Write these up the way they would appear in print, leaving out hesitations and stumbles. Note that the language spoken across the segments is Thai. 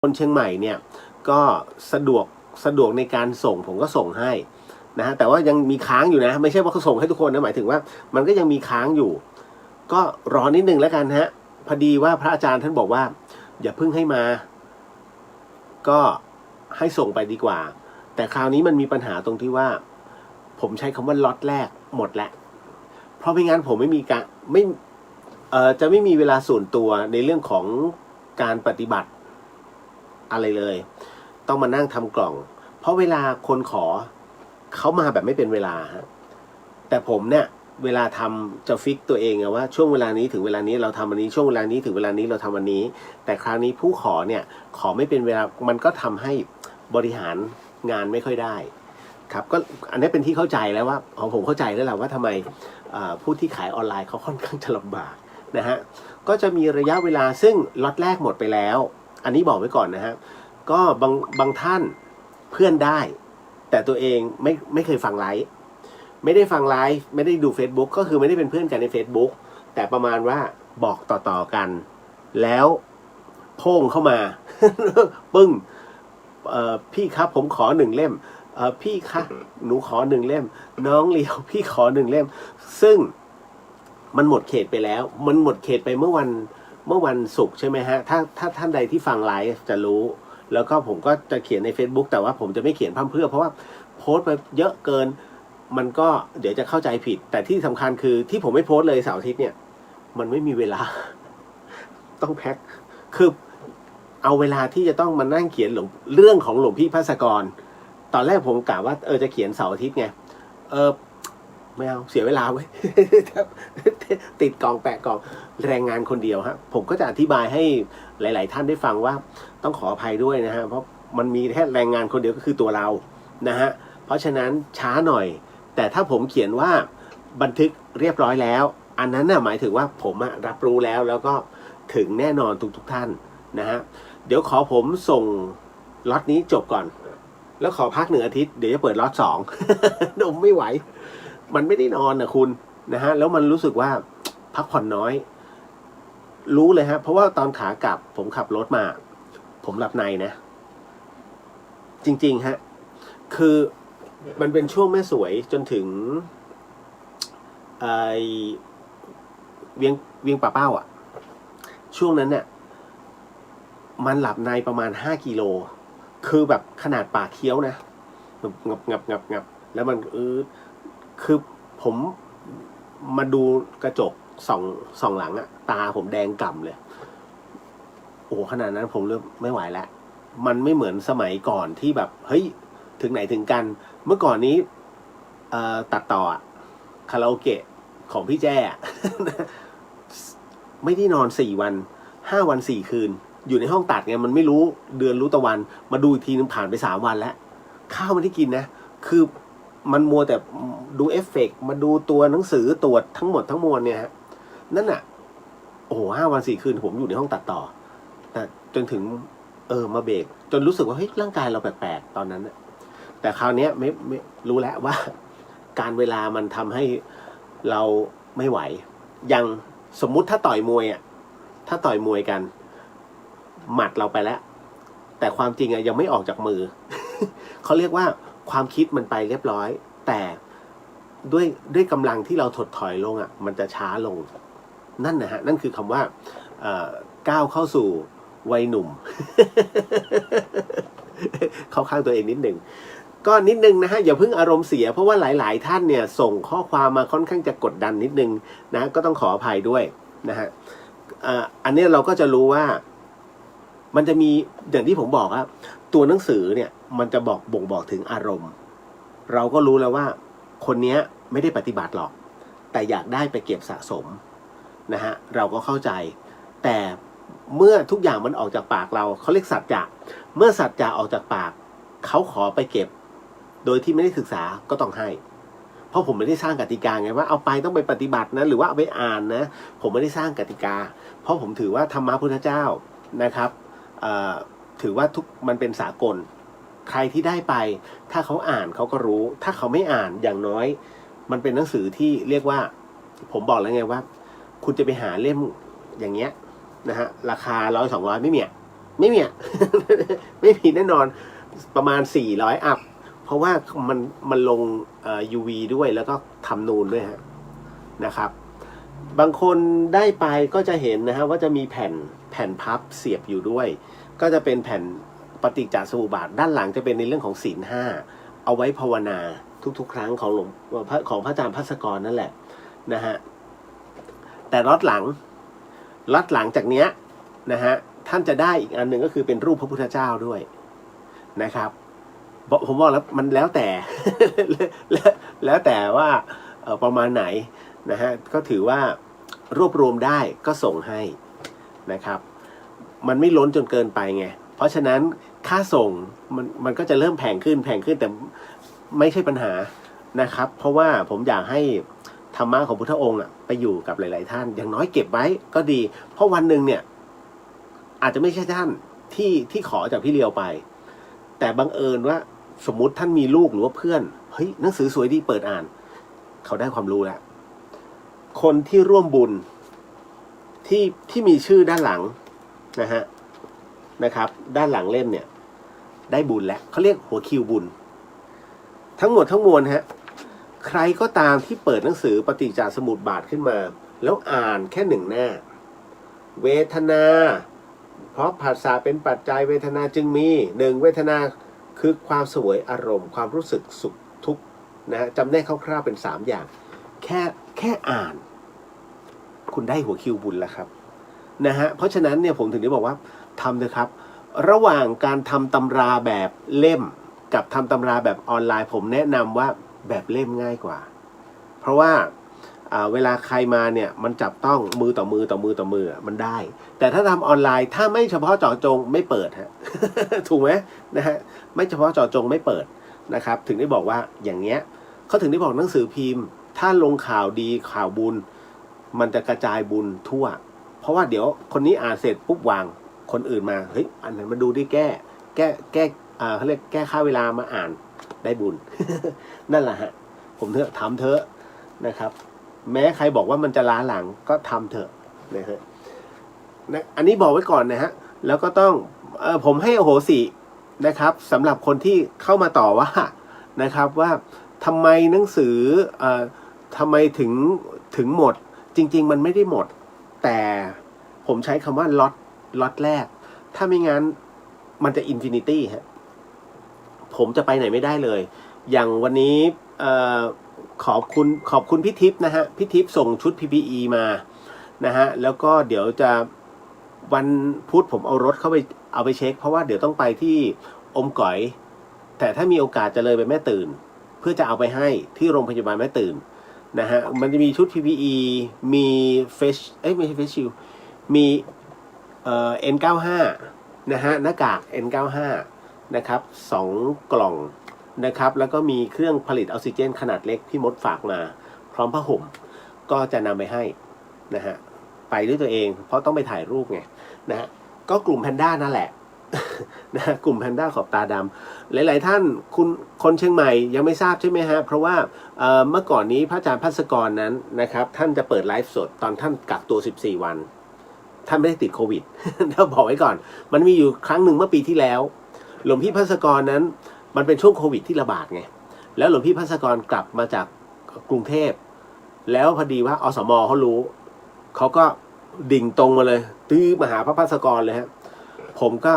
คนเชียงใหม่เนี่ยก็สะดวกในการส่งผมก็ส่งให้นะฮะแต่ว่ายังมีค้างอยู่นะไม่ใช่ว่าเขาส่งให้ทุกคนนะหมายถึงว่ามันก็ยังมีค้างอยู่ ก็รอนิดนึงแล้วกันฮะพอดีว่าพระอาจารย์ท่านบอกว่าอย่าเพิ่งให้มา ก็ให้ส่งไปดีกว่า แต่คราวนี้มันมีปัญหาตรงที่ว่า ผมใช้คำว่าล็อตแรกหมดแล้วเพราะไม่งั้นผมไม่มีการจะไม่มีเวลาส่วนตัวในเรื่องของการปฏิบัติอะไรเลยต้องมานั่งทำกล่องเพราะเวลาคนขอเขามาแบบไม่เป็นเวลาฮะแต่ผมเนี่ยเวลาทำจะฟิกตัวเองว่าช่วงเวลานี้ถึงเวลานี้เราทำอันนี้ช่วงเวลานี้ถึงเวลานี้เราทำอันนี้แต่คราวนี้ผู้ขอเนี่ยขอไม่เป็นเวลามันก็ทำให้บริหารงานไม่ค่อยได้ครับก็อันนี้เป็นที่เข้าใจแล้วว่าของผมเข้าใจแล้วแหละว่าทำไมผู้ที่ขายออนไลน์เขาค่อนข้างจะลำบากนะฮะก็จะมีระยะเวลาซึ่งล็อตแรกหมดไปแล้วอันนี้บอกไว้ก่อนนะฮะก็บางท่านเพื่อนได้แต่ตัวเองไม่เคยฟังไลฟ์ไม่ได้ฟังไลฟ์ไม่ได้ดู Facebook ก็คือไม่ได้เป็นเพื่อนกันใน Facebook แต่ประมาณว่าบอกต่อกันแล้วโพ่งเข้ามา ปึ้งพี่ครับผมขอ1 เล่มพี่คะหนูขอ1 เล่มน้องเลียวพี่ขอ1 เล่มซึ่งมันหมดเขตไปแล้วมันหมดเขตไปเมื่อวันศุกร์ใช่ไหมฮะถ้าท่านใดที่ฟังไลฟ์จะรู้แล้วก็ผมก็จะเขียนใน Facebook แต่ว่าผมจะไม่เขียนพร่ำเพรื่อเพราะว่าโพสต์ไปเยอะเกินมันก็เดี๋ยวจะเข้าใจผิดแต่ที่สำคัญคือที่ผมไม่โพสต์เลยเสาร์อาทิตย์เนี่ยมันไม่มีเวลา ต้องแพ็คคือเอาเวลาที่จะต้องมานั่งเขียนเรื่องของหลวงพี่ภาสกรตอนแรกผมกะว่าจะเขียนเสาร์อาทิตย์ไงไม่เอาเสียเวลาเว้ย ติดกล่องแปะกล่องแรงงานคนเดียวฮะผมก็จะอธิบายให้หลายๆท่านได้ฟังว่าต้องขออภัยด้วยนะฮะเพราะมันมีแค่แรงงานคนเดียวก็คือตัวเรานะฮะเพราะฉะนั้นช้าหน่อยแต่ถ้าผมเขียนว่าบันทึกเรียบร้อยแล้วอันนั้นน่ะหมายถึงว่าผมรับรู้แล้วก็ถึงแน่นอนทุกท่านนะฮะเดี๋ยวขอผมส่งล็อตนี้จบก่อนแล้วขอพัก1 อาทิตย์เดี๋ยวจะเปิดล็อต2 ดมไม่ไหวมันไม่ได้นอนนะคุณนะฮะแล้วมันรู้สึกว่าพักผ่อนน้อยรู้เลยฮะเพราะว่าตอนขากลับผมขับรถมาผมหลับในนะจริงๆฮะคือมันเป็นช่วงแม่สวยจนถึงเวียงป่าเป้าอ่ะช่วงนั้นเนี่ยมันหลับในประมาณ5 กิโลคือแบบขนาดปากเคี้ยวนะงับแล้วมันคือผมมาดูกระจกส่องหลังอะตาผมแดงก่ำเลยโอ้ขนาดนั้นผมเริ่มไม่ไหวแล้วมันไม่เหมือนสมัยก่อนที่แบบเฮ้ยถึงไหนถึงกันเมื่อก่อนนี้ตัดต่อคาราโอเกะของพี่แจ้ ไม่ได้นอน4 วัน5 วัน 4 คืนอยู่ในห้องตัดไงมันไม่รู้เดือนรู้ตะวันมาดูอีกทีนึงผ่านไป3 วันแล้วข้าวไม่ได้กินนะคือมันมัวแต่ดูเอฟเฟกต์มาดูตัวหนังสือตรวจทั้งหมดทั้งมวลเนี่ยฮะนั่นน่ะโอ้โห5 วัน 4 คืนผมอยู่ในห้องตัดต่อแต่จนถึงมาเบรกจนรู้สึกว่าเฮ้ยร่างกายเราแปลกๆตอนนั้นแต่คราวนี้ไม่รู้แล้วว่าการเวลามันทำให้เราไม่ไหวยังสมมุติถ้าต่อยมวยถ้าต่อยมวยกันหมัดเราไปแล้วแต่ความจริงยังไม่ออกจากมือ เขาเรียกว่าความคิดมันไปเรียบร้อยแต่ด้วยกำลังที่เราถดถอยลงมันจะช้าลงนั่นนะฮะนั่นคือคำว่าก้าวเข้าสู่วัยหนุ่ม เข้าข้างตัวเองนิดหนึ่งก็นิดนึงนะฮะอย่าเพิ่งอารมณ์เสียเพราะว่าหลายๆท่านเนี่ยส่งข้อความมาค่อนข้างจะกดดันนิดนึงนะก็ต้องขออภัยด้วยนะฮะอันนี้เราก็จะรู้ว่ามันจะมีอย่างที่ผมบอกว่าตัวหนังสือเนี่ยมันจะบ่งบอกถึงอารมณ์เราก็รู้แล้วว่าคนนี้ไม่ได้ปฏิบัติหรอกแต่อยากได้ไปเก็บสะสมนะฮะเราก็เข้าใจแต่เมื่อทุกอย่างมันออกจากปากเราเขาเรียกสัจจะเมื่อสัจจะออกจากปากเขาขอไปเก็บโดยที่ไม่ได้ศึกษาก็ต้องให้เพราะผมไม่ได้สร้างกติกาไงว่าเอาไปต้องไปปฏิบัตินะหรือว่าเอาไปอ่านนะผมไม่ได้สร้างกติกาเพราะผมถือว่าธรรมะพุทธเจ้านะครับถือว่ามันเป็นสากลใครที่ได้ไปถ้าเขาอ่านเขาก็รู้ถ้าเขาไม่อ่านอย่างน้อยมันเป็นหนังสือที่เรียกว่าผมบอกแล้วไงว่าคุณจะไปหาเล่มอย่างเงี้ยนะฮะราคา100-200ไม่มี ไม่มี ไม่มีแน่นอนประมาณ400อัพเพราะว่ามันลงUV ด้วยแล้วก็ทำนูนด้วยฮะนะครับบางคนได้ไปก็จะเห็นนะฮะว่าจะมีแผ่นพับเสียบอยู่ด้วยก็จะเป็นแผ่นปฏิจจสมุปบาทด้านหลังจะเป็นในเรื่องของศีล5เอาไว้ภาวนาทุกๆครั้งของพระอาจารย์ภัสกรนั่นแหละนะฮะแต่ล็อตหลังจากเนี้ยนะฮะท่านจะได้อีกอันหนึ่งก็คือเป็นรูปพระพุทธเจ้าด้วยนะครับผมบอกแล้วมันแล้วแต่ แล้วแต่ว่าประมาณไหนนะฮะก็ถือว่ารวบรวมได้ก็ส่งให้นะครับมันไม่ล้นจนเกินไปไงเพราะฉะนั้นค่าส่งมันก็จะเริ่มแพงขึ้นแต่ไม่ใช่ปัญหานะครับเพราะว่าผมอยากให้ธรรมะของพุทธองค์ไปอยู่กับหลายๆท่านอย่างน้อยเก็บไว้ก็ดีเพราะวันหนึ่งเนี่ยอาจจะไม่ใช่ท่านที่ขอจากพี่เลียวไปแต่บังเอิญว่าสมมุติท่านมีลูกหรือว่าเพื่อนเฮ้ยหนังสือสวยดีเปิดอ่านเขาได้ความรู้แล้วคนที่ร่วมบุญที่มีชื่อด้านหลังนะครับด้านหลังเล่มเนี่ยได้บุญแล้วเขาเรียกหัวคิวบุญทั้งหมดทั้งมวลฮะใครก็ตามที่เปิดหนังสือปฏิจจสมุปบาทขึ้นมาแล้วอ่านแค่1 หน้าเวทนาเพราะผัสสะเป็นปัจจัยเวทนาจึงมี1เวทนาคือความเสวยอารมณ์ความรู้สึกสุขทุกข์นะจำแนกคร่าวๆเป็น3อย่างแค่อ่านคุณได้หัวคิวบุญแล้วครับนะฮะเพราะฉะนั้นเนี่ยผมถึงได้บอกว่าทำเลยครับระหว่างการทำตำราแบบเล่มกับทำตำราแบบออนไลน์ผมแนะนำว่าแบบเล่มง่ายกว่าเพราะว่าเวลาใครมาเนี่ยมันจับต้องมือต่อมือมันได้แต่ถ้าทำออนไลน์ถ้าไม่เฉพาะเจาะจงไม่เปิดฮะ ถูกไหมนะฮะไม่เฉพาะเจาะจงไม่เปิดนะครับถึงได้บอกว่าอย่างเงี้ยเขาถึงได้บอกหนังสือพิมพ์ถ้าลงข่าวดีข่าวบุญมันจะกระจายบุญทั่วเพราะว่าเดี๋ยวคนนี้อ่านเสร็จปุ๊บวางคนอื่นมาเฮ้ยอันไหนมาดูดิแก้เขาเรียกแก้ค่าเวลามาอ่านได้บุญ นั่นแหละฮะผมทำเถอะนะครับแม้ใครบอกว่ามันจะล้าหลังก็ทำเถอะนะฮะอันนี้บอกไว้ก่อนนะฮะแล้วก็ต้องผมให้อโหสินะครับสำหรับคนที่เข้ามาต่อว่านะครับว่าทำไมหนังสือทำไมถึงหมดจริงๆมันไม่ได้หมดแต่ผมใช้คำว่าล็อตแรกถ้าไม่งั้นมันจะอินฟินิตี้ฮะผมจะไปไหนไม่ได้เลยอย่างวันนี้ขอบคุณพี่ทิพย์นะฮะพี่ทิพย์ส่งชุด PPE มานะฮะแล้วก็เดี๋ยวจะวันพุธผมเอารถเข้าไปเอาไปเช็คเพราะว่าเดี๋ยวต้องไปที่อมก๋อยแต่ถ้ามีโอกาสจะเลยไปแม่ตื่นเพื่อจะเอาไปให้ที่โรงพยาบาลแม่ตื่นนะฮะมันจะมีชุด PPE มีไม่ใช่ Face Shield มีN95 นะฮะหน้ากาก N95 นะครับ2 กล่องนะครับแล้วก็มีเครื่องผลิตออกซิเจนขนาดเล็กพี่มดฝากมาพร้อมผ้าห่มก็จะนำไปให้นะฮะไปด้วยตัวเองเพราะต้องไปถ่ายรูปไงนะฮะก็กลุ่มแพนด้านั่นแหละ นะกลุ่มแพนด้าขอบตาดำหลายๆท่านคนเชียงใหม่ยังไม่ทราบใช่ไหมฮะเพราะว่าเมื่อก่อนนี้พระอาจารย์ภัสกรนั้นนะครับท่านจะเปิดไลฟ์สดตอนท่านกักตัว14 วันท่านไม่ได้ติดโควิด ถ้าบอกไว้ก่อนมันมีอยู่ครั้งหนึ่งเมื่อปีที่แล้วหลวงพี่ภัสกรนั้นมันเป็นช่วงโควิดที่ระบาดไงแล้วหลวงพี่ภัสกรกลับมาจากกรุงเทพแล้วพอดีว่าอสม.เขารู้เขาก็ดิ่งตรงมาเลยตื้อมาหาพระภัสกรเลยฮะผมก็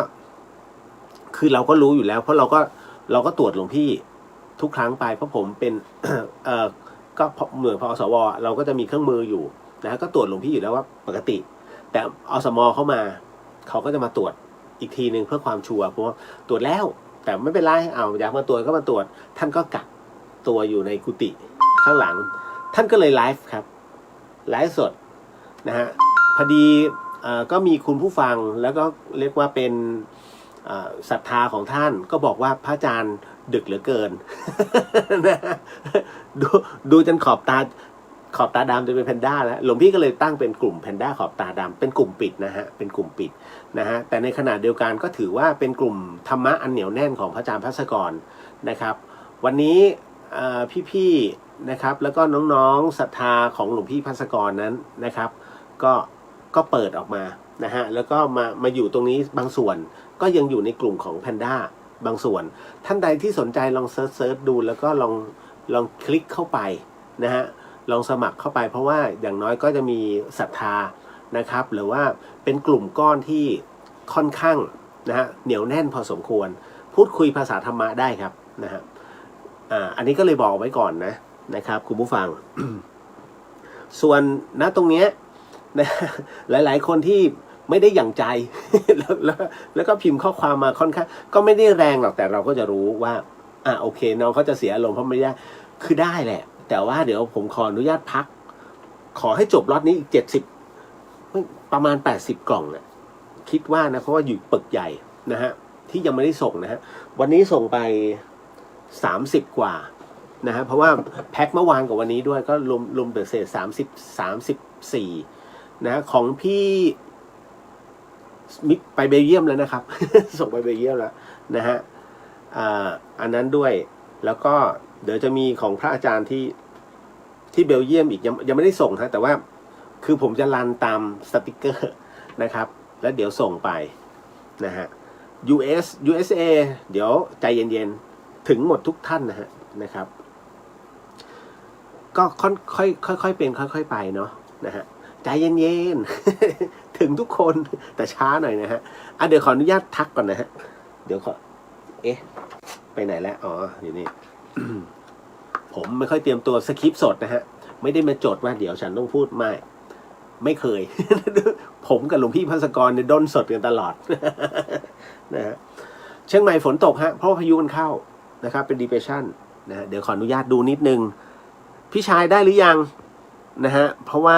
คือเราก็รู้อยู่แล้วเพราะเราก็ตรวจหลวงพี่ทุกครั้งไปเพราะผมเป็นก็เหมือนพออสว.เราก็จะมีเครื่องมืออยู่นะก็ตรวจหลวงพี่อยู่แล้วว่าปกติแต่อสม.เข้ามาเขาก็จะมาตรวจอีกทีนึงเพื่อความชัวร์เพราะว่าตรวจแล้วแต่ไม่เป็นไรอยากมาตรวจก็มาตรวจท่านก็กักตัวอยู่ในกุฏิข้างหลังท่านก็เลยไลฟ์ครับไลฟ์สดนะฮะพอดีก็มีคุณผู้ฟังแล้วก็เรียกว่าเป็นศรัทธาของท่านก็บอกว่าพระอาจารย์ดึกเหลือเกิน นะดูจนขอบตาดำจะเป็นแพนด้าแล้วหลวงพี่ก็เลยตั้งเป็นกลุ่มแพนด้าขอบตาดำเป็นกลุ่มปิดนะฮะเป็นกลุ่มปิดนะฮะแต่ในขณะเดียวกันก็ถือว่าเป็นกลุ่มธรรมะอันเหนียวแน่นของพระอาจารย์ภัสกรนะครับวันนี้พี่ๆนะครับแล้วก็น้องๆศรัทธาของหลวงพี่ภัสกรนั้นนะครับก็เปิดออกมา นะฮะแล้วก็มาอยู่ตรงนี้บางส่วนก็ยังอยู่ในกลุ่มของแพนด้าบางส่วนท่านใดที่สนใจลองเซิร์ชดูแล้วก็ลองคลิกเข้าไปนะฮะลองสมัครเข้าไปเพราะว่าอย่างน้อยก็จะมีศรัทธานะครับหรือว่าเป็นกลุ่มก้อนที่ค่อนข้างนะฮะเหนียวแน่นพอสมควรพูดคุยภาษาธรรมะได้ครับนะฮะอันนี้ก็เลยบอกไว้ก่อนนะครับคุณผู้ฟัง ส่วนณตรงเนี้ยนะหลายๆคนที่ไม่ได้อย่างใจ แล้วก็พิมพ์ข้อความมาค่อนข้างก็ไม่ได้แรงหรอกแต่เราก็จะรู้ว่าโอเคน้องเขาจะเสียอารมณ์เพราะไม่ได้คือได้แหละแต่ว่าเดี๋ยวผมขออนุญาตพักขอให้จบล็อตนี้อีก70ประมาณ80กล่องเนี่ยคิดว่านะเพราะว่าอยู่ปึกใหญ่นะฮะที่ยังไม่ได้ส่งนะฮะวันนี้ส่งไป30กว่านะฮะเพราะว่าแพ็คเมื่อวานกับวันนี้ด้วยก็รวมเดือดเศษ34นะของพี่มิไปเบลเยียมแล้วนะครับ ส่งไปเบลเยียมแล้วนะฮะอันนั้นด้วยแล้วก็เดี๋ยวจะมีของพระอาจารย์ที่เบลเยียมอีกยังไม่ได้ส่งนะแต่ว่าคือผมจะรันตามสติกเกอร์นะครับแล้วเดี๋ยวส่งไปนะฮะ USA เดี๋ยวใจเย็นๆถึงหมดทุกท่านนะครับก็ค่อยเป็นค่อยไปเนาะนะฮะใจเย็นๆ ถึงทุกคนแต่ช้าหน่อยนะฮะเดี๋ยวขออนุญาตทักก่อนนะฮะเดี๋ยวไปไหนแล้วอ๋ออยู่นี่ ผมไม่ค่อยเตรียมตัวสคริปต์สดนะฮะไม่ได้มาจดว่าเดี๋ยวฉันต้องพูดไม่เคย ผมกับหลวงพี่ภัสกรเนี่ยด้นสดกันตลอด นะฮะเชียงใหม่ฝนตกฮะเพราะพายุมันเข้านะครับเป็น depression นะฮะเดี๋ยวขออนุญาตดูนิดนึงพี่ชายได้หรือยังนะฮะเพราะว่า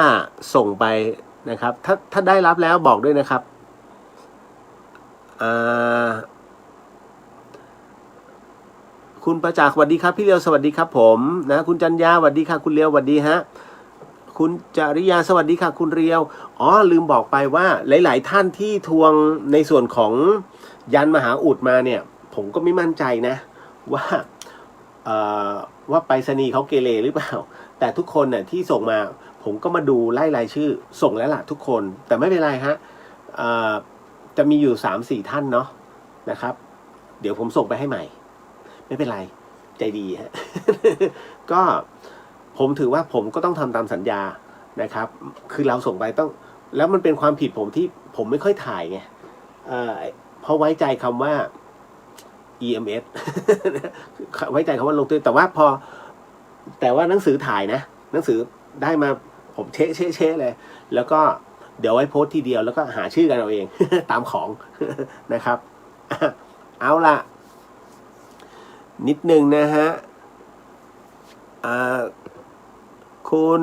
ส่งไปนะครับถ้าได้รับแล้วบอกด้วยนะครับคุณประจักษ์สวัสดีครับพี่เลียวสวัสดีครับผมนะคุณจันยาสวัสดีค่ะคุณเลียวสวัสดีฮะคุณจริยาสวัสดีค่ะคุณเรียวลืมบอกไปว่าหลายๆท่านที่ทวงในส่วนของยันมหาอุดมาเนี่ยผมก็ไม่มั่นใจนะว่าไปรษณีย์เขาเกเรหรือเปล่าแต่ทุกคนเนี่ยที่ส่งมาผมก็มาดูไล่รายชื่อส่งแล้วล่ะทุกคนแต่ไม่เป็นไรฮะจะมีอยู่ 3-4 ท่านเนาะนะครับเดี๋ยวผมส่งไปให้ใหม่ไม่เป็นไรใจดีฮะ ก็ผมถือว่าผมก็ต้องทำตามสัญญานะครับคือเราส่งไปต้องแล้วมันเป็นความผิดผมที่ผมไม่ค่อยถ่ายไงเพราะไว้ใจคำว่า EMS ไว้ใจคำว่าลงตัวแต่ว่าหนังสือถ่ายนะหนังสือได้มาผมเชะเลยแล้วก็เดี๋ยวไว้โพสต์ทีเดียวแล้วก็หาชื่อกันเอาเอง ตามของ นะครับเอาล่ะนิดนึงนะฮะคุณ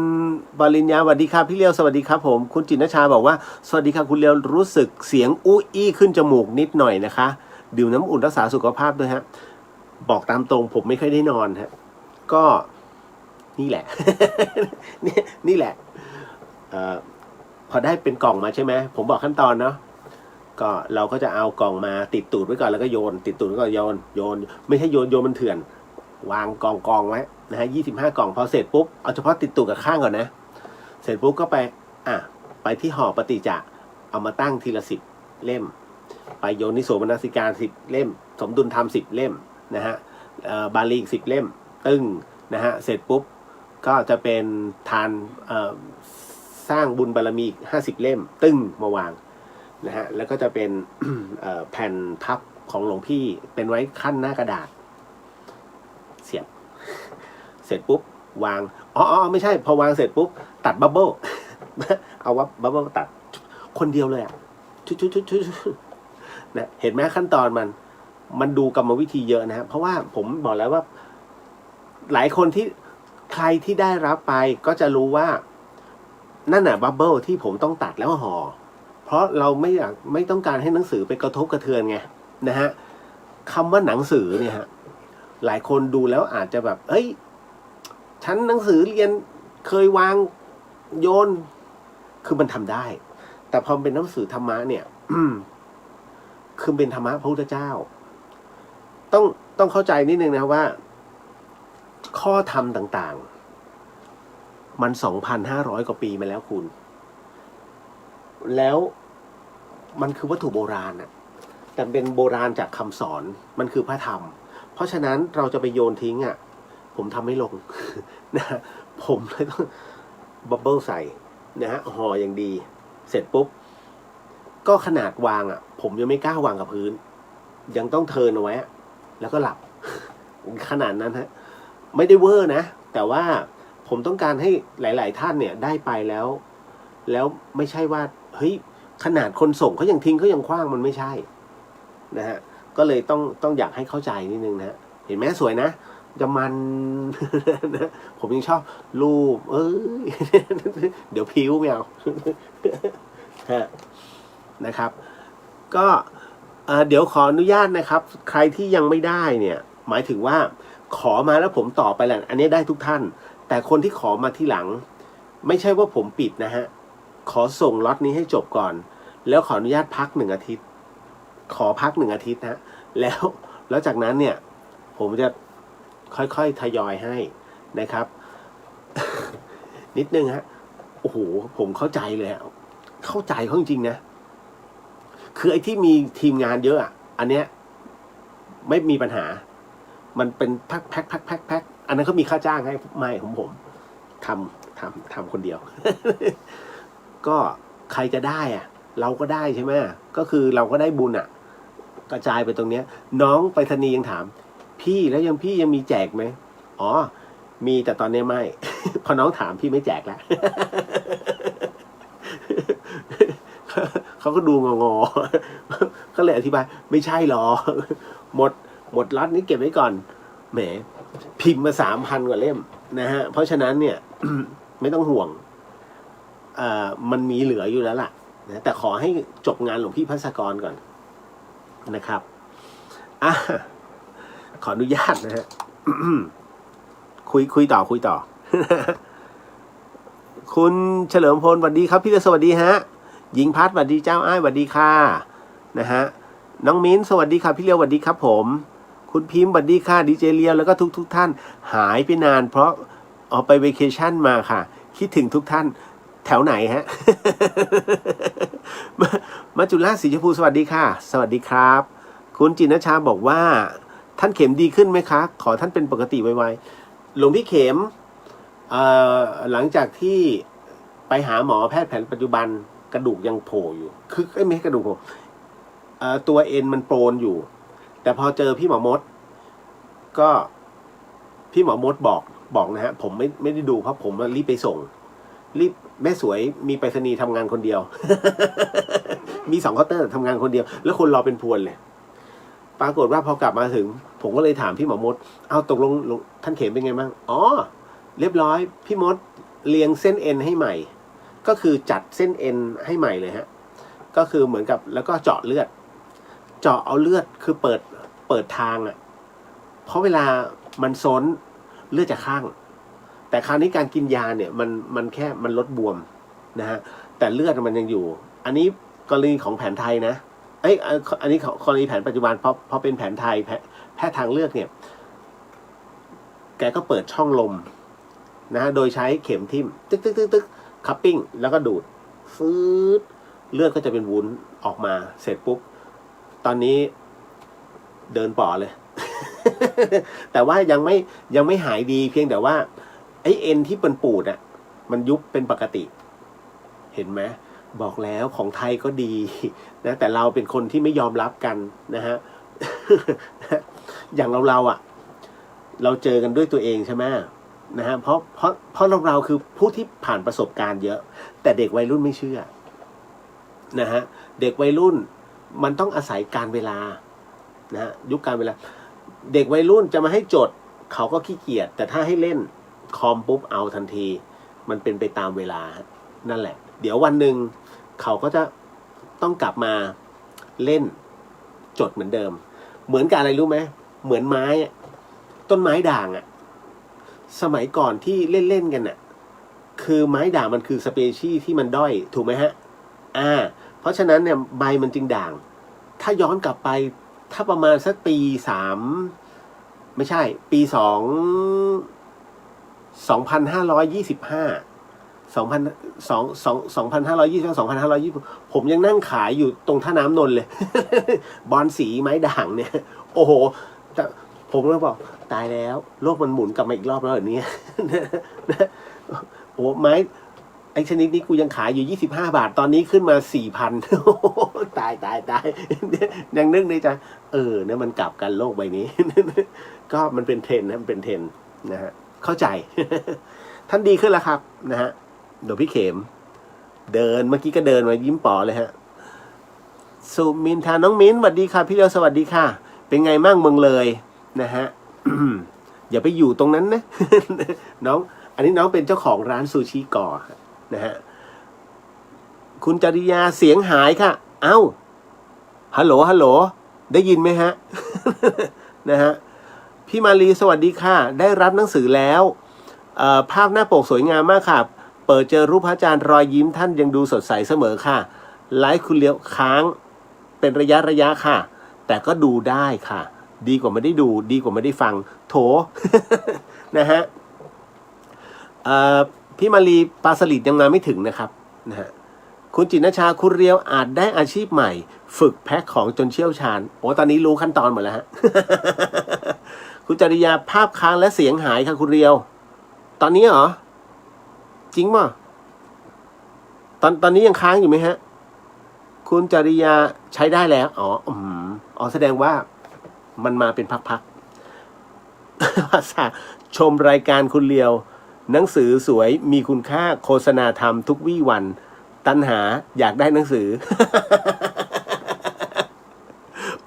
ปริญญาสวัสดีครับพี่เลียวสวัสดีครับผมคุณจินนชาบอกว่าสวัสดีครับคุณเลียวรู้สึกเสียงอู้อี้ขึ้นจมูกนิดหน่อยนะคะดื่มน้ำอุ่นรักษาสุขภาพด้วยฮะบอกตามตรงผมไม่ค่อยได้นอนฮะก็นี่แหละ นี่แหละพอได้เป็นกล่องมาใช่ไหมผมบอกขั้นตอนเนาะก็เราก็จะเอากล่องมาติดตูดไว้ก่อนแล้วก็โยนติดตูดไว้ก่อนโยนไม่ใช่โยนมันเถื่อนวางกองไว้นะฮะ25 กล่องพอเสร็จปุ๊บเอาเฉพาะติดตูดกับข้างก่อนนะเสร็จปุ๊บก็ไปที่ห่อปฏิจจะเอามาตั้งทีละ10 เล่มไปโยนิโสมนสิการ10 เล่มสมดุลธรรม10 เล่มนะฮะบาลีอีก10 เล่มตึ้งนะฮะเสร็จปุ๊บก็จะเป็นทานสร้างบุญบารมีอีก50 เล่มตึ้งมาวางนะฮะแล้วก็จะเป็น แผ่นพับของหลวงพี่เป็นไว้ขั้นหน้ากระดาษเสียบเสร็จปุ๊บวางไม่ใช่พอวางเสร็จปุ๊บตัดบับเบิ้ล เอาว่าบับเบิ้ลตัดคนเดียวเลยชุนะเห็นไหมขั้นตอนมันดูกรรมวิธีเยอะนะฮะเพราะว่าผมบอกแล้วว่าหลายคนที่ใครที่ได้รับไปก็จะรู้ว่านั่นน่ะบับเบิ้ลที่ผมต้องตัดแล้วห่อเพราะเราไม่ต้องการให้หนังสือไปกระทบกระเทือนไงนะฮะคำว่าหนังสือเนี่ยฮะหลายคนดูแล้วอาจจะแบบฉันหนังสือเรียนเคยวางโยนคือมันทำได้แต่พอเป็นหนังสือธรรมะเนี่ย คือเป็นธรรมะพระพุทธเจ้าต้องเข้าใจนิดนึงนะว่าข้อธรรมต่างๆมัน 2,500 กว่าปีมาแล้วคุณแล้ว มันคือวัตถุโบราณอะแต่เป็นโบราณจากคำสอนมันคือพระธรรมเพราะฉะนั้นเราจะไปโยนทิ้งอะผมทำไม่ลง นะผมเลยต้องบับเบิ้ลใส่นะฮะห่ออย่างดีเสร็จปุ๊บก็ขนาดวางอะผมยังไม่กล้าวางกับพื้นยังต้องเทิร์นเอาไว้แล้วก็หลับ ขนาดนั้นฮะไม่ได้เวอร์นะแต่ว่าผมต้องการให้หลายๆท่านเนี่ยได้ไปแล้วไม่ใช่ว่าเฮ้ยขนาดคนส่งเขายังทิ้งเขายังคว้างมันไม่ใช่นะฮะก็เลยต้องอยากให้เข้าใจนิดนึงนะเห็นไหมสวยนะจะมัน นะผมยังชอบรูปเดี๋ยวพิ้วไม่เอา นะครับก็เดี๋ยวขออนุญาตนะครับใครที่ยังไม่ได้เนี่ยหมายถึงว่าขอมาแล้วผมตอบไปแหละอันนี้ได้ทุกท่านแต่คนที่ขอมาที่หลังไม่ใช่ว่าผมปิดนะฮะขอส่งล็อตนี้ให้จบก่อนแล้วขออนุญาตพัก1 อาทิตย์ขอพัก1 อาทิตย์นะแล้วจากนั้นเนี่ยผมจะค่อยๆทยอยให้นะครับ นิดนึงฮะโอ้โหผมเข้าใจเลยเข้าใจเขาจริงๆนะคือไอ้ที่มีทีมงานเยอะอ่ะอันเนี้ยไม่มีปัญหามันเป็นแพ็คอันนั้นเขามีค่าจ้างให้ไม่ของผมทำคนเดียว ก็ใครจะได้อ่ะเราก็ได้ใช่ไหมก็คือเราก็ได้บุญอ่ะกระจายไปตรงเนี้ยน้องไปรษณีย์ยังถามพี่แล้วพี่ยังมีแจกไหมอ๋อมีแต่ตอนนี้ไม่ พอน้องถามพี่ไม่แจกแล้ว เขาก็ดูงอก็เลยอธิบายไม่ใช่หรอหมดล็อตนี้เก็บไว้ก่อนแหมพิมพ์มา3,000 กว่าเล่มนะฮะเพราะฉะนั้นเนี่ย ไม่ต้องห่วงมันมีเหลืออยู่แล้วล่ะนะแต่ขอให้จบงานหลวงพี่ภัสกรก่อนนะครับขออนุญาตนะฮะ คุยต่อ คุณเฉลิมพลสวัสดีครับพี่สวัสดีฮะหญิงพัฒน์สวัสดีเจ้าอ้ายสวัสดีค่ะนะฮะน้องมิ้นสวัสดีค่ะพี่เลียวสวัสดีครับผมคุณพิมพ์สวัสดีค่ะดีเจเลียวแล้วก็ทุกท่านหายไปนานเพราะออกไปเวเคชั่นมาค่ะคิดถึงทุกท่านแถวไหนฮะ มาจุฬาสีชมพูสวัสดีค่ะสวัสดีครับคุณจินชาบอกว่าท่านเข็มดีขึ้นไหมคะขอท่านเป็นปกติไวๆหลวงพี่เข็มหลังจากที่ไปหาหมอแพทย์แผนปัจจุบันกระดูกยังโผล่อยู่คือไม่ใช่กระดูกโผล่ตัวเอ็นมันโปรนอยู่แต่พอเจอพี่หมอมดก็พี่หมอมดบอกนะฮะผมไม่ได้ดูเพราะผมรีบไปส่งรีบแม่สวยมีไปรษณีย์ทำงานคนเดียว มี2 เคาน์เตอร์ทำงานคนเดียวแล้วคนรอเป็นพวนเลยปรากฏว่าพอกลับมาถึงผมก็เลยถามพี่หมอมดเอาตกลงท่านเข็มเป็นไงบ้างอ๋อเรียบร้อยพี่มดเรียงเส้นเอ็นให้ใหม่ก็คือจัดเส้นเอ็นให้ใหม่เลยฮะก็คือเหมือนกับแล้วก็เจาะเลือดเอาเลือดคือเปิดทางอ่ะเพราะเวลามันซนเลือดจะข้างแต่คราวนี้การกินยาเนี่ยมันแค่มันลดบวมนะฮะแต่เลือดมันยังอยู่อันนี้กรณีของแผนไทยนะอันนี้กรณีแผนปัจจุบันเพราะเป็นแผนไทยแพทย์ทางเลือกเนี่ยแกก็เปิดช่องลมนะโดยใช้เข็มทิ่มตึกคัพปิ้งแล้วก็ดูดฟืดเลือดก็จะเป็นวุ้นออกมาเสร็จปุ๊บตอนนี้เดินป่อเลย แต่ว่ายังไม่หายดีเพียงแต่ว่าไอ้เอ็นที่เป็นปูดอ่ะมันยุบเป็นปกติเห็นไหมบอกแล้วของไทยก็ดีนะแต่เราเป็นคนที่ไม่ยอมรับกันนะฮะ อย่างเราอ่ะเราเจอกันด้วยตัวเองใช่ไหมนะฮะเพราะเราคือผู้ที่ผ่านประสบการณ์เยอะแต่เด็กวัยรุ่นไม่เชื่อนะฮะเด็กวัยรุ่นมันต้องอาศัยการเวลานะฮะยุคการเวลาเด็กวัยรุ่นจะมาให้จดเขาก็ขี้เกียจแต่ถ้าให้เล่นคอมปุ๊บเอาทันทีมันเป็นไปตามเวลานั่นแหละเดี๋ยววันหนึ่งเขาก็จะต้องกลับมาเล่นจดเหมือนเดิมเหมือนกับอะไรรู้ไหมเหมือนไม้ต้นไม้ด่างสมัยก่อนที่เล่นกันคือไม้ด่างมันคือสเปชีส์ที่มันด้อยถูกไหมฮะเพราะฉะนั้นเนี่ยใบมันจึงด่างถ้าย้อนกลับไปถ้าประมาณสักปีไม่ใช่ปี2525 2,520 ผมยังนั่งขายอยู่ตรงท่าน้ำนนท์เลย บอลสีไม้ด่างเนี่ย โอ้โหแต่ผมก็บอกตายแล้วโลกมันหมุนกลับมาอีกรอบแล้วเหรอเนี่ย โอ้ไม้ไอชนิดนี้กูยังขายอยู่25 บาทตอนนี้ขึ้นมา 4,000 ตายยังนึกในใจเนี่ยมันกลับกันโลกใบนี้ ก็มันเป็นเทรนด์นะมันเป็นเทรนด์นะฮะเข้าใจ ท่านดีขึ้นแล้วครับนะฮะเดี๋ยวพี่เข็มเดินเมื่อกี้ก็เดินมายิ้มป๋อเลยฮะสุมินทาน้องมิ้นสวัสดีค่ะพี่เลียวสวัสดีค่ะเป็นไงมั่งเมืองเลยนะฮะ อย่าไปอยู่ตรงนั้นนะ น้องอันนี้น้องเป็นเจ้าของร้านซูชิก่อนะฮะคุณจริยาเสียงหายค่ะเอ้าฮัลโหลได้ยินไหมฮะ นะฮะพี่มาลีสวัสดีค่ะได้รับหนังสือแล้วภาพหน้าปกสวยงามมากค่ะเปิดเจอรูปพระอาจารย์รอยยิ้มท่านยังดูสดใสเสมอค่ะไลฟ์คุณเลี้ยวค้างเป็นระยะค่ะแต่ก็ดูได้ค่ะดีกว่าไม่ได้ดูดีกว่าไม่ได้ฟังโถ นะฮะพี่มาลีปลาสลิดยังมาไม่ถึงนะครับนะฮะคุณจินชาคุณเรียวอาจได้อาชีพใหม่ฝึกแพ็คของจนเชี่ยวชาญโอ้ตอนนี้รู้ขั้นตอนหมดแล้วฮะ คุณจริยาภาพค้างและเสียงหายค่ะคุณเรียวตอนนี้เหรอจริงป่ะตอนนี้ยังค้างอยู่ไหมฮะคุณจริยาใช้ได้แล้วอ๋อแสดงว่ามันมาเป็นพักๆ ภาษาชมรายการคุณเลียวหนังสือสวยมีคุณค่าโฆษณาธรรมทุกวี่วันตัณหาอยากได้หนังสือ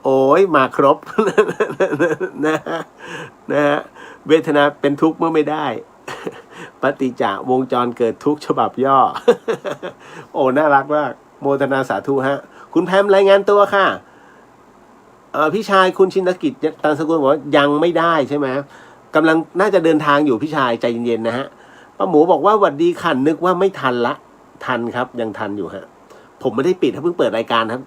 โอ้ยมาครบ นะฮะเวทนาเป็นทุกข์เมื่อไม่ได้ ปฏิจจวงจรเกิดทุกข์ฉบับย่อ โอ้น่ารักมากโมทนาสาธุฮะคุณแพมรายงานตัวค่ะพี่ชายคุณชินกิจตันสกุลบอกว่ายังไม่ได้ใช่ไหมกำลังน่าจะเดินทางอยู่พี่ชายใจเย็นๆนะฮะป้าหมูบอกว่าหวัดดีค่ะนึกว่าไม่ทันละทันครับยังทันอยู่ฮะผมไม่ได้ปิดเพิ่งเปิดรายการครับ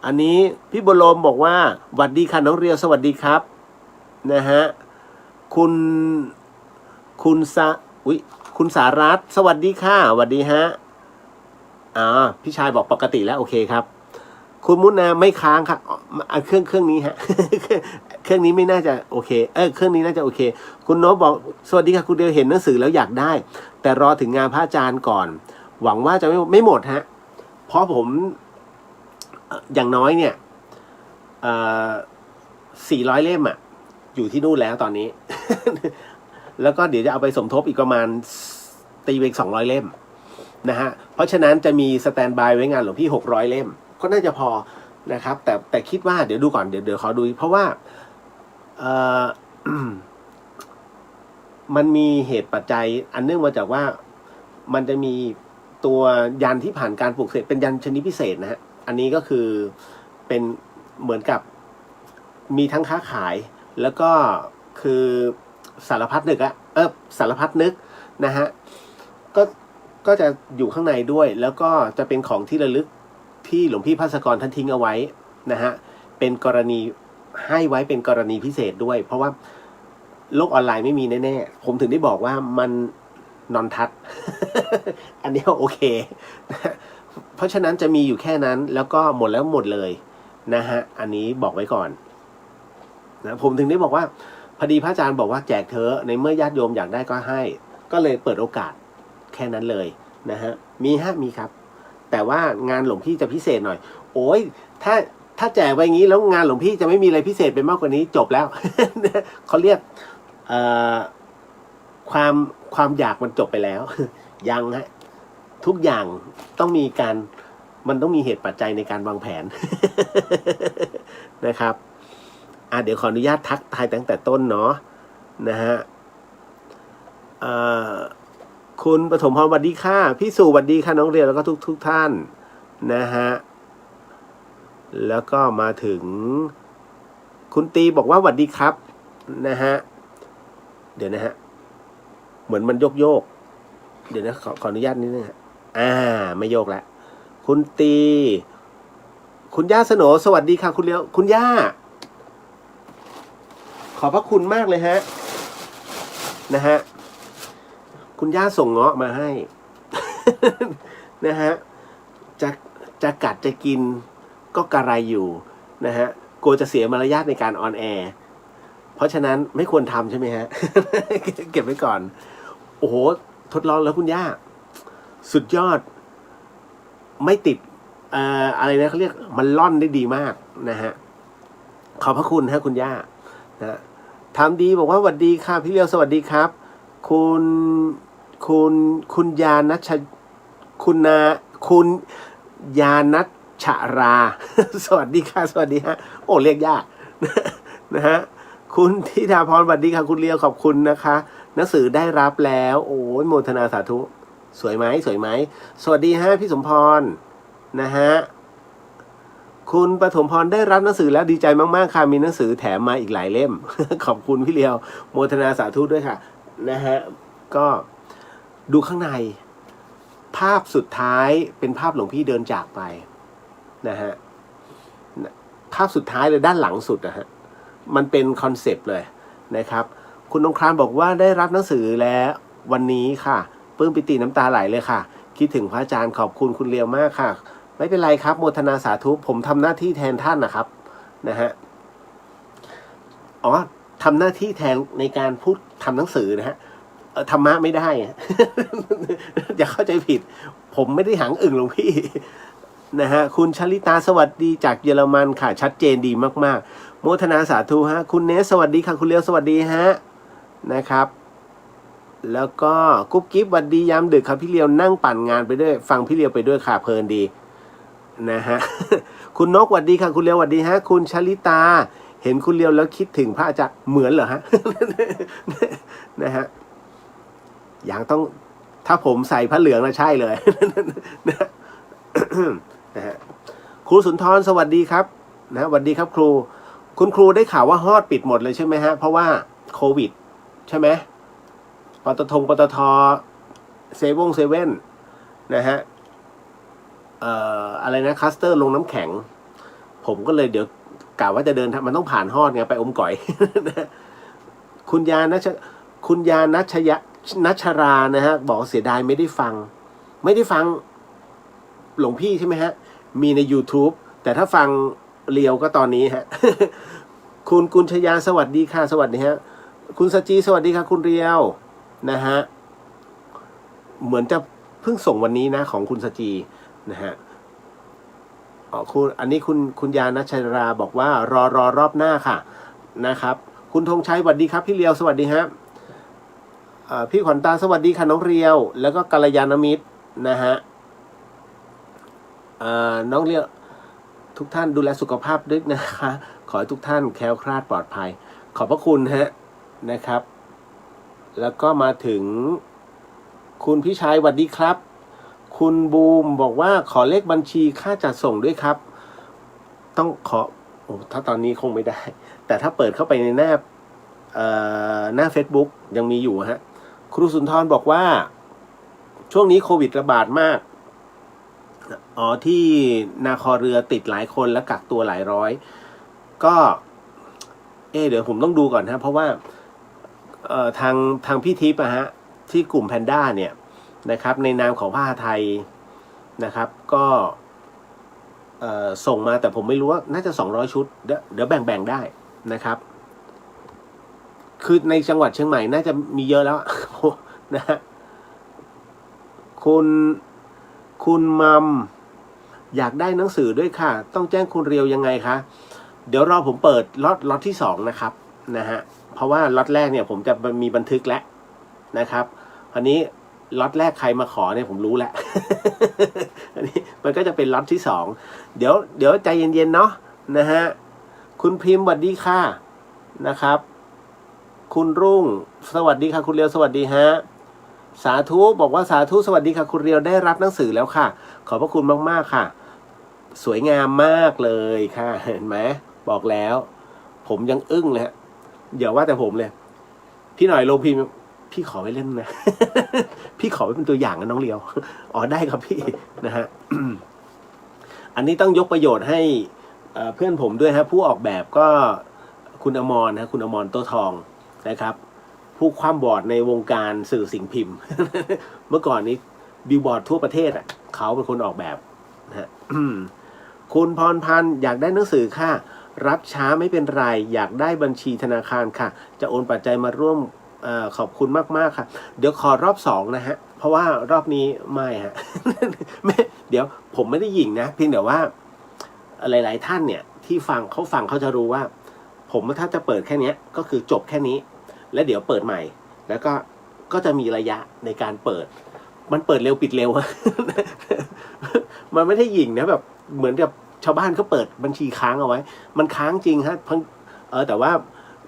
อันนี้พี่บุญโลมบอกว่าหวัดดีค่ะน้องเรียวสวัสดีครับนะฮะคุณสารัตน์สวัสดีค่ะสวัสดีฮะพี่ชายบอกปกติแล้วโอเคครับคุณมุนาไม่ค้างครับเครื่องนี้ฮะ เครื่องนี้ไม่น่าจะโอเคเครื่องนี้น่าจะโอเคคุณโน้ตบอกสวัสดีค่ะคุณเดียวเห็นหนังสือแล้วอยากได้แต่รอถึงงานพระอาจารย์ก่อนหวังว่าจะไม่หมดฮะเพราะผมอย่างน้อยเนี่ย400 เล่มอยู่ที่นู่นแล้วตอนนี้ แล้วก็เดี๋ยวจะเอาไปสมทบอีกประมาณตีเวก200 เล่มนะฮะเพราะฉะนั้นจะมีสแตนด์บายไว้งานหลวงพี่600 เล่มก็น่าจะพอนะครับแต่คิดว่าเดี๋ยวดูก่อนเดี๋ยวขอดูเพราะว่ามันมีเหตุปัจจัยอันเนื่องมาจากว่ามันจะมีตัวยันที่ผ่านการปลูกเสกเป็นยันชนิดพิเศษนะฮะอันนี้ก็คือเป็นเหมือนกับมีทั้งค้าขายแล้วก็คือสารพัดนึกสารพัดนึกนะฮะก็จะอยู่ข้างในด้วยแล้วก็จะเป็นของที่ระลึกที่หลวงพี่ภาสกรท่านทิ้งเอาไว้นะฮะเป็นกรณีให้ไว้เป็นกรณีพิเศษด้วยเพราะว่าโลกออนไลน์ไม่มีแน่ๆผมถึงได้บอกว่ามันนอนทัช อันนี้โอเคเพราะฉะนั้นจะมีอยู่แค่นั้นแล้วก็หมดแล้วหมดเลยนะฮะอันนี้บอกไว้ก่อนนะผมถึงได้บอกว่าพอดีพระอาจารย์บอกว่าแจกเธอในเมื่อญาติโยมอยากได้ก็ให้ก็เลยเปิดโอกาสแค่นั้นเลยนะฮะมีครับแต่ว่างานหลวงพี่จะพิเศษหน่อยโอ้ยถ้าแจกไปอย่างนี้แล้วงานหลวงพี่จะไม่มีอะไรพิเศษไปมากกว่านี้จบแล้ว เขาเรียกความอยากมันจบไปแล้ว ยังฮะทุกอย่างต้องมีมันต้องมีเหตุปัจจัยในการวางแผน นะครับเดี๋ยวขออนุญาตทักทายตั้งแต่ต้นเนาะนะฮะคุณปฐมพรสวัสดีค่ะพี่สุสวัสดีค่ะน้องเรียนแล้วก็ทุกท่านนะฮะแล้วก็มาถึงคุณตีบอกว่าสวัสดีครับนะฮะเดี๋ยวนะฮะเหมือนมันโยกเดี๋ยวนะขออนุญาตนิดนึงฮะไม่โยกแล้วคุณตีคุณย่าสโหนสวัสดีค่ะคุณเลี้ยวคุณย่าขอบพระคุณมากเลยฮะนะฮะ คุณย่าส่งเงาะมาให้ นะฮะจะกัดจะกินก็กระไรอยู่นะฮะกลัวจะเสียมารยาทในการออนแอร์เพราะฉะนั้นไม่ควรทำใช่ไหมฮะ เก็บไว้ก่อนโอ้โหทดลองแล้วคุณย่าสุดยอดไม่ติดอะไรนะเขาเรียกมันล่อนได้ดีมากนะฮะขอบพระคุณฮะคุณย่านะทำดีบอกว่าสวัสดีค่ะพี่เลียวสวัสดีครับคุณยานัชคุณยานัชรา สวัสดีค่ะสวัสดีฮะโอ้เรียกยาก นะฮะคุณธิดาพรสวัสดีค่ะคุณเลียวขอบคุณนะคะหนังสือได้รับแล้วโอ้ยโมทนาสาธุสวยไหมสวยไหมสวัสดีฮะพี่สมพรนะฮะคุณปฐมพรได้รับหนังสือแล้วดีใจมากๆค่ะมีหนังสือแถมมาอีกหลายเล่ม ขอบคุณพี่เลียวโมทนาสาธุด้วยค่ะนะฮะก็ดูข้างในภาพสุดท้ายเป็นภาพหลวงพี่เดินจากไปนะฮะภาพสุดท้ายเลยด้านหลังสุดนะฮะมันเป็นคอนเซปต์เลยนะครับคุณนงครามบอกว่าได้รับหนังสือแล้ววันนี้ค่ะปลื้มปิติน้ำตาไหลเลยค่ะคิดถึงพระอาจารย์ขอบคุณคุณเลียวมากค่ะไม่เป็นไรครับโมทนาสาธุผมทำหน้าที่แทนท่านนะครับนะฮะอ๋อทำหน้าที่แทนในการพูดทำหนังสือนะฮะธรรมะไม่ได้ อย่าเข้าใจผิดผมไม่ได้หางอึ่งหลวงพี่นะฮะคุณชลิตาสวัสดีจากเยอรมันค่ะชัดเจนดีมากๆโมทนาสาธุฮะคุณเนสสวัสดีค่ะคุณเลียวสวัสดีฮะนะครับแล้วก็กุ๊บกิ๊บสวัสดียามดึกครับพี่เลียวนั่งปั่นงานไปด้วยฟังพี่เลียวไปด้วยค่ะเพลินดีนะฮะ คุณนกสวัสดีค่ะคุณเลียวสวัสดีฮะคุณชลิตาเห็นคุณเลียวแล้วคิดถึงพระอาจารย์เหมือนเหรอฮะ นะฮะอย่างต้องถ้าผมใส่ผ้าเหลืองแล้วใช่เลย นะฮะครูสุนทรสวัสดีครับนะสวัสดีครับครูคุณครูได้ข่าวว่าฮอดปิดหมดเลยใช่ไหมฮะเพราะว่าโควิดใช่ไหมปตทเซเว่นนะฮะอะไรนะคัสเตอร์ลงน้ำแข็งผมก็เลยเดี๋ยวกะว่าจะเดินมันต้องผ่านฮอดไงไปอมก่อย คุณยานัชรานะฮะบอกเสียดายไม่ได้ฟังหลวงพี่ใช่ไหมฮะมีใน YouTube แต่ถ้าฟังเรียวก็ตอนนี้ฮะ คุณกุลชยาสวัสดีค่ะสวัสดีฮะคุณสจีสวัสดีค่ะคุณเรียวนะฮะเหมือนจะเพิ่งส่งวันนี้นะของคุณสจีนะฮะอันนี้คุณยานัชราบอกว่ารอรอบหน้าค่ะนะครับคุณธงชัยสวัสดีครับพี่เรียวสวัสดีฮะพี่ขวัญตาสวัสดีค่ะน้องเรียวแล้วก็กัลยาณมิตรนะฮะน้องเรียวทุกท่านดูแลสุขภาพด้วยนะคะขอให้ทุกท่านแคล้วคลาดปลอดภัยขอบพระคุณฮะนะครับแล้วก็มาถึงคุณพี่ชายสวัสดีครับคุณบูมบอกว่าขอเลขบัญชีค่าจัดส่งด้วยครับต้องขอถ้าตอนนี้คงไม่ได้แต่ถ้าเปิดเข้าไปในหน้า Facebook ยังมีอยู่ฮะครูสุนทรบอกว่าช่วงนี้โควิดระบาดมากที่นาคอเรือติดหลายคนและกักตัวหลายร้อยก็เดี๋ยวผมต้องดูก่อนฮะเพราะว่าทางพี่ทิพย์ฮะที่กลุ่มแพนด้าเนี่ยนะครับในนามของผ้าไทยนะครับก็ส่งมาแต่ผมไม่รู้ว่าน่าจะ200ชุดเดี๋ยวแบ่งได้นะครับคือในจังหวัดเชียงใหม่น่าจะมีเยอะแล้ว นะฮะคุณมัมอยากได้หนังสือด้วยค่ะต้องแจ้งคุณเรียวยังไงคะเดี๋ยวรอผมเปิดล็อตที่2นะครับนะฮะเพราะว่าล็อตแรกเนี่ยผมจะมีบันทึกแล้วนะครับอันนี้ล็อตแรกใครมาขอเนี่ยผมรู้แล้ว อันนี้มันก็จะเป็นล็อตที่2เดี๋ยวใจเย็นๆเนาะนะฮะคุณพิมพ์สวัสดีค่ะนะครับคุณรุ่งสวัสดีค่ะคุณเรียวสวัสดีฮะสาธุบอกว่าสาธุสวัสดีค่ะคุณเรียวได้รับหนังสือแล้วค่ะขอบพระคุณมากๆค่ะสวยงามมากเลยค่ะเห็นไหมบอกแล้วผมยังอึ้งเลยฮะอย่าว่าแต่ผมเลยพี่หน่อยลงพิมพ์พี่ขอไว้เล่นนะ พี่ขอไว้เป็นตัวอย่างนะน้องเรียวอ๋อได้ครับพี่นะฮะ อันนี้ต้องยกประโยชน์ให้เพื่อนผมด้วยฮะผู้ออกแบบก็คุณอมรนะคุณอมรโตทองนะครับ ผู้คว่ำบอตรในวงการสื่อสิ่งพิมพ์ เมื่อก่อนนี้บิลบอร์ดทั่วประเทศอ่ะเขาเป็นคนออกแบบนะฮะ คุณพรพันธ์อยากได้หนังสือค่ะรับช้าไม่เป็นไรอยากได้บัญชีธนาคารค่ะจะโอนปัจจัยมาร่วมขอบคุณมากๆค่ะเดี๋ยวขอรอบสองนะฮะเพราะว่ารอบนี้ไม่ฮะ เดี๋ยวผมไม่ได้หยิ่งนะเพียงแต่ว่าหลายๆท่านเนี่ยที่ฟังเขาจะรู้ว่าผมถ้าจะเปิดแค่นี้ก็คือจบแค่นี้แล้วเดี๋ยวเปิดใหม่แล้วก็จะมีระยะในการเปิดมันเปิดเร็วปิดเร็ว มันไม่ได้หยิ่งนะแบบเหมือนกับชาวบ้านเขาเปิดบัญชีค้างเอาไว้มันค้างจริงฮะแต่ว่า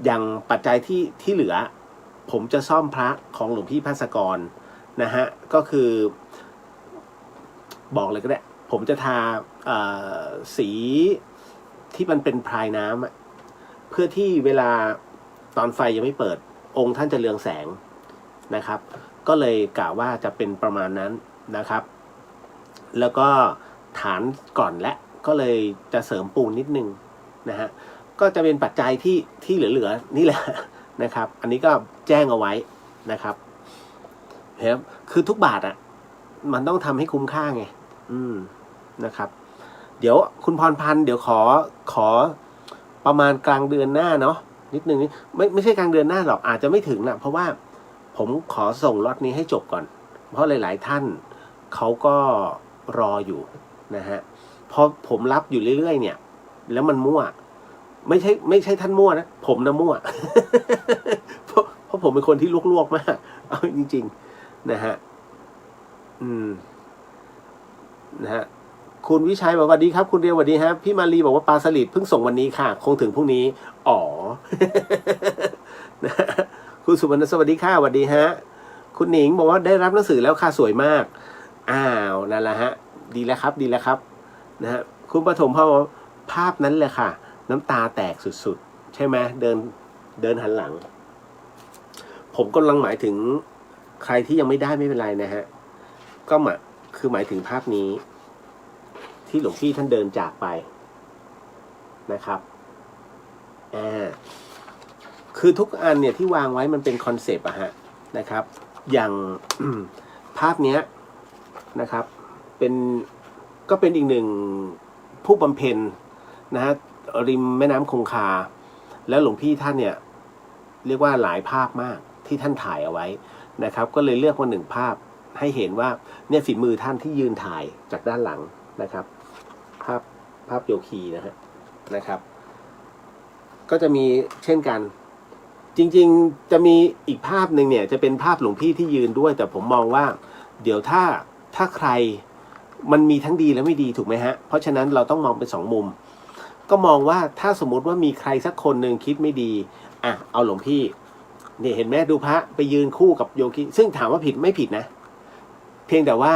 อย่างปัจจัยที่เหลือผมจะซ่อมพระของหลวงพี่ภาสกรนะฮะก็คือบอกเลยก็ได้ผมจะทาสีที่มันเป็นพรายน้ำเพื่อที่เวลาตอนไฟยังไม่เปิดองค์ท่านจะเรืองแสงนะครับก็เลยกะว่าจะเป็นประมาณนั้นนะครับแล้วก็ฐานก่อนและก็เลยจะเสริมปูนนิดนึงนะฮะก็จะเป็นปัจจัยที่เหลือๆนี่แหละนะครับอันนี้ก็แจ้งเอาไว้นะครับครับคือทุกบาทอ่ะมันต้องทำให้คุ้มค่าไงนะครับเดี๋ยวคุณพรพันธ์เดี๋ยวขอประมาณกลางเดือนหน้าเนาะนิดนึงไม่ใช่กลางเดือนหน้าหรอกอาจจะไม่ถึงนะเพราะว่าผมขอส่งล็อตนี้ให้จบก่อนเพราะหลายๆท่านเขาก็รออยู่นะฮะพอผมรับอยู่เรื่อยๆเนี่ยแล้วมันมั่วไม่ใช่ท่านมั่วนะผมนะมั่ว เพราะผมเป็นคนที่ลวกๆมากเอาจริงๆนะฮะนะฮะคุณวิชัยบอกว่าดีครับคุณเรียวสวัสดีครับพี่มารีบอกว่าปลาสลิดเพิ่งส่งวันนี้ค่ะคงถึงพรุ่งนี้อ๋อ นะคุณสุวรรณสวัสดีค่ะสวัสดีฮะคุณหนิงบอกว่าได้รับหนังสือแล้วค่ะสวยมากอ้าวนั่นแหละฮะดีแล้วครับนะฮะคุณปฐมภาพนั้นแหละค่ะน้ำตาแตกสุดๆใช่ไหมเดินหันหลังผมกำลังหมายถึงใครที่ยังไม่ได้ไม่เป็นไรนะฮะก็คือหมายถึงภาพนี้ที่หลวงพี่ท่านเดินจากไปนะครับคือทุกอันเนี่ยที่วางไว้มันเป็นคอนเซปต์อะฮะนะครับอย่าง ภาพเนี้ยนะครับก็เป็นอีกหนึ่งผู้บำเพ็ญนะฮะริมแม่น้ำคงคาแล้วหลวงพี่ท่านเนี่ยเรียกว่าหลายภาพมากที่ท่านถ่ายเอาไว้นะครับก็เลยเลือกมาหนึ่งภาพให้เห็นว่าเนี่ยฝีมือท่านที่ยืนถ่ายจากด้านหลังนะครับภาพโยคีนะครับก็จะมีเช่นกันจริงๆจะมีอีกภาพหนึ่งเนี่ยจะเป็นภาพหลวงพี่ที่ยืนด้วยแต่ผมมองว่าเดี๋ยวถ้าใครมันมีทั้งดีและไม่ดีถูกไหมฮะเพราะฉะนั้นเราต้องมองเป็นสองมุมก็มองว่าถ้าสมมุติว่ามีใครสักคนหนึ่งคิดไม่ดีเอาหลวงพี่เนี่ยเห็นไหมดูพระไปยืนคู่กับโยคีซึ่งถามว่าผิดไม่ผิดนะเพียงแต่ว่า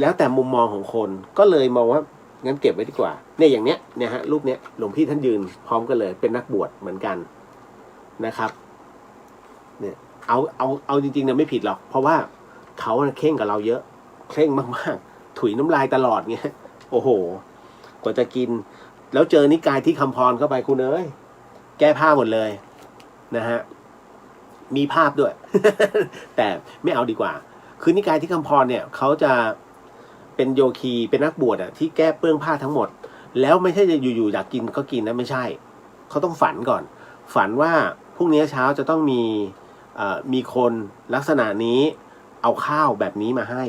แล้วแต่มุมมองของคนก็เลยมองว่างั้นเก็บไว้ดีกว่าเนี่ยอย่างเนี้ยเนี่ยฮะรูปเนี้ยหลวงพี่ท่านยืนพร้อมกันเลยเป็นนักบวชเหมือนกันนะครับเนี่ยเอาจริงๆเนี่ยไม่ผิดหรอกเพราะว่าเขาเข่งกับเราเยอะเคร่งมากๆถุยน้ำลายตลอดเงี้ยโอ้โหกว่าจะกินแล้วเจอนิกายที่คำพรเข้าไปคุณเอ้ยแก้ผ้าหมดเลยนะฮะมีภาพด้วย แต่ไม่เอาดีกว่าคือนิกายที่คำพรเนี่ยเขาจะเป็นโยคีเป็นนักบวชที่แก้เปื้องผ้าทั้งหมดแล้วไม่ใช่จะอยู่ๆอยากกินก็กินนะไม่ใช่เขาต้องฝันก่อนฝันว่าพรุ่งนี้เช้าจะต้องมีคนลักษณะนี้เอาข้าวแบบนี้มาให้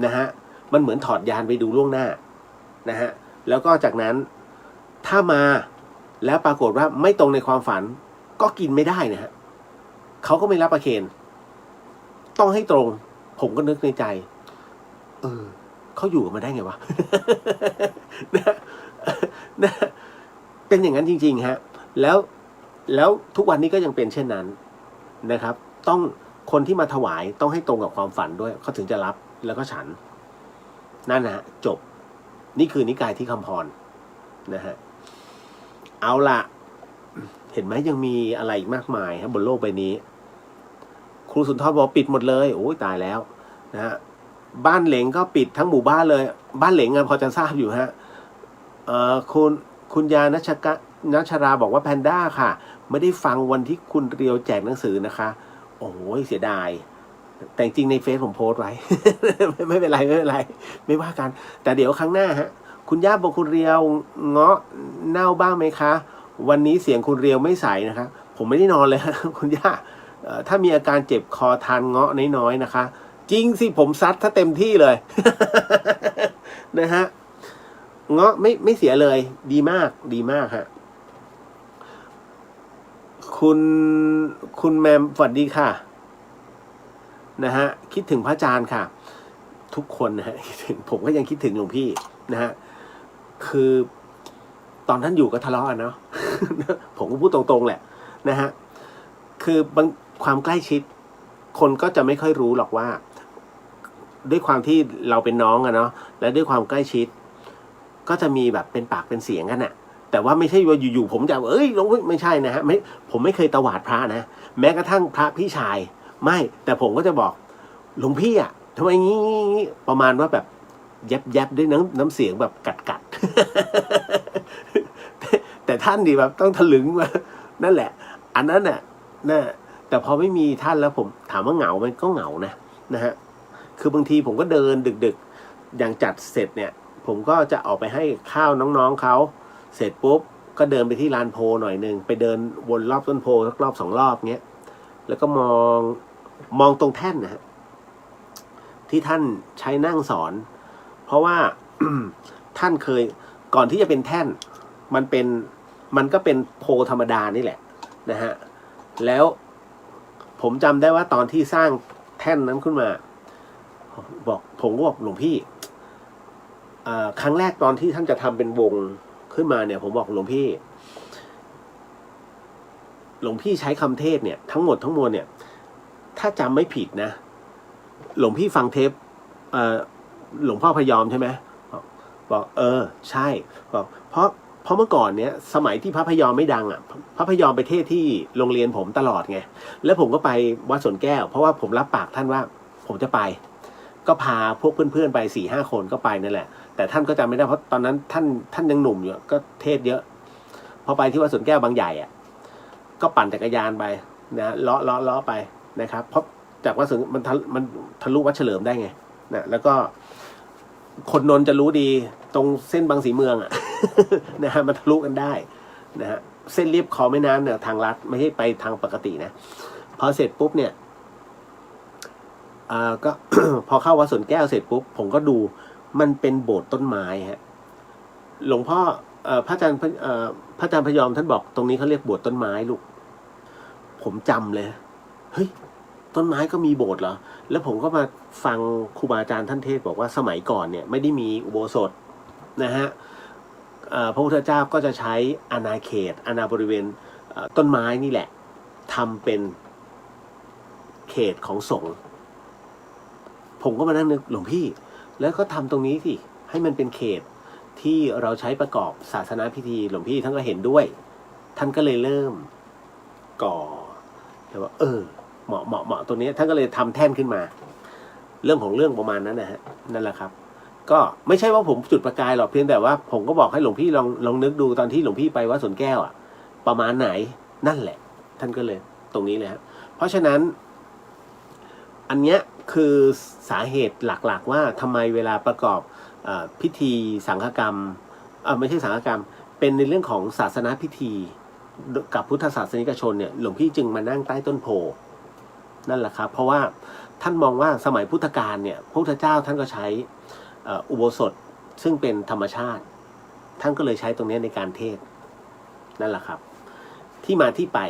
นะฮะมันเหมือนถอดยานไปดูล่วงหน้านะฮะแล้วก็จากนั้นถ้ามาแล้วปรากฏว่าไม่ตรงในความฝันก็กินไม่ได้นะฮะเขาก็ไม่รับประเคนต้องให้ตรงผมก็นึกในใจเขาอยู่มาได้ไงวะ นะเป็นอย่างนั้นจริงๆฮะแล้วทุกวันนี้ก็ยังเป็นเช่นนั้นนะครับต้องคนที่มาถวายต้องให้ตรงกับความฝันด้วยเขาถึงจะรับแล้วก็ฉันนั่นนะฮะจบนี่คือนิกายที่คำพรนะฮะเอาล่ะเห็นไหมยังมีอะไรอีกมากมายครับบนโลกใบนี้ครูสุนทรบอกปิดหมดเลยโอ้ยตายแล้วนะฮะบ้านเหลงก็ปิดทั้งหมู่บ้านเลยบ้านเหลงพอจะทราบอยู่ฮะคุณยานัชราบอกว่าแพนด้าค่ะไม่ได้ฟังวันที่คุณเรียวแจกหนังสือนะคะ โอ้ยเสียดายแต่จริงในเฟซผมโพสต์ไว้ ไม่เป็นไรไม่เป็นไรไม่ว่ากันแต่เดี๋ยวครั้งหน้าฮะคุณย่าบอกคุณเรียวเงาะเน่าบ้างไหมคะวันนี้เสียงคุณเรียวไม่ใสนะคะผมไม่ได้นอนเลย คุณย่าถ้ามีอาการเจ็บคอทานเงาะน้อยๆนะคะจริงสิผมซัดถ้าเต็มที่เลย นะฮะเงาะไม่เสียเลยดีมากดีมากฮะคุณแมมสวัสดีค่ะนะฮะคิดถึงพระอาจารย์ค่ะทุกคนนะฮะคิดถึงผมก็ยังคิดถึงหลวงพี่นะฮะคือตอนท่านอยู่ก็ทะเลาะกันเนาะ ผมก็พูดตรงๆแหละนะฮะคือบางความใกล้ชิดคนก็จะไม่ค่อยรู้หรอกว่าด้วยความที่เราเป็นน้องอะเนาะและด้วยความใกล้ชิดก็จะมีแบบเป็นปากเป็นเสียงกันอะแต่ว่าไม่ใช่ว่าอยู่ๆผมจะหลวงพี่ไม่ใช่นะฮะผมไม่เคยตวาดพระนะแม้กระทั่งพระพี่ชายไม่แต่ผมก็จะบอกหลวงพี่อะทำไมงี้ประมาณว่าแบบแยบด้วยน้ำเสียงแบบกัดแต่ท่านดีแบบต้องถลึงมานั่นแหละอันนั้นน่ะน่ะแต่พอไม่มีท่านแล้วผมถามว่าเหงามันก็เหงานะฮะคือบางทีผมก็เดินดึกๆอย่างจัดเสร็จเนี่ยผมก็จะออกไปให้ข้าวน้องๆเขาเสร็จปุ๊บก็เดินไปที่ลานโพหน่อยนึงไปเดินวนรอบต้นโพสักรอบ2 รอบเงี้ยแล้วก็มองตรงแท่นนะฮะที่ท่านใช้นั่งสอนเพราะว่า ท่านเคยก่อนที่จะเป็นแท่นมันก็เป็นโพธรรมดานี่แหละนะฮะแล้วผมจำได้ว่าตอนที่สร้างแท่นนั้นขึ้นมาผมก็บอกหลวงพี่ครั้งแรกตอนที่ท่านจะทำเป็นวงขึ้นมาเนี่ยผมบอกหลวงพี่ใช้คำเทศเนี่ยทั้งหมดทั้งมวลเนี่ยถ้าจำไม่ผิดนะหลวงพี่ฟังเทปหลวงพ่อพยอมใช่ไหมบอกใช่บอกเพราะเมื่อก่อนเนี้ยสมัยที่พระพยอมไม่ดังอ่ะพระพยอมไปเทศที่โรงเรียนผมตลอดไงแล้วผมก็ไปวัดสวนแก้วเพราะว่าผมรับปากท่านว่าผมจะไปก็พาพวกเพื่อนๆไป4-5 คนก็ไปนั่นแหละแต่ท่านก็จำไม่ได้เพราะตอนนั้นท่านยังหนุ่มอยู่ก็เทศเยอะพอไปที่วัดสวนแก้วบางใหญ่อ่ะก็ปั่นจักรยานไปนะเลาะไปนะครับเพราะจากวัดสวนมันทะลุวัดเฉลิมได้ไงนะแล้วก็คนนนท์จะรู้ดีตรงเส้นบางสีเมืองอ่ะ นะฮะมันทะลุกันได้นะฮะเส้นเรียบคอแม่น้ำเนี่ยทางลัดไม่ใช่ไปทางปกตินะพอเสร็จปุ๊บเนี่ยก็ พอเข้าวัดสวนแก้วเสร็จปุ๊บผมก็ดูมันเป็นโบสถ์ต้นไม้ฮะหลวงพ่อพระอาจารย์พยอมท่านบอกตรงนี้เขาเรียกโบสถ์ต้นไม้ลูกผมจำเลยเฮ้ยต้นไม้ก็มีโบสถ์เหรอแล้วผมก็มาฟังครูบาอาจารย์ท่านเทศบอกว่าสมัยก่อนเนี่ยไม่ได้มีอุโบสถนะฮะพระพุทธเจ้าก็จะใช้อาณาเขตอาณาบริเวณต้นไม้นี่แหละทำเป็นเขตของสงฆ์ผมก็มานั่งนึกหลวงพี่แล้วก็ทำตรงนี้สิให้มันเป็นเขตที่เราใช้ประกอบศาสนาพิธีหลวงพี่ท่านก็เห็นด้วยท่านก็เลยเริ่มก่อแต่ว่าเหมาะตัวนี้ท่านก็เลยทำแท่นขึ้นมาเรื่องของเรื่องประมาณนั้นนะฮะนั่นแหละครับก็ไม่ใช่ว่าผมจุดประกายหรอกเพียงแต่ว่าผมก็บอกให้หลวงพี่ลองนึกดูตอนที่หลวงพี่ไปวัดสวนแก้วอ่ะประมาณไหนนั่นแหละท่านก็เลยตรงนี้เลยครับเพราะฉะนั้นอันเนี้ยคือสาเหตุหลักๆว่าทำไมเวลาประกอบพิธีสังฆกรรมไม่ใช่สังฆกรรมเป็นในเรื่องของศาสนาพิธีกับพุทธศาสนิกชนเนี่ยหลวงพี่จึงมานั่งใต้ต้นโพนั่นแหละครับเพราะว่าท่านมองว่าสมัยพุทธกาลเนี่ยพระพุทธเจ้าท่านก็ใช้อุโบสถซึ่งเป็นธรรมชาติท่านก็เลยใช้ตรงนี้ในการเทศนั่นแหละครับที่มาที่ไป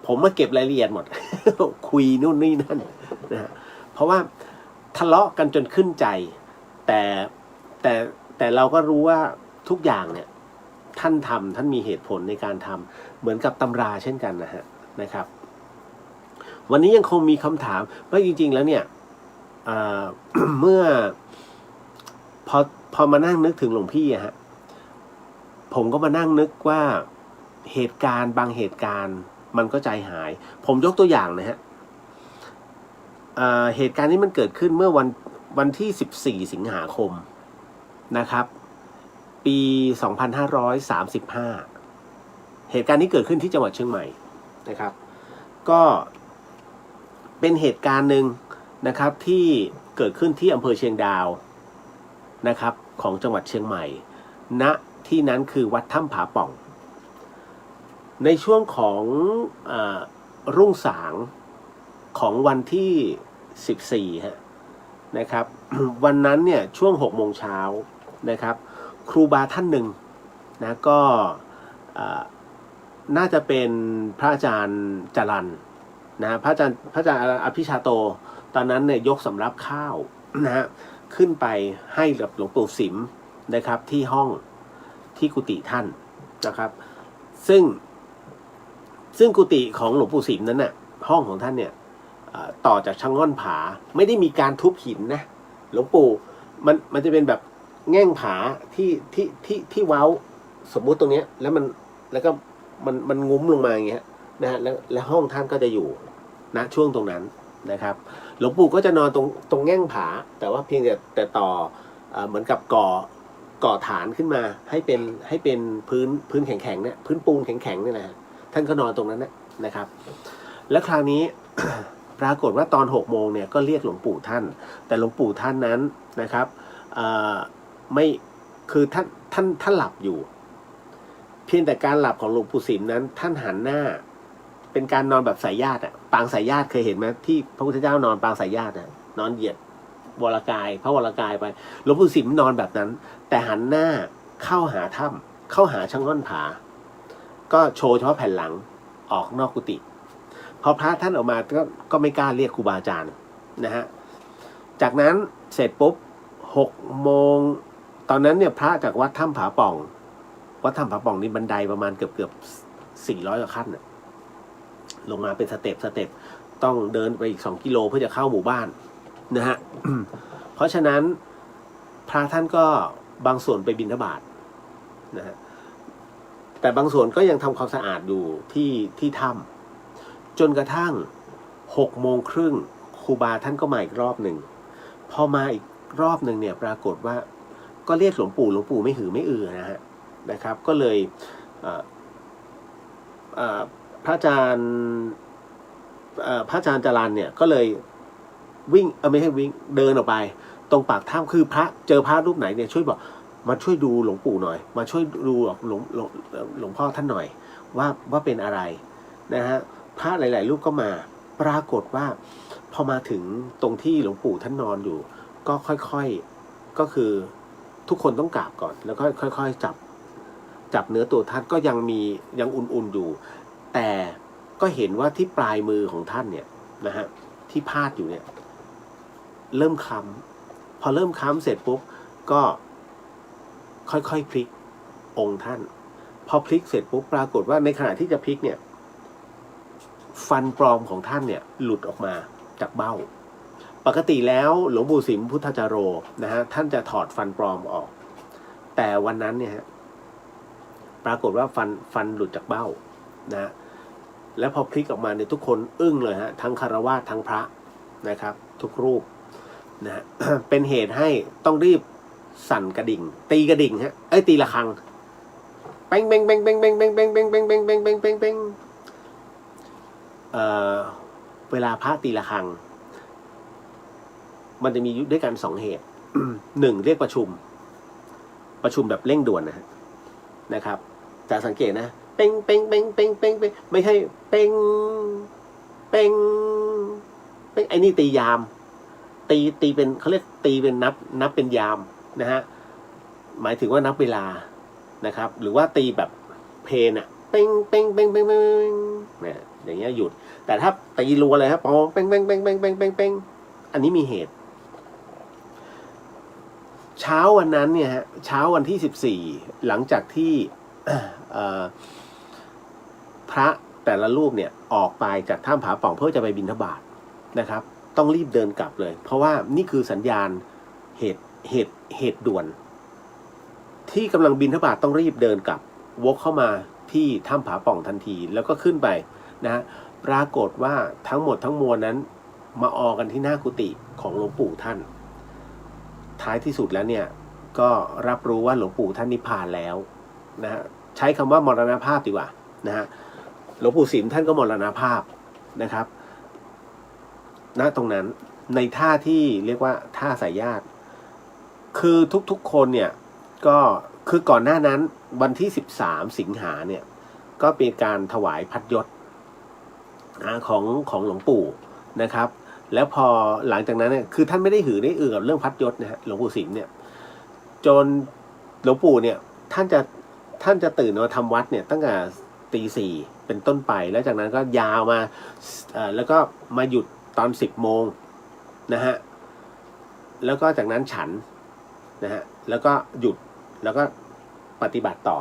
ผมมาเก็บรายละเอียดหมด คุยนู่นนี่นั่นนะฮะเพราะว่าทะเลาะกันจนขึ้นใจแต่เราก็รู้ว่าทุกอย่างเนี่ยท่านมีเหตุผลในการทำเหมือนกับตำราเช่นกันนะครับวันนี้ยังคงมีคำถามว่าจริงๆแล้วเนี่ย เมื่อพอมานั่งนึกถึงหลวงพี่ฮะผมก็มานั่งนึกว่าเหตุการณ์บางเหตุการณ์มันก็ใจหายผมยกตัวอย่างนะฮะเหตุการณ์นี้มันเกิดขึ้นเมื่อวันที่14 สิงหาคมนะครับปี2535เหตุการณ์นี้เกิดขึ้นที่จังหวัดเชียงใหม่นะครับก็ เป็นเหตุการณ์หนึ่งนะครับที่เกิดขึ้นที่อำเภอเชียงดาวนะครับของจังหวัดเชียงใหม่ณที่นั้นคือวัดถ้ำผาป่อง ในช่วงของรุ่งสางของวันที่14ฮะนะครับ วันนั้นเนี่ยช่วง6 โมงเช้านะครับครูบาท่านหนึ่งนะก็น่าจะเป็นพระอาจารย์จรัญนะพระอาจารย์อภิชาโตตอนนั้นเนี่ยยกสำรับข้าวนะฮะขึ้นไปให้กับหลวงปู่สิมนะครับที่ห้องที่กุฏิท่านนะครับซึ่งกุฏิของหลวงปู่สิมนั้นน่ะห้องของท่านเนี่ยต่อจากชะง่อนผาไม่ได้มีการทุบหินนะหลวงปู่มันจะเป็นแบบแง่งผาที่เว้าสมมุติตรงนี้แล้วก็มันงุ้มลงมาอย่างเงี้ยนะฮะแล้วห้องท่านก็จะอยู่ณช่วงตรงนั้นนะครับหลวงปู่ก็จะนอนตรงแง่งผาแต่ว่าเพียงแต่ต่อเหมือนกับก่อฐานขึ้นมาให้เป็นพื้นแข็งๆเนี่ยพื้นปูนแข็งๆเนี่ยนะท่านก็นอนตรงนั้นนะครับแล้วคราวนี้ ปรากฏว่าตอน6 โมงเนี่ยก็เรียกหลวงปู่ท่านแต่หลวงปู่ท่านนั้นนะครับไม่คือท่านหลับอยู่เพียงแต่การหลับของหลวงปู่สิมนั้นท่านหันหน้าเป็นการนอนแบบสายญาติปางสายญาติเคยเห็นไหมที่พระพุทธเจ้านอนปางสายญาตินอนเหยียดวรกายพระวรกายไปหลวงปู่สิมนอนแบบนั้นแต่หันหน้าเข้าหาถ้ำเข้าหาช่างง่อนผาก็โชว์เฉพาะแผ่นหลังออกนอกกุฏิพอพระท่านออกมาก็ไม่กล้าเรียกครูบาอาจารย์นะฮะจากนั้นเสร็จปุ๊บ6 โมงตอนนั้นเนี่ยพระจากวัดถ้ำผาป่องนี่บันไดประมาณเกือบ400 กว่าขั้นลงมาเป็นสเต็ปต้องเดินไปอีก2 กิโลเพื่อจะเข้าหมู่บ้านนะฮะ เพราะฉะนั้นพระท่านก็บางส่วนไปบิณฑบาตนะฮะแต่บางส่วนก็ยังทำความสะอาดอยู่ที่ถ้ำจนกระทั่ง6 โมงครึ่งครูบาท่านก็มาอีกรอบหนึ่งพอมาอีกรอบหนึ่งเนี่ยปรากฏว่าก็เรียกหลวงปู่ไม่หือไม่อือนะครับก็เลยพระอาจารย์จรัญเนี่ยก็เลยวิ่งไม่ใช่วิ่งเดินออกไปตรงปากถ้ำคือพระเจอพระรูปไหนเนี่ยช่วยบอกมาช่วยดูหลวงปู่หน่อยมาช่วยดูหลวงพ่อท่านหน่อยว่าเป็นอะไรนะฮะพระหลายๆรูปก็มาปรากฏว่าพอมาถึงตรงที่หลวงปู่ท่านนอนอยู่ก็ค่อยๆก็คือทุกคนต้องกราบก่อนแล้วก็ค่อยๆจับเนื้อตัวท่านก็ยังอุ่นๆอยู่แต่ก็เห็นว่าที่ปลายมือของท่านเนี่ยนะฮะที่พาดอยู่เนี่ยเริ่มค้ำพอเริ่มค้ำเสร็จปุ๊บก็ค่อยๆพลิกองค์ท่านพอพลิกเสร็จปุ๊บปรากฏว่าในขณะที่จะพลิกเนี่ยฟันปลอมของท่านเนี่ยหลุดออกมาจากเบ้าปกติแล้วหลวงปู่สิมพุทธจาโรนะฮะท่านจะถอดฟันปลอมออกแต่วันนั้นเนี่ยฮะปรากฏว่าฟันหลุดจากเบ้านะแล้วพอพลิกออกมาเนี่ยทุกคนอึ้งเลยฮะทั้งคฤหัสถ์ทั้งพระนะครับทุกรูปนะ เป็นเหตุให้ต้องรีบสั่นกระดิ่งตีกระดิ่งฮะตีระฆังเป้งเป้งเป้งเป้งเป้งเป้งเป้งเป้งเป้งเป้งเป้งเป้งเป้งเป้งเวลาพระตีระฆังมันจะมีด้วยกัน2 เหตุ 1เรียกประชุมแบบเร่งด่วนนะครับแต่สังเกตนะเป้งเป้งเป้งเป้งเป้งเป้งไม่ใช่เป้งเป้งเป้งไอ้นี่ตียามตีเป็นเขาเรียกตีเป็นนับเป็นยามนะฮะหมายถึงว่านับเวลานะครับหรือว่าตีแบบเพลนเป้งเป้งเป้งเป้งเป้งเนี่ยอย่างเงี้ยหยุดแต่ถ้าตีรัวเลยครับปองเป้งเป้งเป้งเป้งเป้งเป้งเป้งอันนี้มีเหตุเช้าวันนั้นเนี่ยฮะเช้าวันที่14หลังจากที่พระแต่ละรูปเนี่ยออกไปจากถ้ำผาป่องเพื่อจะไปบิณฑบาตนะครับต้องรีบเดินกลับเลยเพราะว่านี่คือสัญญาณเหตุด่วนที่กำลังบิณฑบาตต้องรีบเดินกลับวกเข้ามาที่ถ้ำผาป่องทันทีแล้วก็ขึ้นไปนะปรากฏว่าทั้งหมดทั้งมวลนั้นมาออกันที่หน้ากุฏิของหลวงปู่ท่านท้ายที่สุดแล้วเนี่ยก็รับรู้ว่าหลวงปู่ท่านนิพพานแล้วนะฮะใช้คำว่ามรณภาพดีกว่านะฮะหลวงปู่สิมท่านก็มรณภาพนะครับ ณตรงนั้นในท่าที่เรียกว่าท่าสายญาติคือทุกๆคนเนี่ยก็คือก่อนหน้านั้นวันที่13 สิงหาเนี่ยก็เป็นการถวายพัดยศของหลวงปู่นะครับแล้วพอหลังจากนั้นเนี่ยคือท่านไม่ได้หือได้อือกับเรื่องพัดยศนะฮะหลวงปู่สิมเนี่ยจนหลวงปู่เนี่ยท่านจะตื่นมาทำวัดเนี่ยตั้งแต่ตี 4เป็นต้นไปแล้วจากนั้นก็ยาวมาแล้วก็มาหยุดตอน10 โมงนะฮะแล้วก็จากนั้นฉันนะฮะแล้วก็หยุดแล้วก็ปฏิบัติต่อ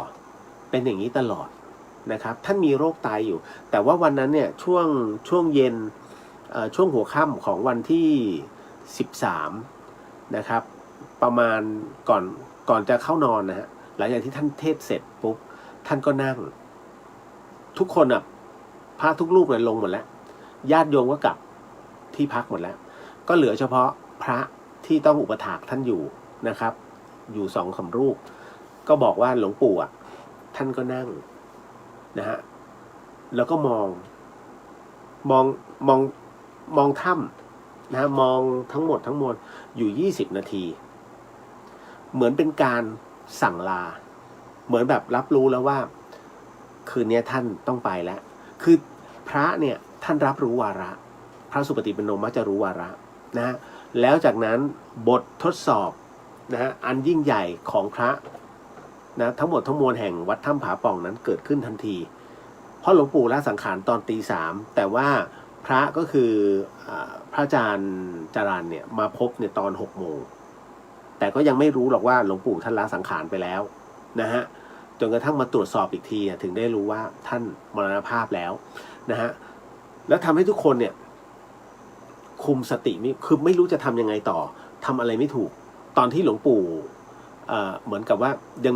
เป็นอย่างนี้ตลอดนะครับท่านมีโรคไตอยู่แต่ว่าวันนั้นเนี่ยช่วงเย็นช่วงหัวค่ำของวันที่13นะครับประมาณก่อนจะเข้านอนนะฮะหลังจากที่ท่านเทศเสร็จปุ๊บท่านก็นั่งทุกคนอ่ะพระทุกรูปเนี่ยลงหมดแล้วญาติโยมก็กลับที่พักหมดแล้วก็เหลือเฉพาะพระที่ต้องอุปถากท่านอยู่นะครับอยู่2-3 รูปก็บอกว่าหลวงปู่อ่ะท่านก็นั่งนะฮะแล้วก็มองถ้ำนะฮะมองทั้งหมดทั้งมวลอยู่20 นาทีเหมือนเป็นการสั่งลาเหมือนแบบรับรู้แล้วว่าคืนนี้ท่านต้องไปแล้วคือพระเนี่ยท่านรับรู้วาระพระสุปฏิปันโนมักจะรู้วาระนะฮะแล้วจากนั้นบททดสอบนะฮะอันยิ่งใหญ่ของพระนะทั้งหมดทั้งมวลแห่งวัดถ้ำผาป่องนั้นเกิดขึ้นทันทีเพราะหลวงปู่ละสังขารตอนตี 3แต่ว่าพระก็คือพระอาจารย์จรัญเนี่ยมาพบเนี่ยตอน6 โมงแต่ก็ยังไม่รู้หรอกว่าหลวงปู่ท่านละสังขารไปแล้วนะฮะจนกระทั่งมาตรวจสอบอีกทีถึงได้รู้ว่าท่านมรณภาพแล้วนะฮะแล้วทำให้ทุกคนเนี่ยคุมสติคือไม่รู้จะทำยังไงต่อทำอะไรไม่ถูกตอนที่หลวงปู่เหมือนกับว่ายัง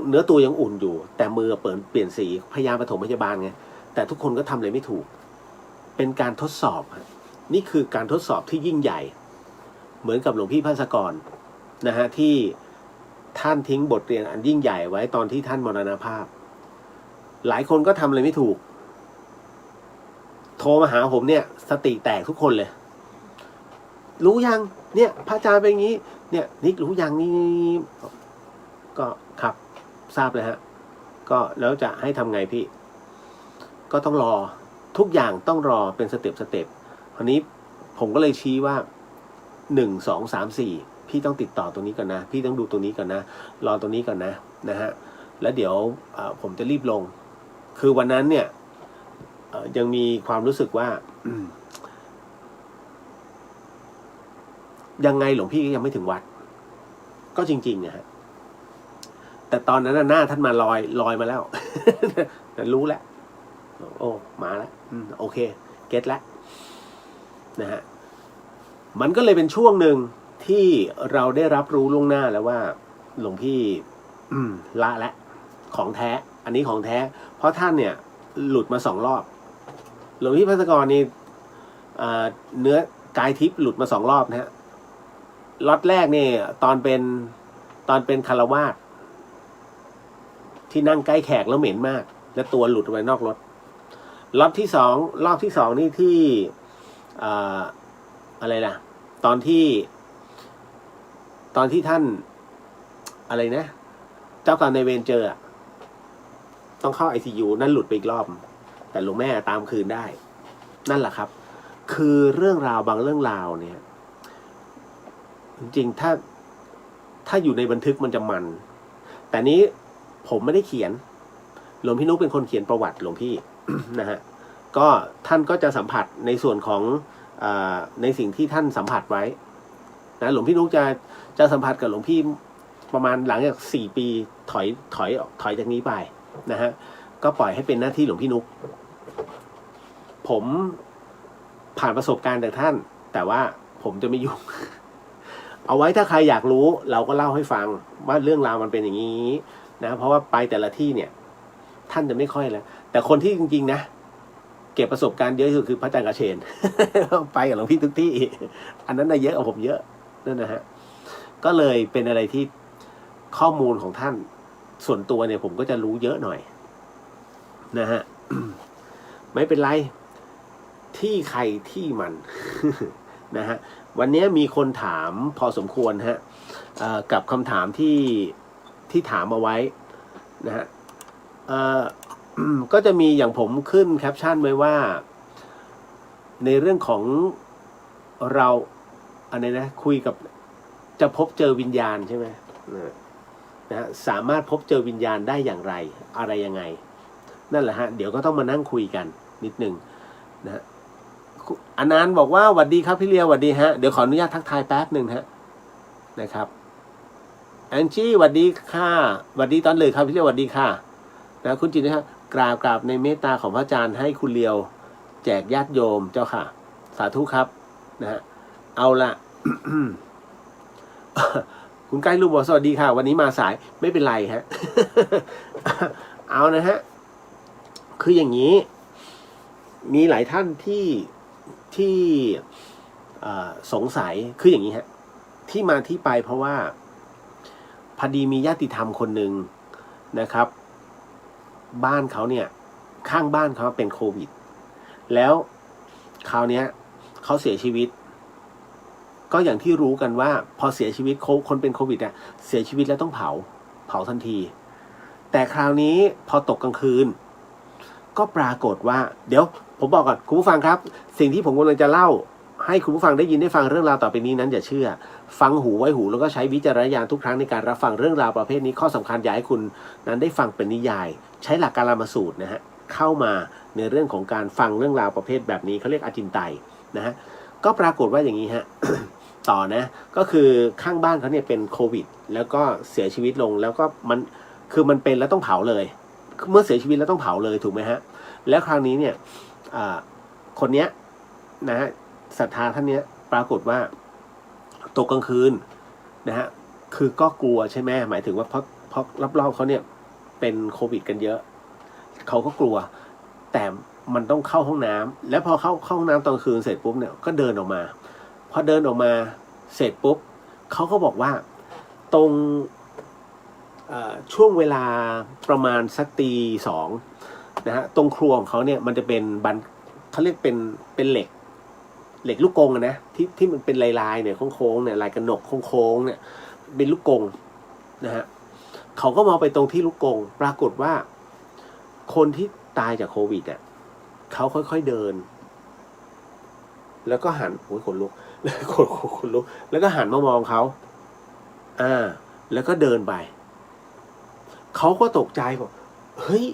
เนื้อตัวยังอุ่นอยู่แต่มือเปลี่ยนสีพยายามปฐมพยาบาลไงแต่ทุกคนก็ทำอะไรไม่ถูกเป็นการทดสอบนี่คือการทดสอบที่ยิ่งใหญ่เหมือนกับหลวงพี่ภาสกรนะฮะที่ท่านทิ้งบทเรียนอันยิ่งใหญ่ไว้ตอนที่ท่านมรณภาพหลายคนก็ทำอะไรไม่ถูกโทรมาหาผมเนี่ยสติแตกทุกคนเลยรู้ยังเนี่ยพระอาจารย์เป็นอย่างนี้เนี่ยนิกรู้ยังนี่ก็ครับทราบเลยฮะก็แล้วจะให้ทำไงพี่ก็ต้องรอทุกอย่างต้องรอเป็นสเต็ปคราวนี้ผมก็เลยชี้ว่า1 2 3 4พี่ต้องติดต่อตรงนี้ก่อนนะพี่ต้องดูตรงนี้ก่อนนะรอตรงนี้ก่อนนะฮะแล้วเดี๋ยวผมจะรีบลงคือวันนั้นเนี่ยยังมีความรู้สึกว่ายังไงหลวงพี่ก็ยังไม่ถึงวัดก็จริงๆนะฮะแต่ตอนนั้นหน้าท่านมาลอยมาแล้ว รู้แล้วโอ้มาแล้วโอเคเก็ตแล้วนะฮะมันก็เลยเป็นช่วงหนึ่งที่เราได้รับรู้ล่วงหน้าแล้วว่าหลวงพี่ละและของแท้อันนี้ของแท้เพราะท่านเนี่ยหลุดมา2 รอบหลวงพี่ภาสกรนี่เนื้อกายทิพย์หลุดมา2 รอบนะฮะล็อตแรกนี่ตอนเป็นคารวาสที่นั่งใกล้แขกแล้วเหม็นมากแล้วตัวหลุดไปนอกรถรอบที่สองนี่ที่อะไรล่ะตอนที่ท่านอะไรนะเจ้ากรรมนายเวรเจอต้องเข้า ICU นั่นหลุดไปอีกรอบแต่หลวงแม่ตามคืนได้นั่นแหละครับคือเรื่องราวบางเรื่องราวเนี่ยจริงๆถ้าอยู่ในบันทึกมันจะมันแต่นี้ผมไม่ได้เขียนหลวงพี่นุ๊กเป็นคนเขียนประวัติหลวงพี่ นะฮะก็ท่านก็จะสัมผัสในส่วนของในสิ่งที่ท่านสัมผัสไว้นะหลวงพี่นุ๊กจะสัมผัสกับหลวงพี่ประมาณหลังจาก4 ปีถอยจากนี้ไปนะฮะก็ปล่อยให้เป็นหน้าที่หลวงพี่นุ๊กผมผ่านประสบการณ์จากท่านแต่ว่าผมจะไม่ยุ่ง เอาไว้ถ้าใครอยากรู้เราก็เล่าให้ฟังว่าเรื่องราวมันเป็นอย่างนี้นะเพราะว่าไปแต่ละที่เนี่ยท่านจะไม่ค่อยแล้วแต่คนที่จริงๆนะเก็บประสบการณ์เยอะที่สุดคือพระอาจารย์กระเชน ไปกับหลวงพี่ทุกที่อันนั้นน่ะเยอะกว่าผมเยอะนั่นนะฮะก็เลยเป็นอะไรที่ข้อมูลของท่านส่วนตัวเนี่ยผมก็จะรู้เยอะหน่อยนะฮะ ไม่เป็นไร ที่ใครที่มัน นะฮะวันนี้มีคนถามพอสมควรฮะกับคำถามที่ถามเอาไว้นะฮะก็จะมีอย่างผมขึ้นแคปชั่นไว้ว่าในเรื่องของเราอะไรนะคุยกับจะพบเจอวิญญาณใช่ไหมนะฮะสามารถพบเจอวิญญาณได้อย่างไรอะไรยังไงนั่นแหละฮะเดี๋ยวก็ต้องมานั่งคุยกันนิดนึงนะฮะอนันต์บอกว่าสวัสดีครับพี่เลียวสวัสดีฮะเดี๋ยวขออนุญาตทักทายแป๊บหนึ่งฮะนะครับแองจี้สวัสดีค่ะสวัสดีตอนเลยครับพี่เลียวสวัสดีค่ะนะคุณจิตนะครับกราบในเมตตาของพระอาจารย์ให้คุณเลียวแจกญาติโยมเจ้าค่ะสาธุครับนะฮะเอาละ คุณใกล้ลูกบอกสวัสดีค่ะวันนี้มาสายไม่เป็นไรฮะ เอานะฮะคืออย่างนี้มีหลายท่านที่สงสัยคืออย่างนี้ฮะที่มาที่ไปเพราะว่าพอดีมีญาติธรรมคนหนึ่งนะครับบ้านเขาเนี่ยข้างบ้านเขาเป็นโควิดแล้วคราวนี้เขาเสียชีวิตก็อย่างที่รู้กันว่าพอเสียชีวิตคนเป็นโควิดอ่ะเสียชีวิตแล้วต้องเผาทันทีแต่คราวนี้พอตกกลางคืนก็ปรากฏว่าเดี๋ยวผมบอกก่อนคุณผู้ฟังครับสิ่งที่ผมกำลังจะเล่าให้คุณผู้ฟังได้ยินได้ฟังเรื่องราวต่อไปนี้นั้นอย่าเชื่อฟังหูไว้หูแล้วก็ใช้วิจารณญาณทุกครั้งในการรับฟังเรื่องราวประเภทนี้ข้อสำคัญอยากให้คุณนั้นได้ฟังเป็นนิยายใช้หลักการามสูตรนะฮะเข้ามาในเรื่องของการฟังเรื่องราวประเภทแบบนี้เขาเรียกอจินไตยนะฮะก็ปรากฏว่าอย่างนี้ฮะ ต่อนะก็คือข้างบ้านเขาเนี่ยเป็นโควิดแล้วก็เสียชีวิตลงแล้วก็มันเป็นแล้วต้องเผาเลยเมื่อเสียชีวิตแล้วต้องเผาเลยถูกไหมฮะแล้วคราวนี้เนี่ยคนเนี้ยนะฮะศรัทธาท่านเนี้ยปรากฏว่าตกกลางคืนนะฮะคือก็กลัวใช่ไหมหมายถึงว่าเพราะรอบๆเขาเนี่ยเป็นโควิดกันเยอะเขาก็กลัวแต่มันต้องเข้าห้องน้ำแล้วพอเข้าห้องน้ำตอนคืนเสร็จปุ๊บเนี่ยก็เดินออกมาพอเดินออกมาเสร็จปุ๊บเขาก็บอกว่าตรงช่วงเวลาประมาณสักตีสองนะฮะตรงครัวของเขาเนี่ยมันจะเป็นเขาเรียกเป็นเหล็กลูกกงนะที่มันเป็นลายเนี่ยโค้งๆเนี่ยลายกระหนกโค้งๆเนี่ยเป็นลูกกงนะฮะเขาก็มองไปตรงที่ลูกกงปรากฏว่าคนที่ตายจากโควิดอ่ะเขาค่อยๆเดินแล้วก็หันโอ้ยขนลุกแล้วขนลุกแล้วก็หันมามองเขาแล้วก็เดินไปเขาก็ตกใจบอกเฮ้ย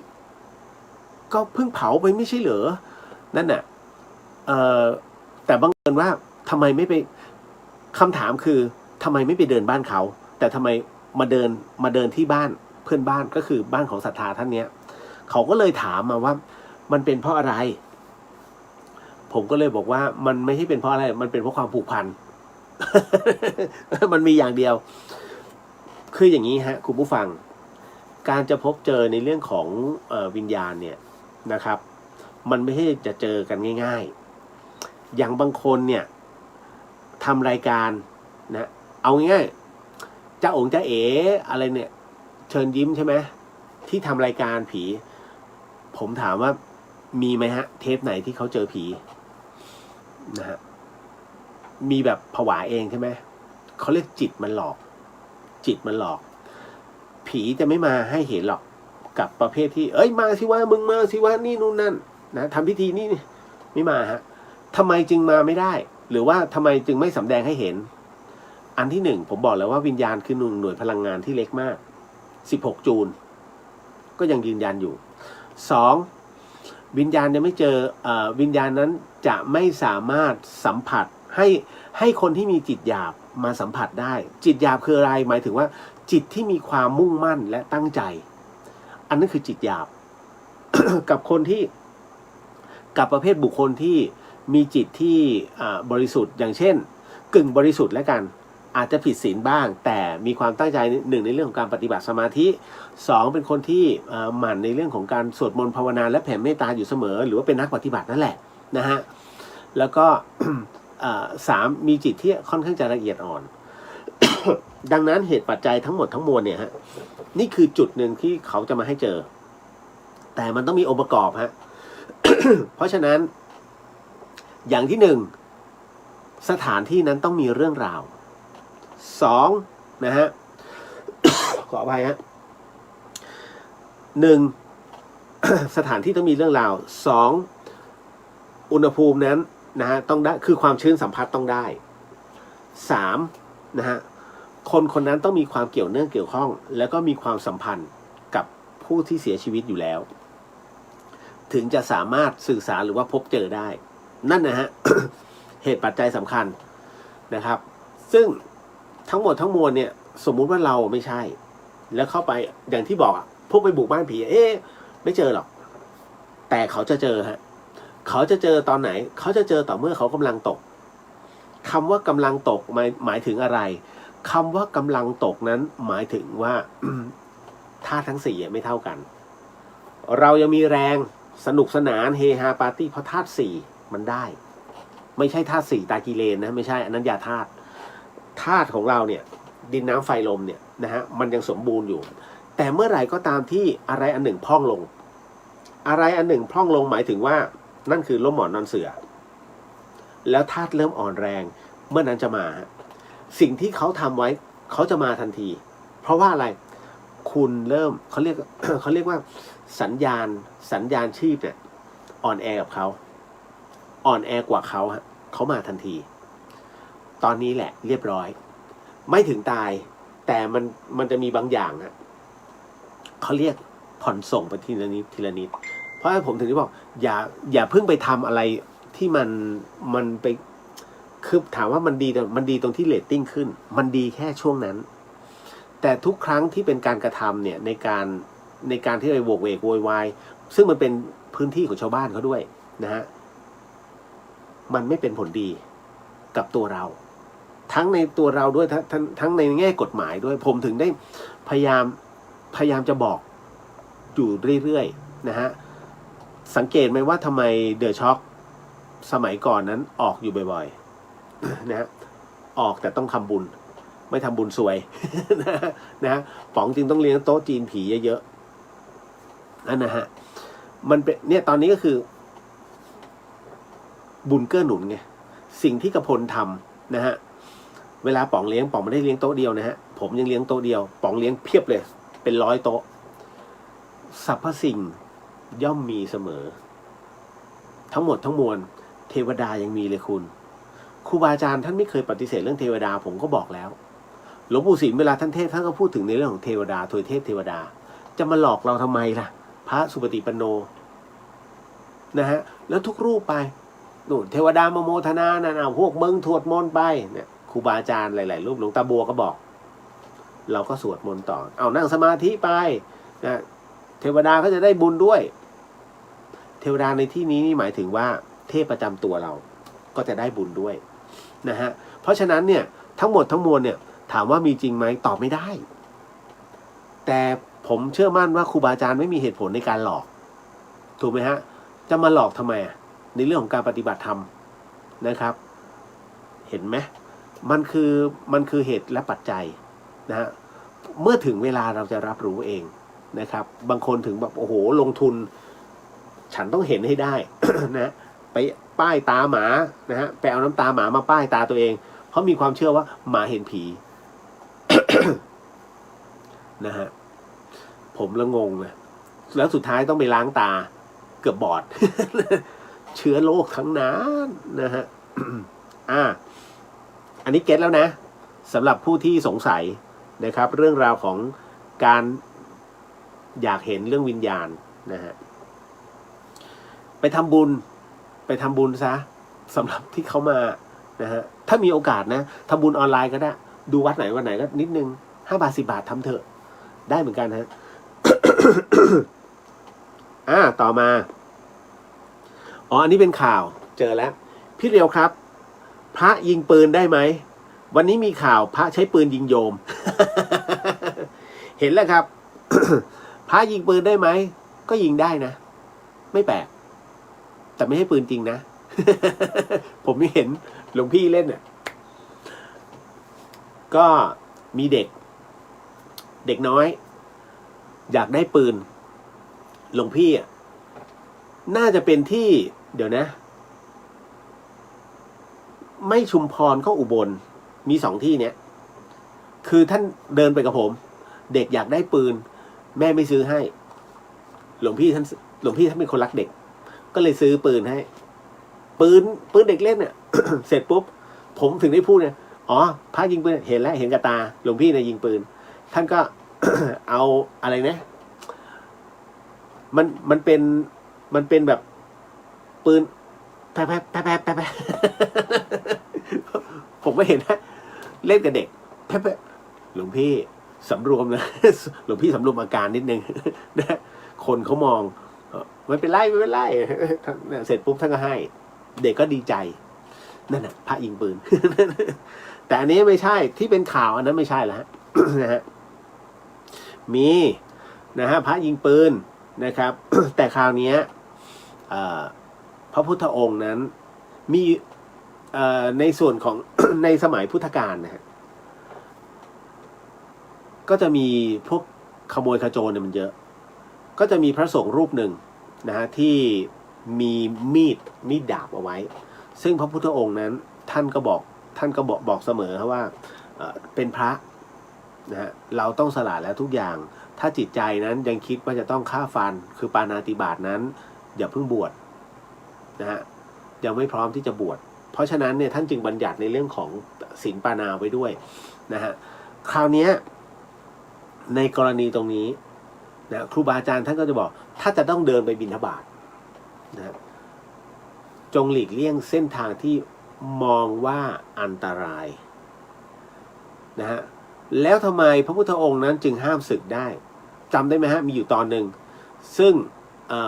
ก็เพิ่งเผาไปไม่ใช่เหรอนั่นน่ะแต่บังเอิญว่าทำไมไม่ไปคำถามคือทำไมไม่ไปเดินบ้านเขาแต่ทำไมมาเดินที่บ้านเพื่อนบ้านก็คือบ้านของศรัทธาท่านเนี้ยเขาก็เลยถามมาว่ามันเป็นเพราะอะไรผมก็เลยบอกว่ามันไม่ใช่เป็นเพราะอะไรมันเป็นเพราะความผูกพัน มันมีอย่างเดียวคืออย่างนี้ฮะคุณผู้ฟังการจะพบเจอในเรื่องของวิญญาณเนี่ยนะครับมันไม่ใช่จะเจอกันง่ายๆอย่างบางคนเนี่ยทำรายการนะเอาง่ายๆจ้าองค์จ้าเอ๋อะไรเนี่ยเชิญยิ้มใช่ไหมที่ทำรายการผีผมถามว่ามีไหมฮะเทปไหนที่เขาเจอผีนะฮะมีแบบผวาเองใช่ไหมเขาเรียกจิตมันหลอกผีจะไม่มาให้เห็นหรอกกับประเภทที่เอ้ยมาสิว่ามึงมาสิว่านี่นู่นนั่นนะทำพิธีนี่ไม่มาฮะทำไมจึงมาไม่ได้หรือว่าทำไมจึงไม่สำแดงให้เห็นอันที่หนึ่งผมบอกแล้วว่าวิญญาณคือหน่วยพลังงานที่เล็กมาก16จูลก็ยังยืนยันอยู่2วิญญาณยังไม่เจอวิญญาณนั้นจะไม่สามารถสัมผัสให้คนที่มีจิตหยาบมาสัมผัสได้จิตหยาบคืออะไรหมายถึงว่าจิตที่มีความมุ่งมั่นและตั้งใจอันนั้นคือจิตหยาบ กับคนที่กับประเภทบุคคลที่มีจิตที่บริสุทธิ์อย่างเช่นกึ่งบริสุทธิ์แล้วกันอาจจะผิดศีลบ้างแต่มีความตั้งใจหนึ่งในเรื่องของการปฏิบัติสมาธิ2เป็นคนที่หมั่นในเรื่องของการสวดมนต์ภาวนาและแผ่เมตตาอยู่เสมอหรือว่าเป็นนักปฏิบัตินั่นแหละนะฮะแล้วก็ 3มีจิตที่ค่อนข้างจะละเอียดอ่อน ดังนั้นเหตุปัจจัยทั้งหมดทั้งมวลเนี่ยฮะนี่คือจุดหนึ่งที่เขาจะมาให้เจอแต่มันต้องมีองค์ประกอบฮะ เพราะฉะนั้น อย่างที่ 1สถานที่นั้นต้องมีเรื่องราว2นะฮะ ขออภัยฮะ1 สถานที่ต้องมีเรื่องราว2อุณหภูมินั้นนะฮะต้องได้คือความชื้นสัมผัสต้องได้3นะฮะคนคนนั้นต้องมีความเกี่ยวเนื่องเกี่ยวข้องแล้วก็มีความสัมพันธ์กับผู้ที่เสียชีวิตอยู่แล้วถึงจะสามารถสื่อสารหรือว่าพบเจอได้นั่นนะฮะ เหตุปัจจัยสำคัญนะครับซึ่งทั้งหมดทั้งมวลเนี่ยสมมุติว่าเราไม่ใช่แล้วเข้าไปอย่างที่บอกพวกไปบุกบ้านผีไม่เจอหรอกแต่เขาจะเจอฮะเขาจะเจอตอนไหนเขาจะเจอต่อเมื่อเขากำลังตกคำว่ากำลังตกหมายถึงอะไรคำว่ากำลังตกนั้นหมายถึงว่า ธาตุทั้ง4ไม่เท่ากันเรายังมีแรงสนุกสนานเฮฮาปาร์ตี้เพราะธาตุ4มันได้ไม่ใช่ธาตุ4ตากิเลนนะไม่ใช่อันนั้นยาธาตุของเราเนี่ยดินน้ำไฟลมเนี่ยนะฮะมันยังสมบูรณ์อยู่แต่เมื่อไหร่ก็ตามที่อะไรอันหนึ่งพร่องลงอะไรอันหนึ่งพร่องลงหมายถึงว่านั่นคือล้มหมอนนอนเสือแล้วธาตุเริ่มอ่อนแรงเมื่อนั้นจะมาสิ่งที่เขาทำไว้เขาจะมาทันทีเพราะว่าอะไรคุณเริ่มเขาเรียก เขาเรียกว่าสัญญาณชีพเนี่ยอ่อนแอกับเขาอ่อนแอกว่าเขาฮะเขามาทันทีตอนนี้แหละเรียบร้อยไม่ถึงตายแต่มันจะมีบางอย่างฮะเขาเรียกผ่อนส่งไปทีละนิดทีละนิดเพราะผมถึงได้บอกอย่าเพิ่งไปทำอะไรที่มันไปคือถามว่ามันดีตรงที่เรตติ้งขึ้นมันดีแค่ช่วงนั้นแต่ทุกครั้งที่เป็นการกระทำเนี่ยในการที่ไปโวกเวกโวยวายซึ่งมันเป็นพื้นที่ของชาวบ้านเขาด้วยนะฮะมันไม่เป็นผลดีกับตัวเราทั้งในตัวเราด้วยทั้งในแง่กฎหมายด้วยผมถึงได้พยายามจะบอกอยู่เรื่อยๆนะฮะสังเกตไหมว่าทำไมเดอะช็อคสมัยก่อนนั้นออกอยู่บ่อยๆ นะฮะออกแต่ต้องทำบุญไม่ทำบุญซวย นะฮะป๋องจึงต้องเลี้ยงโต๊ะจีนผีเยอะๆนั่นนะฮะมันเป็นเนี่ยตอนนี้ก็คือบุญเกื้อหนุนไงสิ่งที่กระพลทำนะฮะเวลาป๋องเลี้ยงป๋องไม่ได้เลี้ยงโต๊ะเดียวนะฮะผมยังเลี้ยงโต๊ะเดียวป๋องเลี้ยงเพียบเลยเป็น100 โต๊ะสรรพสิ่งย่อมมีเสมอทั้งหมดทั้งมวลเทวดายังมีเลยคุณครูบาอาจารย์ท่านไม่เคยปฏิเสธเรื่องเทวดาผมก็บอกแล้วหลวงปู่ศิลป์เวลาท่านเทศท่านก็พูดถึงในเรื่องของเทวดาถวยเทพเทวดาจะมาหลอกเราทำไมล่ะพระสุปฏิปันโนนะฮะแล้วทุกรูปไปนู่นเทวดามาโมทนานะพวกมึงสวดมนต์ไปเนี่ยครูบาอาจารย์หลายๆรูปหลวงตาบัวก็บอกเราก็สวดมนต์ต่อเอานั่งสมาธิไปนะเทวดาก็จะได้บุญด้วยเทวดาในที่นี้นี่หมายถึงว่าเทพประจำตัวเราก็จะได้บุญด้วยนะฮะเพราะฉะนั้นเนี่ยทั้งหมดทั้งมวลเนี่ยถามว่ามีจริงไหมตอบไม่ได้แต่ผมเชื่อมั่นว่าครูบาอาจารย์ไม่มีเหตุผลในการหลอกถูกไหมฮะจะมาหลอกทำไมในเรื่องของการปฏิบัติธรรมนะครับเห็นไหมมันคือเหตุและปัจจัยนะฮะเมื่อถึงเวลาเราจะรับรู้เองนะครับบางคนถึงแบบโอ้โหลงทุนฉันต้องเห็นให้ได้ นะไปป้ายตาหมานะฮะไปเอาน้ำตาหมามาป้ายตาตัวเองเพราะมีความเชื่อว่าหมาเห็นผี นะฮะผมละงงเลยแล้วสุดท้ายต้องไปล้างตาเกือบบอด เชื้อโรคทั้งนั้นนะฮะ อันนี้เก็ตแล้วนะสำหรับผู้ที่สงสัยนะครับเรื่องราวของการอยากเห็นเรื่องวิญญาณนะฮะไปทำบุญซะสำหรับที่เขามานะฮะถ้ามีโอกาสนะทำบุญออนไลน์ก็ได้ดูวัดไหนวันไหนก็นิดนึง5 บาท 10 บาททำเถอะได้เหมือนกันฮะ ต่อมาอันนี้เป็นข่าวเจอแล้วพี่เรียวครับพระยิงปืนได้ไหมวันนี้มีข่าวพระใช้ปืนยิงโยม เห็นแล้วครับ พระยิงปืนได้ไหมก็ยิงได้นะไม่แปลกแต่ไม่ใช่ปืนจริงนะ ผมไม่เห็นหลวงพี่เล่นก็มีเด็กน้อยอยากได้ปืนหลวงพี่น่าจะเป็นที่เดี๋ยวนะ ไม่ชุมพรก็อุบลมีสองที่เนี้ยคือท่านเดินไปกับผม เด็กอยากได้ปืน แม่ไม่ซื้อให้ หลวงพี่ท่านเป็นคนรักเด็ก ก็เลยซื้อปืนให้ ปืนเด็กเล่นเนี่ย เสร็จปุ๊บผมถึงได้พูดเนี่ยอ๋อพระยิงปืนเห็นแล้วเห็นกับตาหลวงพี่เนี่ยยิงปืน ท่านก็ เอาอะไรนะมันเป็นแบบปืนแป๊บผมก็เห็นนะเล่นกับเด็กแป๊บหลวงพี่สำรวมนะ หลวงพี่สำรวมอาการนิดนึง นะคนเขามองไม่เป็นไรเสร็จปุ๊บท่านก็ให้ เด็กก็ดีใจนั่นน่ะพระยิงปืน แต่อันนี้ไม่ใช่ที่เป็นข่าวอันนั้นไม่ใช่แล้ว นะฮะมีนะฮะพระยิงปืนนะครับ แต่คราวนี้พระพุทธองค์นั้นมีในส่วนของ ในสมัยพุทธกาลนะฮะก็จะมีพวกขโมยขโจรเนี่ยมันเยอะก็จะมีพระสงฆ์รูปหนึ่งนะฮะที่มีมีดดาบเอาไว้ซึ่งพระพุทธองค์นั้นท่านก็บอกเสมอครับว่าเป็นพระนะฮะเราต้องสละแล้วทุกอย่างถ้าจิตใจนั้นยังคิดว่าจะต้องฆ่าฟันคือปาณาติบาตนั้นอย่าเพิ่งบวชนะฮะยังไม่พร้อมที่จะบวชเพราะฉะนั้นเนี่ยท่านจึงบัญญัติในเรื่องของศีลปาณาไว้ด้วยนะฮะคราวนี้ในกรณีตรงนี้นะครูบาอาจารย์ท่านก็จะบอกถ้าจะต้องเดินไปบิณฑบาตนะจงหลีกเลี่ยงเส้นทางที่มองว่าอันตรายนะฮะแล้วทำไมพระพุทธองค์นั้นจึงห้ามศึกได้จำได้ไหมฮะมีอยู่ตอนหนึ่งซึ่ง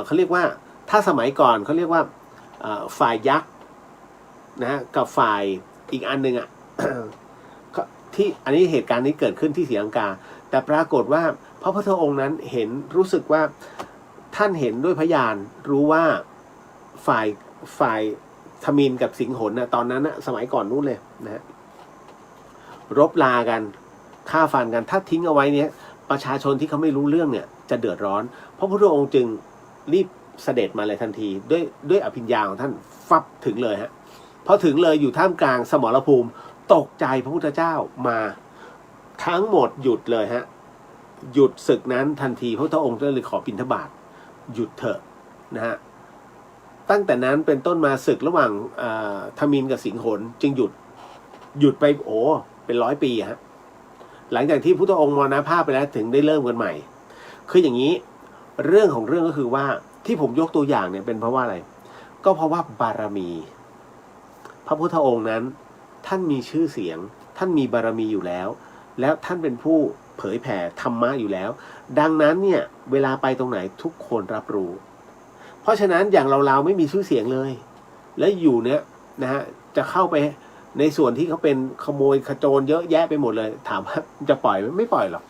เขาเรียกว่าถ้าสมัยก่อนเขาเรียกว่าฝ่ายยักษ์นะฮะกับฝ่ายอีกอันหนึ่งอ่ะ ที่อันนี้เหตุการณ์นี้เกิดขึ้นที่ศรีลังกาแต่ปรากฏว่าพระพุทธองค์นั้นเห็นรู้สึกว่าท่านเห็นด้วยพยานรู้ว่าฝ่ายทมิฬกับสิงหนนะตอนนั้นนะสมัยก่อนนู้นเลยนะฮะรบลากันฆ่าฟันกันถ้าทิ้งเอาไว้เนี้ยประชาชนที่เขาไม่รู้เรื่องเนี่ยจะเดือดร้อนพระพุทธองค์จึงรีบเสด็จมาเลยทันทีด้วยอภิญญาของท่านฟับถึงเลยฮะพอถึงเลยอยู่ท่ามกลางสมรภูมิตกใจพระพุทธเจ้ามาทั้งหมดหยุดเลยฮะหยุดศึกนั้นทันทีพระพุทธองค์ก็เลยขอบิณฑบาตหยุดเถอะนะฮะตั้งแต่นั้นเป็นต้นมาศึกระหว่างทมิฬกับสิงหนจึงหยุดไปเป็น100 ปีฮะหลังจากที่พุทธองค์มรณภาพไปแล้วถึงได้เริ่มกันใหม่คืออย่างนี้เรื่องของเรื่องก็คือว่าที่ผมยกตัวอย่างเนี่ยเป็นเพราะว่าอะไรก็เพราะว่าบารมีพระพุทธองค์นั้นท่านมีชื่อเสียงท่านมีบารมีอยู่แล้วแล้วท่านเป็นผู้เผยแผ่ธรรมะอยู่แล้วดังนั้นเนี่ยเวลาไปตรงไหนทุกคนรับรู้เพราะฉะนั้นอย่างเราไม่มีชื่อเสียงเลยและอยู่เนี่ยนะฮะจะเข้าไปในส่วนที่เขาเป็นขโมยขโจรเยอะแยะไปหมดเลยถามว่าจะปล่อยไม่ปล่อยหรอก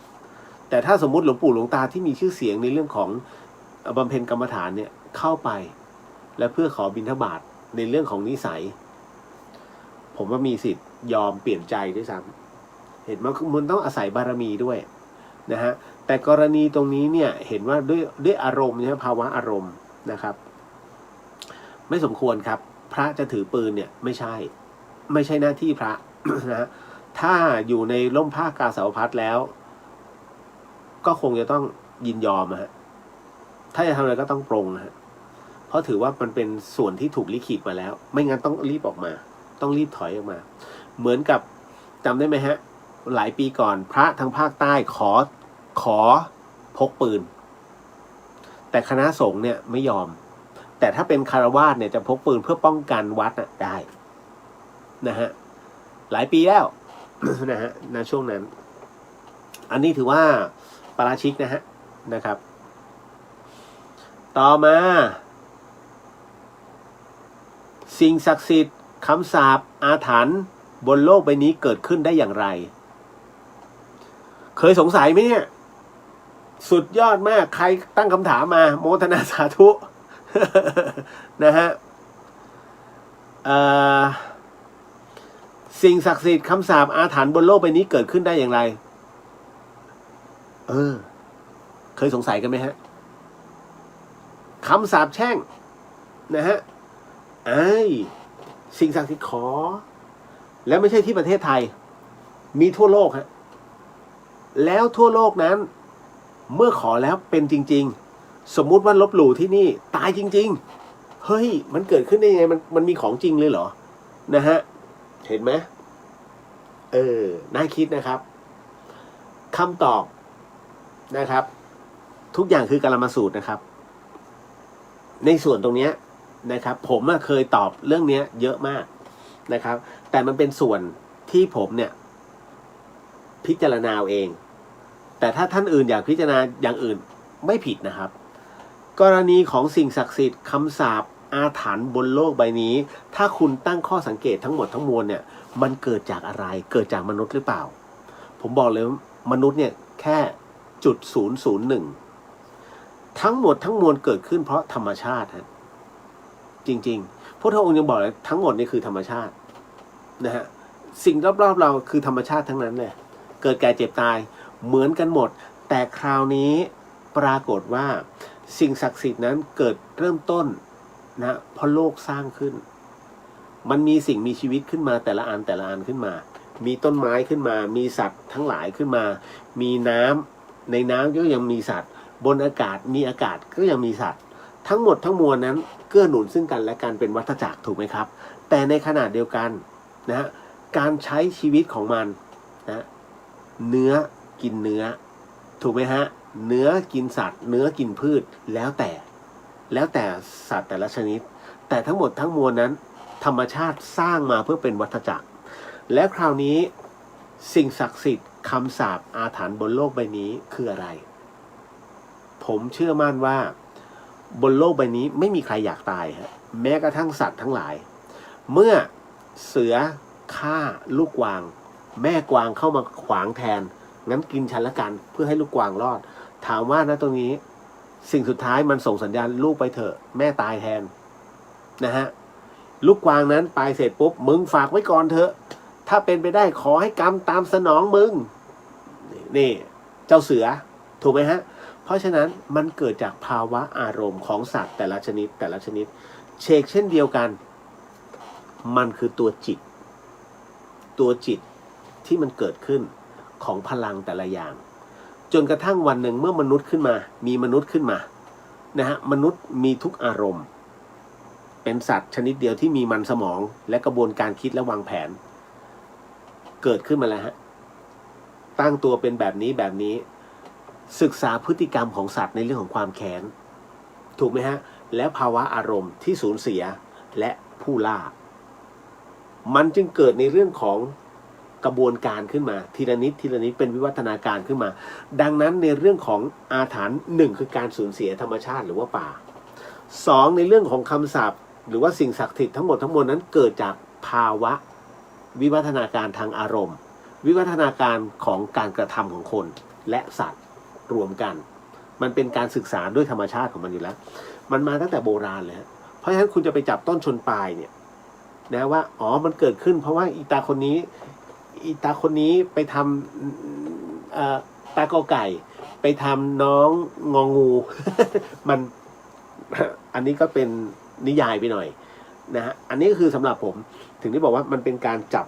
แต่ถ้าสมมุติหลวงปู่หลวงตาที่มีชื่อเสียงในเรื่องของบำเพ็ญกรรมฐานเนี่ยเข้าไปและเพื่อขอบิณฑบาตในเรื่องของนิสัยผมว่ามีสิทธิ์ยอมเปลี่ยนใจด้วยซ้ำเห็นมันต้องอาศัยบารมีด้วยนะฮะแต่กรณีตรงนี้เนี่ยเห็นว่าด้วยอารมณ์เนี่ยภาวะอารมณ์นะครับไม่สมควรครับพระจะถือปืนเนี่ยไม่ใช่หน้าที่พระ นะถ้าอยู่ในร่มผ้ากาสาวพัสแล้วก็คงจะต้องยินยอมฮะถ้าจะทำอะไรก็ต้องปรงฮะเพราะถือว่ามันเป็นส่วนที่ถูกลิขิตมาแล้วไม่งั้นต้องรีบออกมาต้องรีบถอยออกมาเหมือนกับจำได้ไหมฮะหลายปีก่อนพระทางภาคใต้ขอพกปืนแต่คณะสงฆ์เนี่ยไม่ยอมแต่ถ้าเป็นคฤหัสถ์เนี่ยจะพกปืนเพื่อป้องกันวัดน่ะได้นะฮะหลายปีแล้ว นะฮะในช่วงนั้นอันนี้ถือว่าปาราชิกนะฮะนะครับต่อมาสิ่งศักดิ์สิทธิ์คำสาปอาถรรพ์บนโลกใบนี้เกิดขึ้นได้อย่างไรเคยสงสัยไหมเนี่ยสุดยอดมากใครตั้งคำถามมาโมทนาสาธุ นะฮะสิ่งศักดิ์สิทธิ์คำสาปอาถรรพ์บนโลกใบนี้เกิดขึ้นได้อย่างไรเคยสงสัยกันไหมฮะคำสาปแช่งนะฮะสิ่งศักดิ์สิทธิ์ขอ แล้วไม่ใช่ที่ประเทศไทยมีทั่วโลกฮะแล้วทั่วโลกนั้นเมื่อขอแล้วเป็นจริงๆสมมุติว่าลบหลู่ที่นี่ตายจริงๆเฮ้ยมันเกิดขึ้นได้ยังไงมันมีของจริงเลยเหรอนะฮะเห็นไหมน่าคิดนะครับคำตอบนะครับทุกอย่างคือกาลมาสูตรนะครับในส่วนตรงนี้นะครับผมเคยตอบเรื่องนี้เยอะมากนะครับแต่มันเป็นส่วนที่ผมเนี่ยพิจารณาเองแต่ถ้าท่านอื่นอยากพิจารณาอย่างอื่นไม่ผิดนะครับกรณีของสิ่งศักดิ์สิทธิ์คำสาปอาถรรพ์บนโลกใบนี้ถ้าคุณตั้งข้อสังเกตทั้งหมดทั้งมวลเนี่ยมันเกิดจากอะไรเกิดจากมนุษย์หรือเปล่าผมบอกเลยมนุษย์เนี่ยแค่0.001ทั้งหมดทั้งมวลเกิดขึ้นเพราะธรรมชาติฮะจริงๆพระองค์ยังบอกเลยทั้งหมดนี่คือธรรมชาตินะฮะสิ่งรอบๆเราคือธรรมชาติทั้งนั้นเลยเกิดแก่เจ็บตายเหมือนกันหมดแต่คราวนี้ปรากฏว่าสิ่งศักดิ์สิทธิ์นั้นเกิดเริ่มต้นนะเพราะโลกสร้างขึ้นมันมีสิ่งมีชีวิตขึ้นมาแต่ละอันขึ้นมามีต้นไม้ขึ้นมามีสัตว์ทั้งหลายขึ้นมามีน้ำในน้ำก็ยังมีสัตว์บนอากาศมีอากาศก็ยังมีสัตว์ทั้งหมดทั้งมวลนั้นเกื้อหนุนซึ่งกันและกันเป็นวัฏจักรถูกไหมครับแต่ในขณะเดียวกันนะการใช้ชีวิตของมันนะเนื้อกินเนื้อถูกไหมฮะเนื้อกินสัตว์เนื้อกินพืชแล้วแต่สัตว์แต่ละชนิดแต่ทั้งหมดทั้งมวลนั้นธรรมชาติสร้างมาเพื่อเป็นวัฏจักรและคราวนี้สิ่งศักดิ์สิทธิ์คำสาปอาถรรพ์บนโลกใบนี้คืออะไรผมเชื่อมั่นว่าบนโลกใบนี้ไม่มีใครอยากตายฮะแม้กระทั่งสัตว์ทั้งหลายเมื่อเสือฆ่าลูกกวางแม่กวางเข้ามาขวางแทนงั้นกินฉันละกันเพื่อให้ลูกกวางรอดถามว่านะตรงนี้สิ่งสุดท้ายมันส่งสัญญาณลูกไปเถอะแม่ตายแทนนะฮะลูกกวางนั้นไปเสร็จปุ๊บมึงฝากไว้ก่อนเถอะถ้าเป็นไปได้ขอให้กรรมตามสนองมึงนี่เจ้าเสือถูกไหมฮะเพราะฉะนั้นมันเกิดจากภาวะอารมณ์ของสัตว์แต่ละชนิดเช่นเดียวกันมันคือตัวจิตที่มันเกิดขึ้นของพลังแต่ละอย่างจนกระทั่งวันหนึ่งเมื่อมนุษย์ขึ้นมามีมนุษย์ขึ้นมานะฮะมนุษย์มีทุกอารมณ์เป็นสัตว์ชนิดเดียวที่มีมันสมองและกระบวนการคิดและวางแผนเกิดขึ้นมาแล้วฮะตั้งตัวเป็นแบบนี้ศึกษาพฤติกรรมของสัตว์ในเรื่องของความแค้นถูกไหมฮะแล้วภาวะอารมณ์ที่สูญเสียและผู้ล่ามันจึงเกิดในเรื่องของกระบวนการขึ้นมาทีละนิดเป็นวิวัฒนาการขึ้นมาดังนั้นในเรื่องของอาถรรพ์1คือการสูญเสียธรรมชาติหรือว่าป่า2ในเรื่องของคำสาปหรือว่าสิ่งศักดิ์สิทธิ์ทั้งหมดทั้งมวลนั้นเกิดจากภาวะวิวัฒนาการทางอารมณ์วิวัฒนาการของการกระทำของคนและสัตว์รวมกันมันเป็นการศึกษาด้วยธรรมชาติของมันอยู่แล้วมันมาตั้งแต่โบราณเลยเพราะฉะนั้นคุณจะไปจับต้นชนปลายเนี่ยนะว่าอ๋อมันเกิดขึ้นเพราะว่าอีตาคนนี้ไปทำตากอไก่ไปทำน้องงองู มันอันนี้ก็เป็นนิยายไปหน่อยนะฮะอันนี้ก็คือสำหรับผมถึงได้บอกว่ามันเป็นการจับ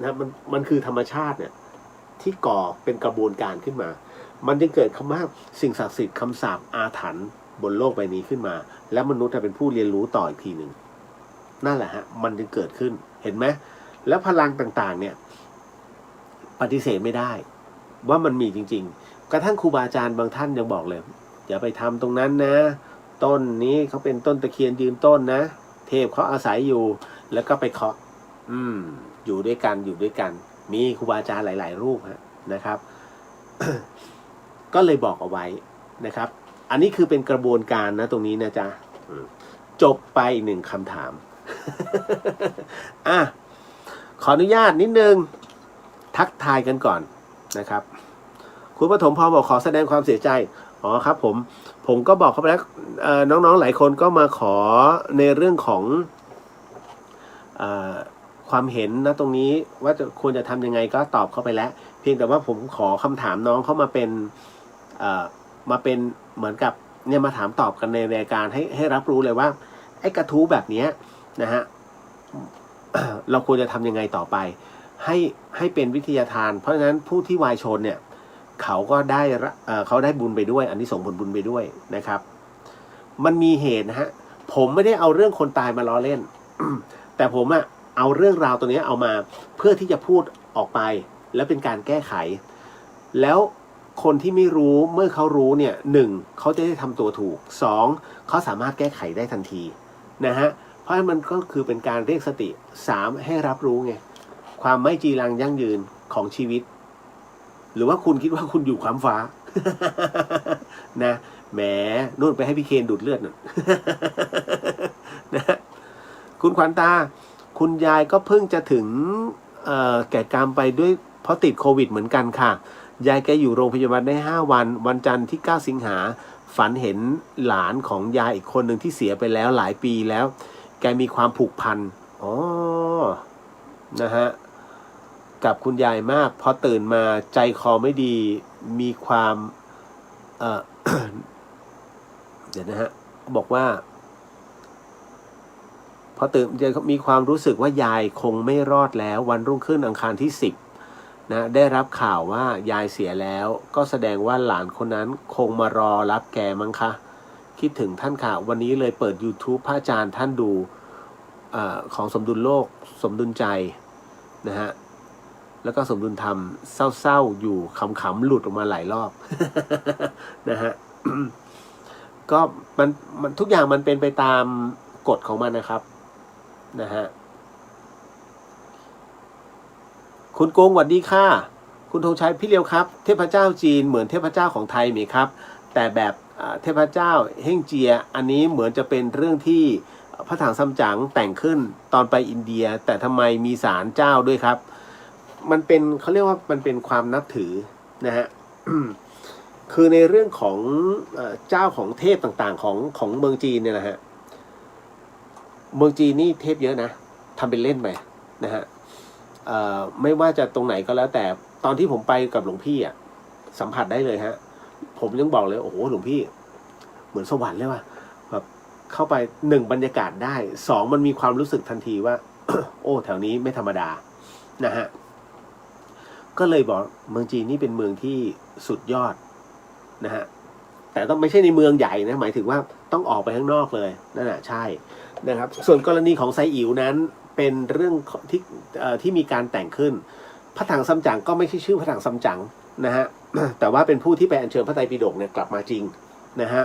นะมันคือธรรมชาติเนี่ยที่ก่อเป็นกระบวนการขึ้นมามันจึงเกิดคำว่าสิ่งศักดิ์สิทธิ์คำสาปอาถรรพ์บนโลกใบนี้ขึ้นมาและมนุษย์จะเป็นผู้เรียนรู้ต่ออีกทีหนึ่งนั่นแหละฮะมันจึงเกิดขึ้นเห็นไหมแล้วพลังต่างๆเนี่ยปฏิเสธไม่ได้ว่ามันมีจริงๆกระทั่งครูบาอาจารย์บางท่านยังบอกเลยอย่าไปทำตรงนั้นนะต้นนี้เขาเป็นต้นตะเคียนยืนต้นนะเทพเขาอาศัยอยู่แล้วก็ไปเคาะอยู่ด้วยกันมีครูบาอาจารย์หลายๆรูปนะครับ ก็เลยบอกเอาไว้นะครับอันนี้คือเป็นกระบวนการนะตรงนี้นะจ๊ะจบไป1คำถาม ขออนุญาตนิดนึงทักทายกันก่อนนะครับคุณปฐมพรบอกขอแสดงความเสียใจอ๋อครับผมก็บอกเขาไปแล้วน้องๆหลายคนก็มาขอในเรื่องของความเห็นนะตรงนี้ว่าควรจะทำยังไงก็ตอบเข้าไปแล้วเพียงแต่ว่าผมขอคำถามน้องเข้ามาเป็นเหมือนกับเนี่ยมาถามตอบกันในรายการให้รับรู้เลยว่าไอ้กระทู้แบบนี้นะฮะ เราควรจะทำยังไงต่อไปให้เป็นวิทยาทาน เพราะฉะนั้นผู้ที่วายชนเนี่ยเขาก็ได้เขาได้บุญไปด้วยอันนี้ส่งผลบุญไปด้วยนะครับ มันมีเหตุนะฮะผมไม่ได้เอาเรื่องคนตายมาล้อเล่น แต่ผมเอาเรื่องราวตัวนี้เอามาเพื่อที่จะพูดออกไปแล้วเป็นการแก้ไขแล้วคนที่ไม่รู้เมื่อเขารู้เนี่ย1เขาจะได้ทำตัวถูก2เขาสามารถแก้ไขได้ทันทีนะฮะเพราะมันก็คือเป็นการเรียกสติ3ให้รับรู้ไงความไม่จีรังยั่งยืนของชีวิตหรือว่าคุณคิดว่าคุณอยู่ความฟ้า นะแหมนู่นไปให้พี่เคนดูดเลือดน่ะ นะคุณขวัญตาคุณยายก็เพิ่งจะถึงแก่กรรมไปด้วยเพราะติดโควิดเหมือนกันค่ะยายแกอยู่โรงพยาบาลได้5 วันวันจันทร์ที่9 สิงหาฝันเห็นหลานของยายอีกคนหนึ่งที่เสียไปแล้วหลายปีแล้วแกมีความผูกพันอ๋อนะฮะกับคุณยายมากพอตื่นมาใจคอไม่ดีมีความเดี๋ยวนะฮะบอกว่าพอตื่นมีความรู้สึกว่ายายคงไม่รอดแล้ววันรุ่งขึ้นอังคารที่10นะได้รับข่าวว่ายายเสียแล้วก็แสดงว่าหลานคนนั้นคงมารอรับแกมั้งคะคิดถึงท่านค่ะวันนี้เลยเปิด YouTube พระอาจารย์ท่านดูของสมดุลโลกสมดุลใจนะฮะแล้วก็สมดุลธรรมเศร้าๆอยู่ขำๆหลุดออกมาหลายรอบ นะฮะ ก็มันทุกอย่างมันเป็นไปตามกฎของมันนะครับนะฮะคุณโกงหวัดดีค่ะคุณธงชัยพี่เลียวครับเทพเจ้าจีนเหมือนเทพเจ้าของไทยไหมครับแต่แบบเทพเจ้าเฮ่งเจียอันนี้เหมือนจะเป็นเรื่องที่พระถังซัมจั๋งแต่งขึ้นตอนไปอินเดียแต่ทำไมมีศาลเจ้าด้วยครับมันเป็นเขาเรียกว่ามันเป็นความนับถือนะฮะ คือในเรื่องของเจ้าของเทพต่างๆของเมืองจีนเนี่ยนะฮะเมืองจีนนี่เทพเยอะนะทำเป็นเล่นไปนะฮะไม่ว่าจะตรงไหนก็แล้วแต่ตอนที่ผมไปกับหลวงพี่สัมผัสได้เลยฮะผมยังบอกเลยโอ้โหหลวงพี่เหมือนสวรรค์เลยว่ะแบบเข้าไป1บรรยากาศได้2มันมีความรู้สึกทันทีว่า โอ้แถวนี้ไม่ธรรมดานะฮะก็เลยบอกเมืองจีนนี่เป็นเมืองที่สุดยอดนะฮะแต่ต้องไม่ใช่ในเมืองใหญ่นะหมายถึงว่าต้องออกไปข้างนอกเลยนั่นแหละใช่นะครับส่วนกรณีของไซอิ๋วนั้นเป็นเรื่องที่มีการแต่งขึ้นพระถังซัมจั๋งก็ไม่ใช่ชื่อพระถังซัมจั๋งนะฮะ แต่ว่าเป็นผู้ที่ไปอัญเชิญพระไตรปิฎกเนี่ยกลับมาจริงนะฮะ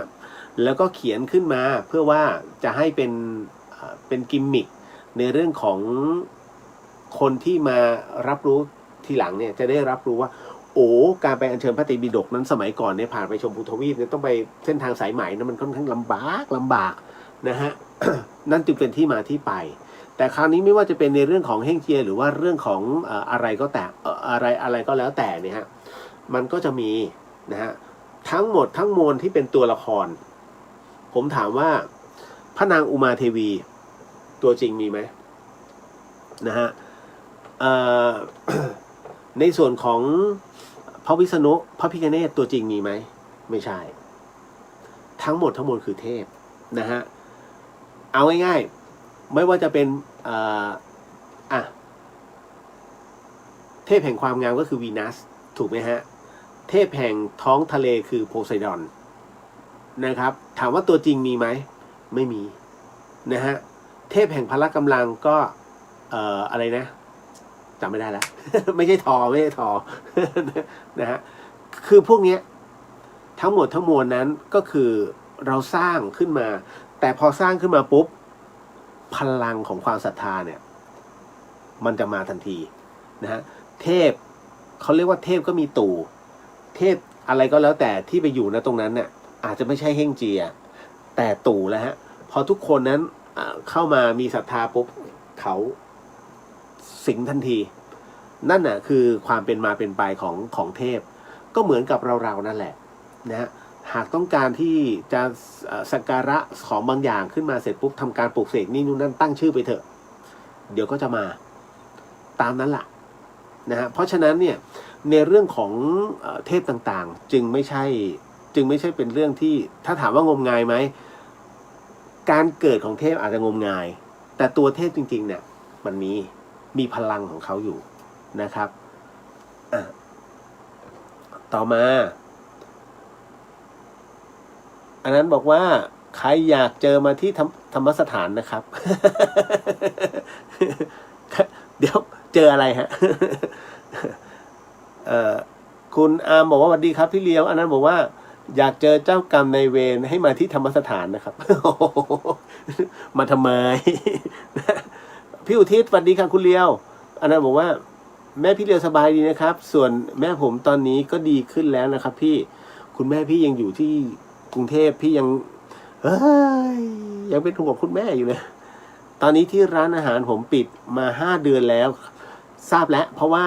แล้วก็เขียนขึ้นมาเพื่อว่าจะให้เป็นกิมมิคในเรื่องของคนที่มารับรู้ทีหลังเนี่ยจะได้รับรู้ว่าโอ้การไปอัญเชิญพระไตรปิฎกนั้นสมัยก่อนเนี่ยผ่านไปชมพูทวีปเนี่ยต้องไปเส้นทางสายไหมนะมันค่อนข้างลำบากนะฮะ นั่นจึงเป็นที่มาที่ไปแต่คราวนี้ไม่ว่าจะเป็นในเรื่องของเฮ่งเจียหรือว่าเรื่องของอะไรก็แต่อะไรก็แล้วแต่เนี่ยฮะมันก็จะมีนะฮะทั้งหมดทั้งมวลที่เป็นตัวละครผมถามว่าพระนางอุมาเทวีตัวจริงมีไหมนะฮะ ในส่วนของพระวิษณุพระพิฆเนศตัวจริงมีไหมไม่ใช่ทั้งหมดทั้งมวลคือเทพนะฮะเอาง่ายๆไม่ว่าจะเป็นเทพแห่งความงามก็คือวีนัสถูกไหมฮะเทพแห่งท้องทะเลคือโพไซดอนนะครับถามว่าตัวจริงมีไหมไม่มีนะฮะเทพแห่งพละกำลังก็อะไรนะจำไม่ได้แล้ว ไม่ใช่ทอนะฮะคือพวกนี้ทั้งหมดทั้งมวลนั้นก็คือเราสร้างขึ้นมาแต่พอสร้างขึ้นมาปุ๊บพลังของความศรัทธาเนี่ยมันจะมาทันทีนะฮะเทพเขาเรียกว่าเทพก็มีตู่เทพอะไรก็แล้วแต่ที่ไปอยู่ณตรงนั้นเนี่ยอาจจะไม่ใช่เฮ่งเจียแต่ตู่แล้วฮะพอทุกคนนั้นเข้ามามีศรัทธาปุ๊บเขาสิงทันทีนั่นน่ะคือความเป็นมาเป็นไปของเทพก็เหมือนกับเรานั่นแหละนะฮะหากต้องการที่จะสักการะของบางอย่างขึ้นมาเสร็จปุ๊บทำการปลูกเสกนี่นู่นนั่นตั้งชื่อไปเถอะเดี๋ยวก็จะมาตามนั้นแหละนะฮะเพราะฉะนั้นเนี่ยในเรื่องของเทพต่างๆจึงไม่ใช่เป็นเรื่องที่ถ้าถามว่างมงายไหมการเกิดของเทพอาจจะงมงายแต่ตัวเทพจริงๆเนี่ย มันมีพลังของเขาอยู่นะครับต่อมาอันนั้นบอกว่าใครอยากเจอมาที่ธรรมสถานนะครับ เดี๋ยวเจออะไรฮะ คุณอาร์มบอกว่าสวัสดีครับพี่เลี้ยวอันนั้นบอกว่าอยากเจอเจ้ากรรมในเวรให้มาที่ธรรมสถานนะครับ มาทำไม พี่อุทิศสวัสดีครับคุณเลี้ยวอันนั้นบอกว่าแม่พี่เลี้ยวสบายดีนะครับ ส่วนแม่ผมตอนนี้ก็ดีขึ้นแล้วนะครับพี่คุณแม่พี่ยังอยู่ที่กรุงเทพพี่ยังเป็นห่วงคุณแม่อยู่เลยตอนนี้ที่ร้านอาหารผมปิดมา5 เดือนแล้วทราบแล้วเพราะว่า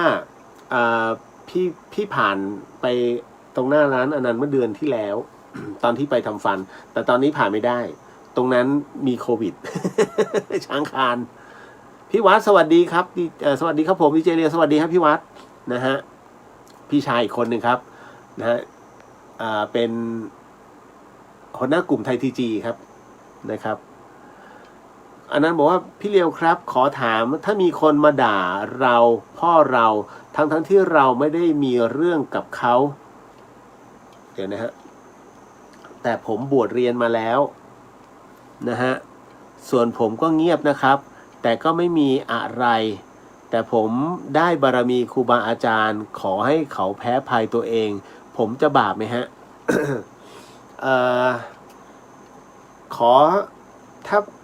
พี่ผ่านไปตรงหน้าร้านอันนั้นเมื่อเดือนที่แล้ว ตอนที่ไปทำฟันแต่ตอนนี้ผ่านไม่ได้ตรงนั้นมีโควิด ช้างคานพี่วัดสวัสดีครับสวัสดีครับผมดีเจเรียสวัสดีครับพี่วัดนะฮะพี่ชายอีกคนหนึ่งครับนะฮะเป็นหัวหน้ากลุ่มไทยทีจีครับนะครับอันนั้นบอกว่าพี่เลียวครับขอถามถ้ามีคนมาด่าเราพ่อเราทั้งที่เราไม่ได้มีเรื่องกับเขาเดี๋ยวนะฮะแต่ผมบวชเรียนมาแล้วนะฮะส่วนผมก็เงียบนะครับแต่ก็ไม่มีอะไรแต่ผมได้บารมีครูบาอาจารย์ขอให้เขาแพ้ภัยตัวเองผมจะบาปไหมฮะ ขอ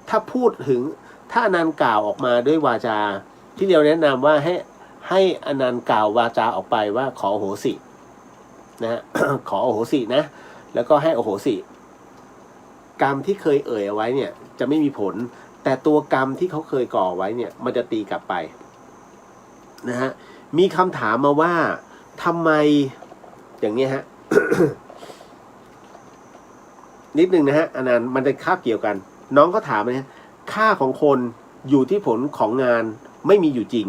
ถ้าพูดถึงถ้าอนันต์กล่าวออกมาด้วยวาจาที่เดียวแนะนำว่าให้อนันต์กล่าววาจาออกไปว่าขอโอโหสินะฮะ ขอโอโหสินะแล้วก็ให้โอโหสิกรรมที่เคยเอ่ยเอาไว้เนี่ยจะไม่มีผลแต่ตัวกรรมที่เขาเคยก่อไว้เนี่ยมันจะตีกลับไปนะฮะมีคำถามมาว่าทำไมอย่างนี้ฮะ นิดนึงนะฮะอันนั้นมันจะคาบเกี่ยวกันน้องก็ถามนะค่าของคนอยู่ที่ผลของงานไม่มีอยู่จริง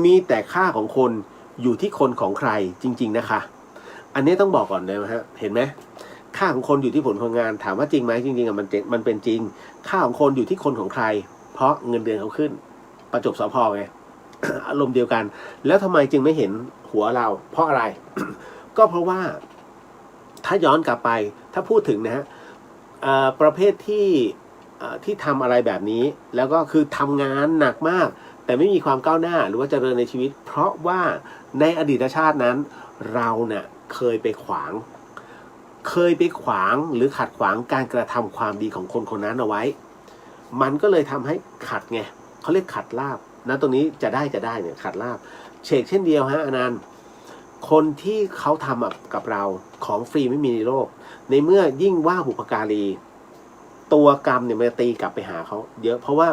มีแต่ค่าของคนอยู่ที่คนของใครจริงๆนะคะอันนี้ต้องบอกก่อนเลยนะฮะเห็นไหมค่าของคนอยู่ที่ผลของงานถามว่าจริงไหมจริงๆอ่ะมันเป็นจริงค่าของคนอยู่ที่คนของใครเพราะเงินเดือนเขาขึ้นประจบสพไง อารมณ์เดียวกันแล้วทำไมจึงไม่เห็นหัวเราเพราะอะไร ก็เพราะว่าถ้าย้อนกลับไปถ้าพูดถึงนะฮะประเภทที่ทำอะไรแบบนี้แล้วก็คือทำงานหนักมากแต่ไม่มีความก้าวหน้าหรือว่าเจริญในชีวิตเพราะว่าในอดีตชาตินั้นเราเนี่ยเคยไปขวางหรือขัดขวางการกระทำความดีของคนคนนั้นเอาไว้มันก็เลยทำให้ขัดไงเขาเรียกขัดลาบนะตรงนี้จะได้เนี่ยขัดลาบเชกเช่นเดียวฮะอนันต์คนที่เขาทำกับเราของฟรีไม่มีในโลกในเมื่อยิ่งว่าบุพการีตัวกรรมเนี่ยมันจะตีกลับไปหาเขาเยอะเพราะว่า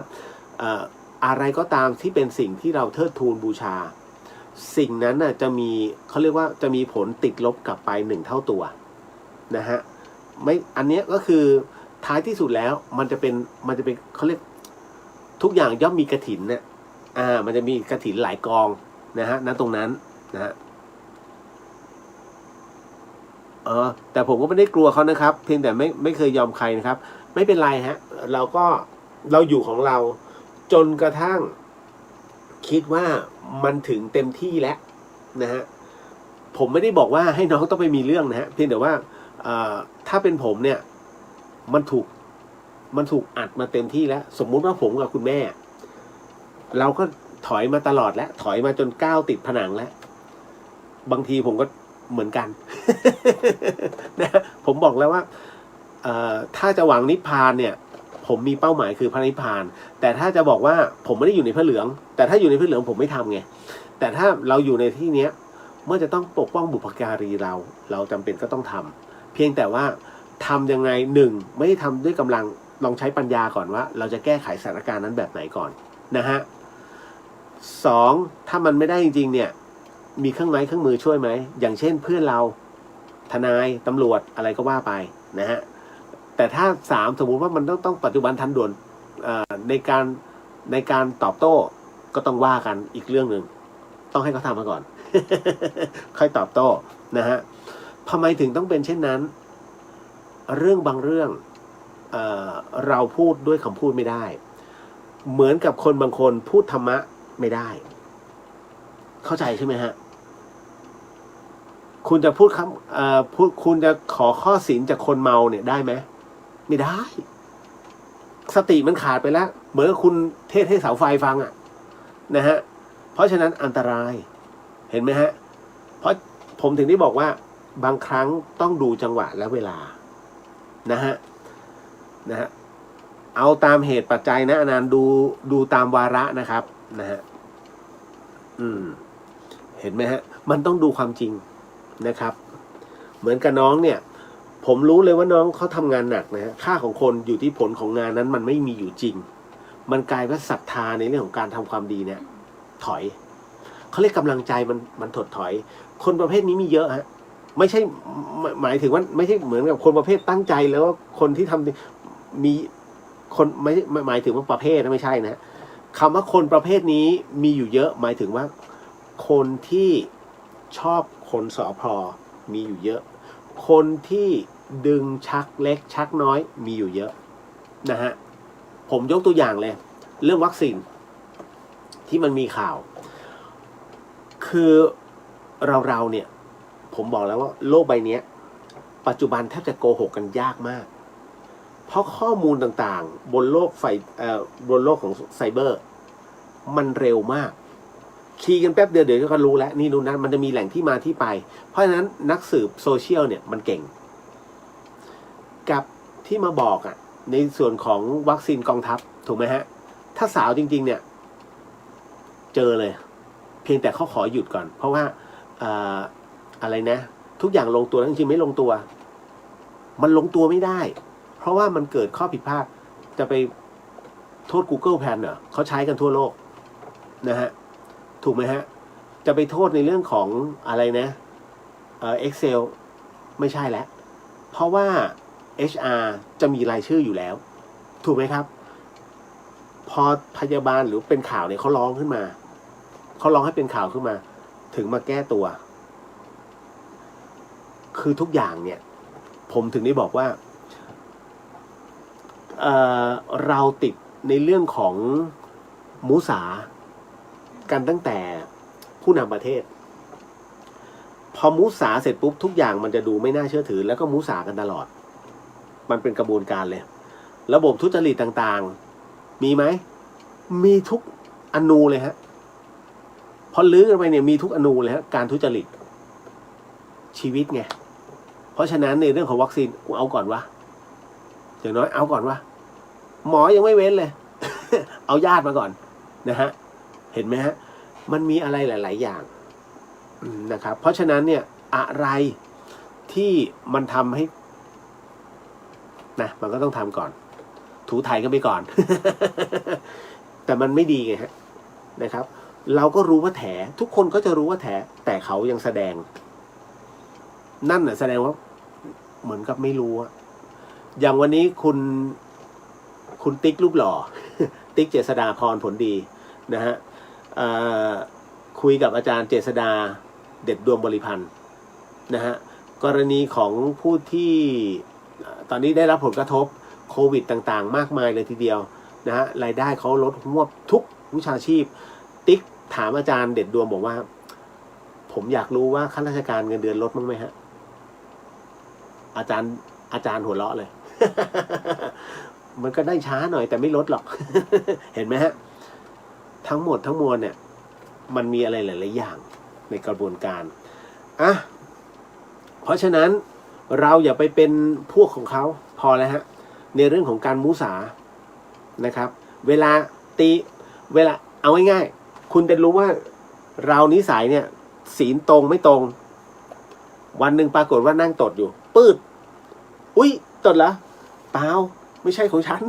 อะไรก็ตามที่เป็นสิ่งที่เราเทิดทูนบูชาสิ่งนั้นน่ะจะมีเขาเรียกว่าจะมีผลติดลบกลับไป1 เท่าตัวนะฮะไม่อันนี้ก็คือท้ายที่สุดแล้วมันจะเป็นเขาเรียกทุกอย่างย่อมมีกฐินเนี่ยมันจะมีกฐินหลายกองนะฮะณตรงนั้นนะฮะแต่ผมก็ไม่ได้กลัวเขานะครับเพียงแต่ไม่เคยยอมใครนะครับไม่เป็นไรฮะเราอยู่ของเราจนกระทั่งคิดว่ามันถึงเต็มที่แล้วนะฮะผมไม่ได้บอกว่าให้น้องต้องไปมีเรื่องนะฮะเพียงแต่ว่าถ้าเป็นผมเนี่ยมันถูกอัดมาเต็มที่แล้วสมมุติว่าผมกับคุณแม่เราก็ถอยมาตลอดแล้วถอยมาจนก้าวติดผนังแล้วบางทีผมก็เหมือนกัน นะผมบอกแล้วว่าถ้าจะหวังนิพพานเนี่ยผมมีเป้าหมายคือพระนิพพานแต่ถ้าจะบอกว่าผมไม่ได้อยู่ในพระเหลืองแต่ถ้าอยู่ในพระเหลืองผมไม่ทำไงแต่ถ้าเราอยู่ในที่เนี้ยเมื่อจะต้องปกป้องบุพการีเราจำเป็นก็ต้องทำเพียงแต่ว่าทำยังไง1ไม่ได้ทำด้วยกำลังลองใช้ปัญญาก่อนว่าเราจะแก้ไขสถานการณ์นั้นแบบไหนก่อนนะฮะ2ถ้ามันไม่ได้จริงๆเนี่ยมีเครื่องไม้เครื่องมือช่วยไหมอย่างเช่นเพื่อนเราทนายตำรวจอะไรก็ว่าไปนะฮะแต่ถ้า3สมมุติว่ามันต้องปัจจุบันทันด่วนในการตอบโต้ก็ต้องว่ากันอีกเรื่องหนึ่งต้องให้เขาทำมาก่อน ค่อยตอบโต้นะฮะทำไมถึงต้องเป็นเช่นนั้นเรื่องบางเรื่องเราพูดด้วยคำพูดไม่ได้ เหมือนกับคนบางคนพูดธรรมะไม่ได้ เข้าใจใช่ไหมฮะคุณจะพูดคุณจะขอข้อศีลจากคนเมาเนี่ยได้ไหมไม่ได้ สติมันขาดไปแล้ว เหมือนกับคุณเทศให้เสาไฟฟังอ่ะนะฮะเพราะฉะนั้นอันตรายเห็นไหมฮะเพราะผมถึงได้บอกว่าบางครั้งต้องดูจังหวะและเวลานะฮะเอาตามเหตุปัจจัยนะอนันต์ดูตามวาระนะครับนะฮะเห็นไหมฮะมันต้องดูความจริงนะครับเหมือนกับน้องเนี่ยผมรู้เลยว่าน้องเขาทำงานหนักนะฮะค่าของคนอยู่ที่ผลของงานนั้นมันไม่มีอยู่จริงมันกลายเป็นศรัทธาในเรื่องของการทำความดีเนี่ยถอยเขาเรียกกำลังใจมันถดถอยคนประเภทนี้มีเยอะฮะไม่ใช่หมายถึงว่าไม่ใช่เหมือนกับคนประเภทตั้งใจแล้วว่าคนที่ทำมีคนไม่หมายถึงว่าประเภทนะไม่ใช่นะคำว่าคนประเภทนี้มีอยู่เยอะหมายถึงว่าคนที่ชอบคนสอพอมีอยู่เยอะคนที่ดึงชักเล็กชักน้อยมีอยู่เยอะนะฮะผมยกตัวอย่างเลยเรื่องวัคซีนที่มันมีข่าวคือเราเนี่ยผมบอกแล้วว่าโลกใบนี้ปัจจุบันแทบจะโกหกกันยากมากเพราะข้อมูลต่างๆบนโลกบนโลกของไซเบอร์มันเร็วมากคีย์กันแป๊บเดียวเดี๋ยวก็รู้แล้วนี่รู้นะมันจะมีแหล่งที่มาที่ไปเพราะฉะนั้นนักสืบโซเชียลเนี่ยมันเก่งกับที่มาบอกอ่ะในส่วนของวัคซีนกองทัพถูกไหมฮะถ้าสาวจริงๆเนี่ยเจอเลยเพียงแต่เขาขอหยุดก่อนเพราะว่าอะไรนะทุกอย่างลงตัวแล้วจริงๆไม่ลงตัวมันลงตัวไม่ได้เพราะว่ามันเกิดข้อผิดพลาดจะไปโทษ Google Plan เหรอเขาใช้กันทั่วโลกนะฮะถูกไหมฮะจะไปโทษในเรื่องของอะไรนะExcel ไม่ใช่แล้วเพราะว่า HR จะมีรายชื่ออยู่แล้วถูกไหมครับพอพยาบาลหรือเป็นข่าวเนี่ยเขาร้องขึ้นมาเขาร้องให้เป็นข่าวขึ้นมาถึงมาแก้ตัวคือทุกอย่างเนี่ยผมถึงได้บอกว่าเราติดในเรื่องของมุสากันตั้งแต่ผู้นำประเทศพอมุสาเสร็จปุ๊บทุกอย่างมันจะดูไม่น่าเชื่อถือแล้วก็มุสากันตลอดมันเป็นกระบวนการเลยระบบทุจริตต่างๆมีไหมมีทุกอนูเลยฮะพอลื้อกันไปเนี่ยมีทุกอนูเลยฮะการทุจริตชีวิตไงเพราะฉะนั้นในเรื่องของวัคซีนเอาก่อนวะอย่างน้อยเอาก่อนวะหมอยังไม่เว้นเลย เอาญาติมาก่อนนะฮะเห็นไหมฮะมันมีอะไรหลายๆอย่างนะครับเพราะฉะนั้นเนี่ยอะไรที่มันทำให้นะมันก็ต้องทำก่อนถูถ่ายกันไปก่อน แต่มันไม่ดีไงฮะนะครับเราก็รู้ว่าแถทุกคนก็จะรู้ว่าแถแต่เขายังแสดงนั่นน่ะแสดงว่าเหมือนกับไม่รู้อะอย่างวันนี้คุณติ๊กรูปหล่อ ติ๊กเจษฎาพรผลดีนะฮะคุยกับอาจารย์เจษฎาเด็ดดวงบริพันธ์นะฮะกรณีของผู้ที่ตอนนี้ได้รับผลกระทบโควิดต่างๆมากมายเลยทีเดียวนะฮะรายได้เขาลดหวบทุกวิชาชีพติ๊กถามอาจารย์เด็ดดวงบอกว่าผมอยากรู้ว่าข้าราชการเงินเดือนลดมั้งไหมฮะอาจารย์หัวเราะเลย มันก็ได้ช้าหน่อยแต่ไม่ลดหรอก เห็นไหมฮะทั้งหมดทั้งมวลเนี่ยมันมีอะไรหลายๆอย่างในกระบวนการเพราะฉะนั้นเราอย่าไปเป็นพวกของเขาพอแล้วฮะในเรื่องของการมุสานะครับเวลาเอาง่ายๆคุณจะรู้ว่าเรานิสัยเนี่ยศีลตรงไม่ตรงวันหนึ่งปรากฏว่านั่งตดอยู่ปืดอุ้ยตดเหรอเปล่าไม่ใช่ของฉัน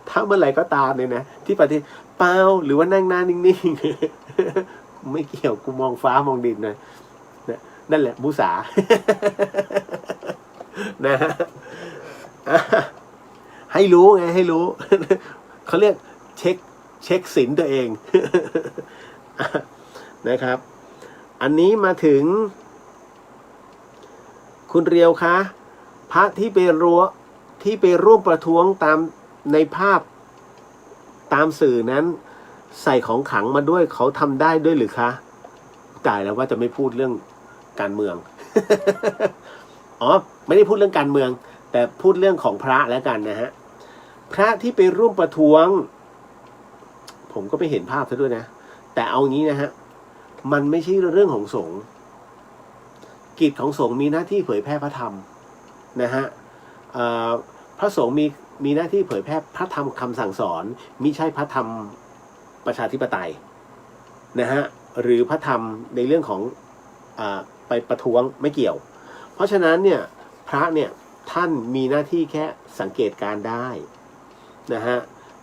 ถ้าเมื่อไหร่ก็ตามเนี่ยนะที่ประเทศเปล่าหรือว่านั่งหน้านิ่งๆ ไม่เกี่ยวกูมองฟ้ามองดินนะนั่นแหละมุสา นะฮะให้รู้ไงให้รู้ เขาเรียกเช็คศีลตัวเอง นะครับอันนี้มาถึงคุณเรียวคะพระที่ไปร่วมประท้วงตามในภาพ ตามสื่อนั้นใส่ของขลังมาด้วยเขาทำได้ด้วยหรือคะจ่ายแล้วว่าจะไม่พูดเรื่องการเมือง อ๋อไม่ได้พูดเรื่องการเมืองแต่พูดเรื่องของพระแล้วกันนะฮะพระที่ไปร่วมประท้วงผมก็ไปเห็นภาพซะด้วยนะแต่เอางี้นะฮะมันไม่ใช่เรื่องของสงฆ์กิจของสงฆ์มีหน้าที่เผยแพร่พระธรรมนะฮะพระสงฆ์มีหน้าที่เผยแพร่พระธรรมคำสั่งสอนมิใช่พระธรรมประชาธิปไตยนะฮะหรือพระธรรมในเรื่องของไปประท้วงไม่เกี่ยวเพราะฉะนั้นเนี่ยพระเนี่ยท่านมีหน้าที่แค่สังเกตการได้นะฮะ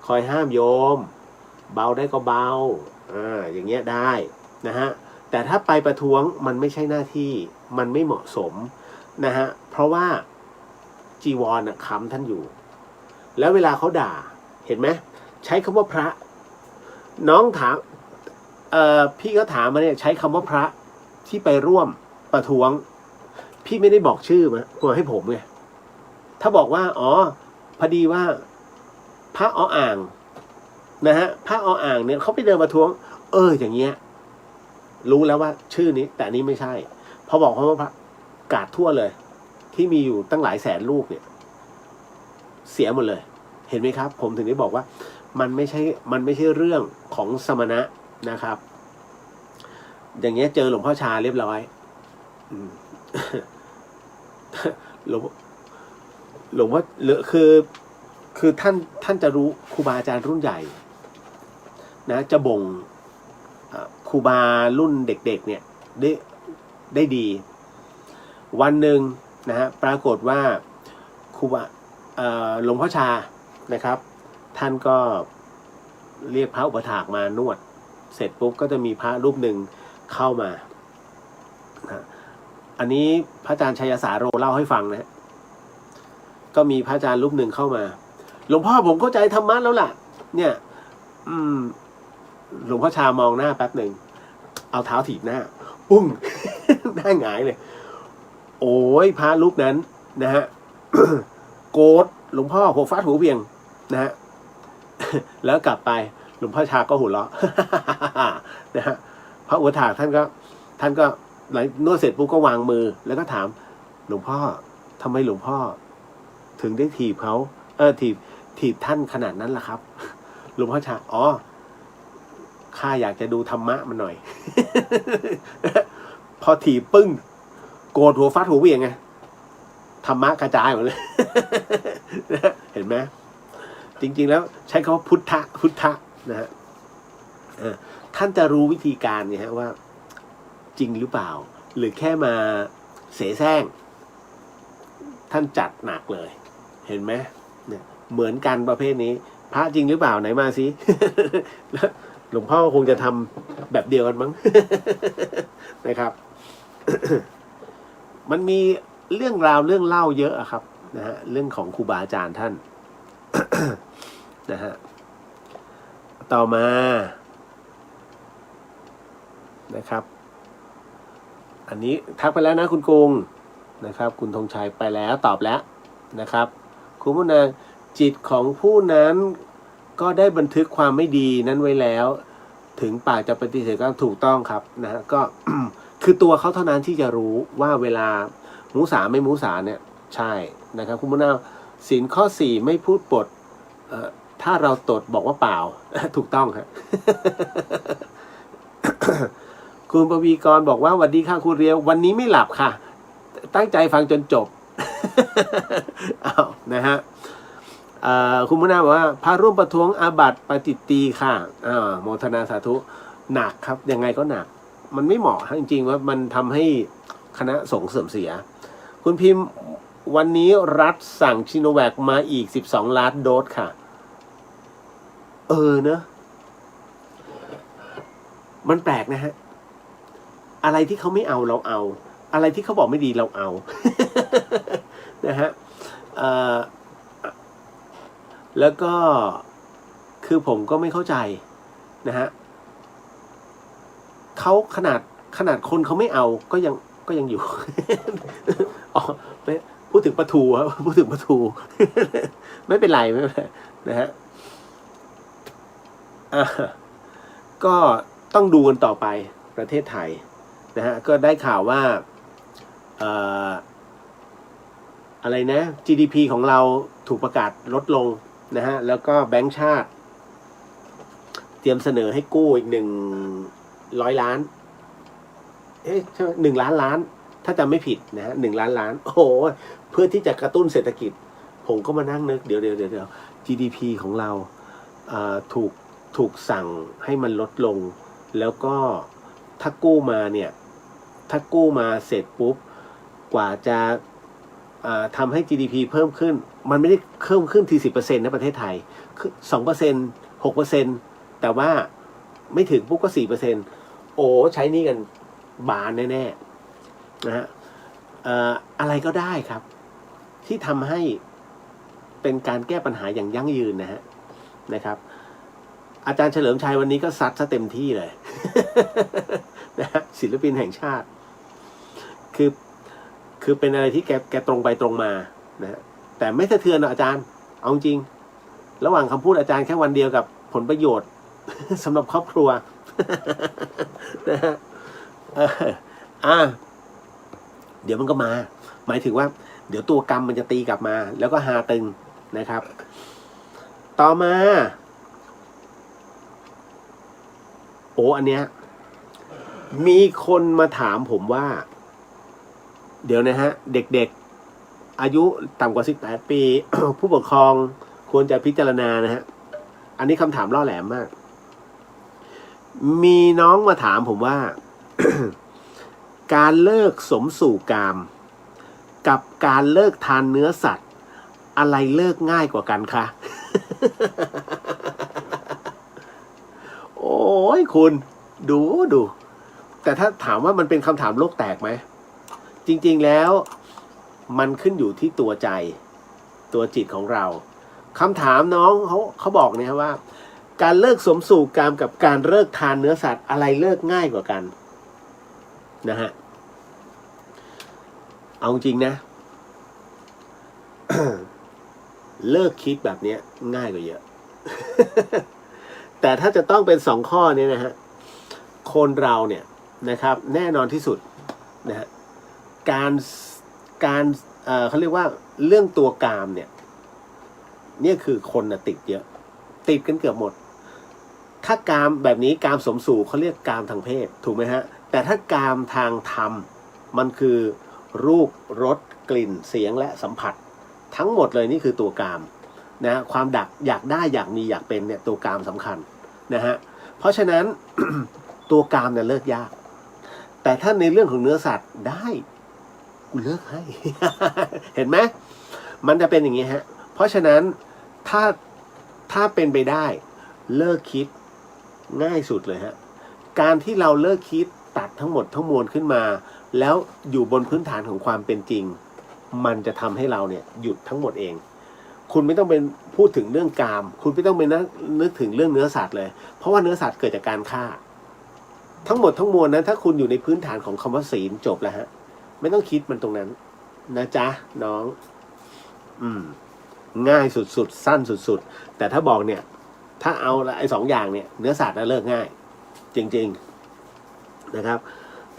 คอยห้ามโยมเบาได้ก็เบาอย่างเงี้ยได้นะฮะแต่ถ้าไปประท้วงมันไม่ใช่หน้าที่มันไม่เหมาะสมนะฮะเพราะว่าจีวรค้ำท่านอยู่แล้วเวลาเขาด่าเห็นไหมใช้คำว่าพระน้องถามพี่ก็ถามมาเนี่ยใช้คำว่าพระที่ไปร่วมประท้วงพี่ไม่ได้บอกชื่อมาให้ผมไงถ้าบอกว่าอ๋อพอดีว่าพระอ่างนะฮะพระอ่างเนี่ยเขาไปเดินประท้วงอย่างเงี้ยรู้แล้วว่าชื่อนี้แต่นี้ไม่ใช่พอบอกเขาว่าพระกาดทั่วเลยที่มีอยู่ตั้งหลายแสนลูกเนี่ยเสียหมดเลยเห็นไหมครับผมถึงได้บอกว่ามันไม่ใช่เรื่องของสมณะนะครับอย่างเงี้ยเจอหลวงพ่อชาเรียบร้อยหลวงพ่อคือท่านจะรู้ครูบาอาจารย์รุ่นใหญ่นะจะบ่งครูบารุ่นเด็กๆเนี่ยได้ดีวันหนึ่งนะฮะปรากฏว่าครูบาหลวงพ่อชานะครับท่านก็เรียกพระอุปถากมานวดเสร็จปุ๊บก็จะมีพระรูปหนึ่งเข้ามานะอันนี้พระอาจารย์ชัยสาโรเล่าให้ฟังนะก็มีพระอาจารย์รูปหนึ่งเข้ามาหลวงพ่อผมเข้าใจธรรมะแล้วล่ะเนี่ยหลวงพ่อชามองหน้าแป๊บหนึ่งเอาเท้าถีบหน้าปุ้ง หน้าหงายเลยโอ้ยพระรูปนั้นนะฮะ โกรธหลวงพ่อหัวฟาดหัวเวียงนะฮะ แล้วกลับไปหลวงพ่อชาก็หัวเราะ นะฮะพระอุปถากท่านก็หลังนวดเสร็จปุ๊บก็วางมือแล้วก็ถามหลวงพ่อทำไมหลวงพ่อถึงได้ถีบเขาถีบท่านขนาดนั้นล่ะครับ หลวงพ่อชาข้าอยากจะดูธรรมะมันหน่อย พอถีบปึ้งโกรธหัวฟาดหัวเวียงไงธรรมะกระจายหมดเลย เห็นไหมจริงๆแล้วใช้คำว่าพุทธะนะฮะท่านจะรู้วิธีการไงฮะว่าจริงหรือเปล่าหรือแค่มาเสแสร้งท่านจัดหนักเลยเห็นไหมเนี่ยเหมือนกันประเภทนี้พระจริงหรือเปล่าไหนมาสิ แล้วหลวงพ่อคงจะทำแบบเดียวกันมั้ง นะครับ มันมีเรื่องราวเรื่องเล่าเยอะอะครับนะฮะเรื่องของครูบาอาจารย์ท่าน นะฮะต่อมานะครับอันนี้ทักไปแล้วนะคุณกุงนะครับคุณธงชัยไปแล้วตอบแล้วนะครับคุณผู้นางจิตของผู้นั้นก็ได้บันทึกความไม่ดีนั้นไว้แล้วถึงปากจะปฏิเสธก็ถูกต้องครับนะฮะก็ คือตัวเขาเท่านั้นที่จะรู้ว่าเวลามุสาไม่มุสาเนี่ยใช่นะครับคุณผู้นางศีลข้อ4ไม่พูดปดถ้าเราตดบอกว่าเปล่า ถูกต้องครับ คุณปวีกรบอกว่าสวัสดีค่ะคุณเรียววันนี้ไม่หลับค่ะตั้งใจฟังจนจบ อ้าวนะฮะคุณมุนาบอกว่าพระร่วมประท้วงอาบัติปาจิตตีค่ะโมทนาสาธุหนักครับยังไงก็หนักมันไม่เหมาะจริงๆว่ามันทำให้คณะสงฆ์เสื่อมเสียคุณพิมพ์วันนี้รัฐสั่งชิโนแวคมาอีก12 ล้านโดสค่ะเนอะมันแปลกนะฮะอะไรที่เขาไม่เอาเราเอาอะไรที่เขาบอกไม่ดีเราเอา นะฮะแล้วก็คือผมก็ไม่เข้าใจนะฮะเขาขนาดคนเขาไม่เอาก็ยังอยู่ อ๋อพูดถึงปลาทูครับพูดถึงปลาทู ไม่เป็นไรนะฮะ อ่ะก็ต้องดูกันต่อไปประเทศไทยนะฮะก็ได้ข่าวว่าอะไรนะ GDP ของเราถูกประกาศลดลงนะฮะแล้วก็แบงก์ชาติเตรียมเสนอให้กู้อีก100 ล้านใช่ไหม1 ล้าน ถ้าจำไม่ผิดนะฮะ1 ล้าน โอ้โหเพื่อที่จะกระตุ้นเศรษฐกิจผมก็มานั่งนึกเดี๋ยว GDP ของเราถูกสั่งให้มันลดลงแล้วก็ถ้ากู้มาเนี่ยถ้ากู้มาเสร็จปุ๊บกว่าจะทำให้ GDP เพิ่มขึ้นมันไม่ได้เพิ่มขึ้นที10%นะประเทศไทยคือ2% 6%แต่ว่าไม่ถึงปุ๊บก็4%โอ้ใช้นี่กันบานแน่ๆนะฮะอะไรก็ได้ครับที่ทำให้เป็นการแก้ปัญหาอย่างยั่งยืนนะครับอาจารย์เฉลิมชัยวันนี้ก็ซัดซะเต็มที่เลย นะฮะศิลปินแห่งชาติคือเป็นอะไรที่แกตรงไปตรงมานะแต่ไม่สะเทือนนะอาจารย์เอาจริงระหว่างคำพูดอาจารย์แค่วันเดียวกับผลประโยชน์ สำหรับครอบครัว นะฮะเดี๋ยวมันก็มาหมายถึงว่าเดี๋ยวตัวกรรมมันจะตีกลับมาแล้วก็หาตึงนะครับต่อมาอันเนี้ยมีคนมาถามผมว่าเดี๋ยวนะฮะเด็กๆอายุต่ำกว่า18 ปี ผู้ปกครองควรจะพิจารณานะฮะอันนี้คำถามล่อแหลมมากมีน้องมาถามผมว่า การเลิกสมสู่กามกับการเลิกทานเนื้อสัตว์อะไรเลิกง่ายกว่ากันคะ โอ้ยคุณดูแต่ถ้าถามว่ามันเป็นคำถามโลกแตกไหมจริงๆแล้วมันขึ้นอยู่ที่ตัวใจตัวจิตของเราคำถามน้องเขาบอกเนี่ยว่าการเลิกสมสู่กามกับการเลิกทานเนื้อสัตว์อะไรเลิกง่ายกว่ากันนะฮะเอาจริงนะ เลิกคิดแบบนี้ง่ายกว่าเยอะ แต่ถ้าจะต้องเป็น2 ข้อนี้นะฮะคนเราเนี่ยนะครับแน่นอนที่สุดนะฮะการเขาเรียกว่าเรื่องตัวกามเนี่ยคือคนติดเยอะติดกันเกือบหมดถ้ากามแบบนี้กามสมสู่เขาเรียกกามทางเพศถูกไหมฮะแต่ถ้ากามทางธรรมมันคือรูปรสกลิ่นเสียงและสัมผัสทั้งหมดเลยนี่คือตัวกามนะความอยากได้อยากมีอยากเป็นเนี่ยตัวกามสำคัญนะฮะเพราะฉะนั้น ตัวกามเนี่ยเลิกยากแต่ถ้าในเรื่องของเนื้อสัตว์ได้กูเลิกให้ เห็นไหมมันจะเป็นอย่างนี้ฮะเพราะฉะนั้นถ้าเป็นไปได้เลิกคิดง่ายสุดเลยฮะการที่เราเลิกคิดตัดทั้งหมดทั้งมวลขึ้นมาแล้วอยู่บนพื้นฐานของความเป็นจริงมันจะทำให้เราเนี่ยหยุดทั้งหมดเองคุณไม่ต้องเป็นพูดถึงเรื่องกามคุณไม่ต้องไปนึกถึงเรื่องเนื้อสัตว์เลยเพราะว่าเนื้อสัตว์เกิดจากการฆ่าทั้งหมดทั้งมวลนั้นถ้าคุณอยู่ในพื้นฐานของคำว่าศีลจบแล้วฮะไม่ต้องคิดมันตรงนั้นนะจ๊ะน้องง่ายสุดๆสั้นสุดๆแต่ถ้าบอกเนี่ยถ้าเอาไอ้2 อย่างเนี่ยเนื้อสัตว์น่ะเลิกง่ายจริงๆนะครับ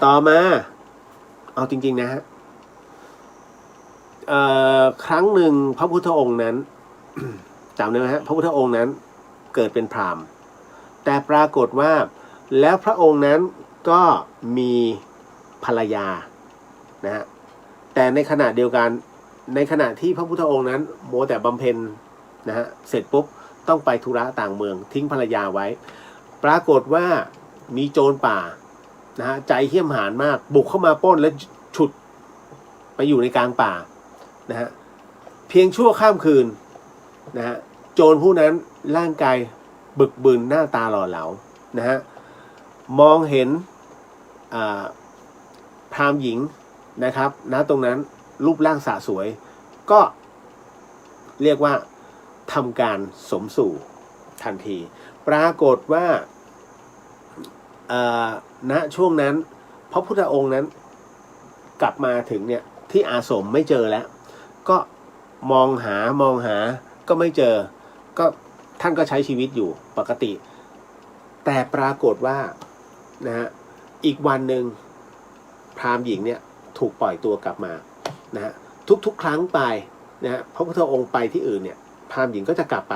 ต่อมาเอาจริงๆนะฮะครั้งหนึ่งพระพุทธองค์นั้น จำได้ไหมฮะพระพุทธองค์นั้นเกิดเป็นพราหมณ์แต่ปรากฏว่าแล้วพระองค์นั้นก็มีภรรยานะฮะแต่ในขณะเดียวกันในขณะที่พระพุทธองค์นั้นโมแต่บำเพ็ญนะฮะเสร็จปุ๊บต้องไปธุระต่างเมืองทิ้งภรรยาไว้ปรากฏว่ามีโจรป่านะฮะใจเหี้ยมหาญมากบุกเข้ามาปล้นและฉุดไปอยู่ในกลางป่านะฮะเพียงชั่วข้ามคืนนะฮะโจรผู้นั้นร่างกายบึกบึนหน้าตาหล่อเหลานะฮะมองเห็นพราหมณ์หญิงนะครับณตรงนั้นรูปร่างสะสวยก็เรียกว่าทำการสมสู่ทันทีปรากฏว่าณช่วงนั้นพระพุทธองค์นั้นกลับมาถึงเนี่ยที่อาสมไม่เจอแล้วก็มองหาก็ไม่เจอก็ท่านก็ใช้ชีวิตอยู่ปกติ แต่ปรากฏว่านะฮะอีกวันหนึ่งพราหมณ์หญิงเนี่ยถูกปล่อยตัวกลับมานะฮะทุกครั้งไปนะฮะพระพุทธองค์ไปที่อื่นเนี่ยพราหมณ์หญิงก็จะกลับไป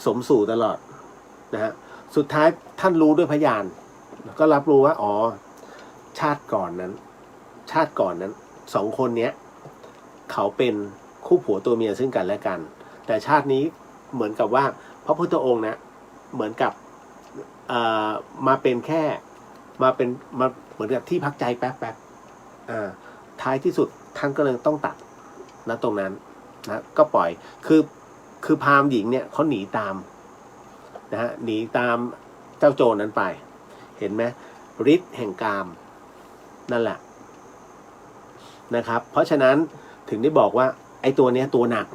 สมสู่ตลอดนะฮะสุดท้ายท่านรู้ด้วยพยานก็รับรู้ว่าอ๋อชาติก่อนนั้นสองคนเนี้ยเขาเป็นคู่ผัวตัวเมียซึ่งกันและกันแต่ชาตินี้เหมือนกับว่าพระพุทธองค์นะเหมือนกับมาเป็นแค่มาเหมือนกับที่พักใจแป๊บท้ายที่สุดท่านก็เลยต้องตัดนะตรงนั้นนะก็ปล่อยคือพราหมณ์หญิงเนี่ยเขาหนีตามนะฮะหนีตามเจ้าโจรนั้นไปเห็นไหมฤทธิ์แห่งกามนั่นแหละนะครับเพราะฉะนั้นถึงได้บอกว่าไอ้ตัวเนี้ยตัวหนัก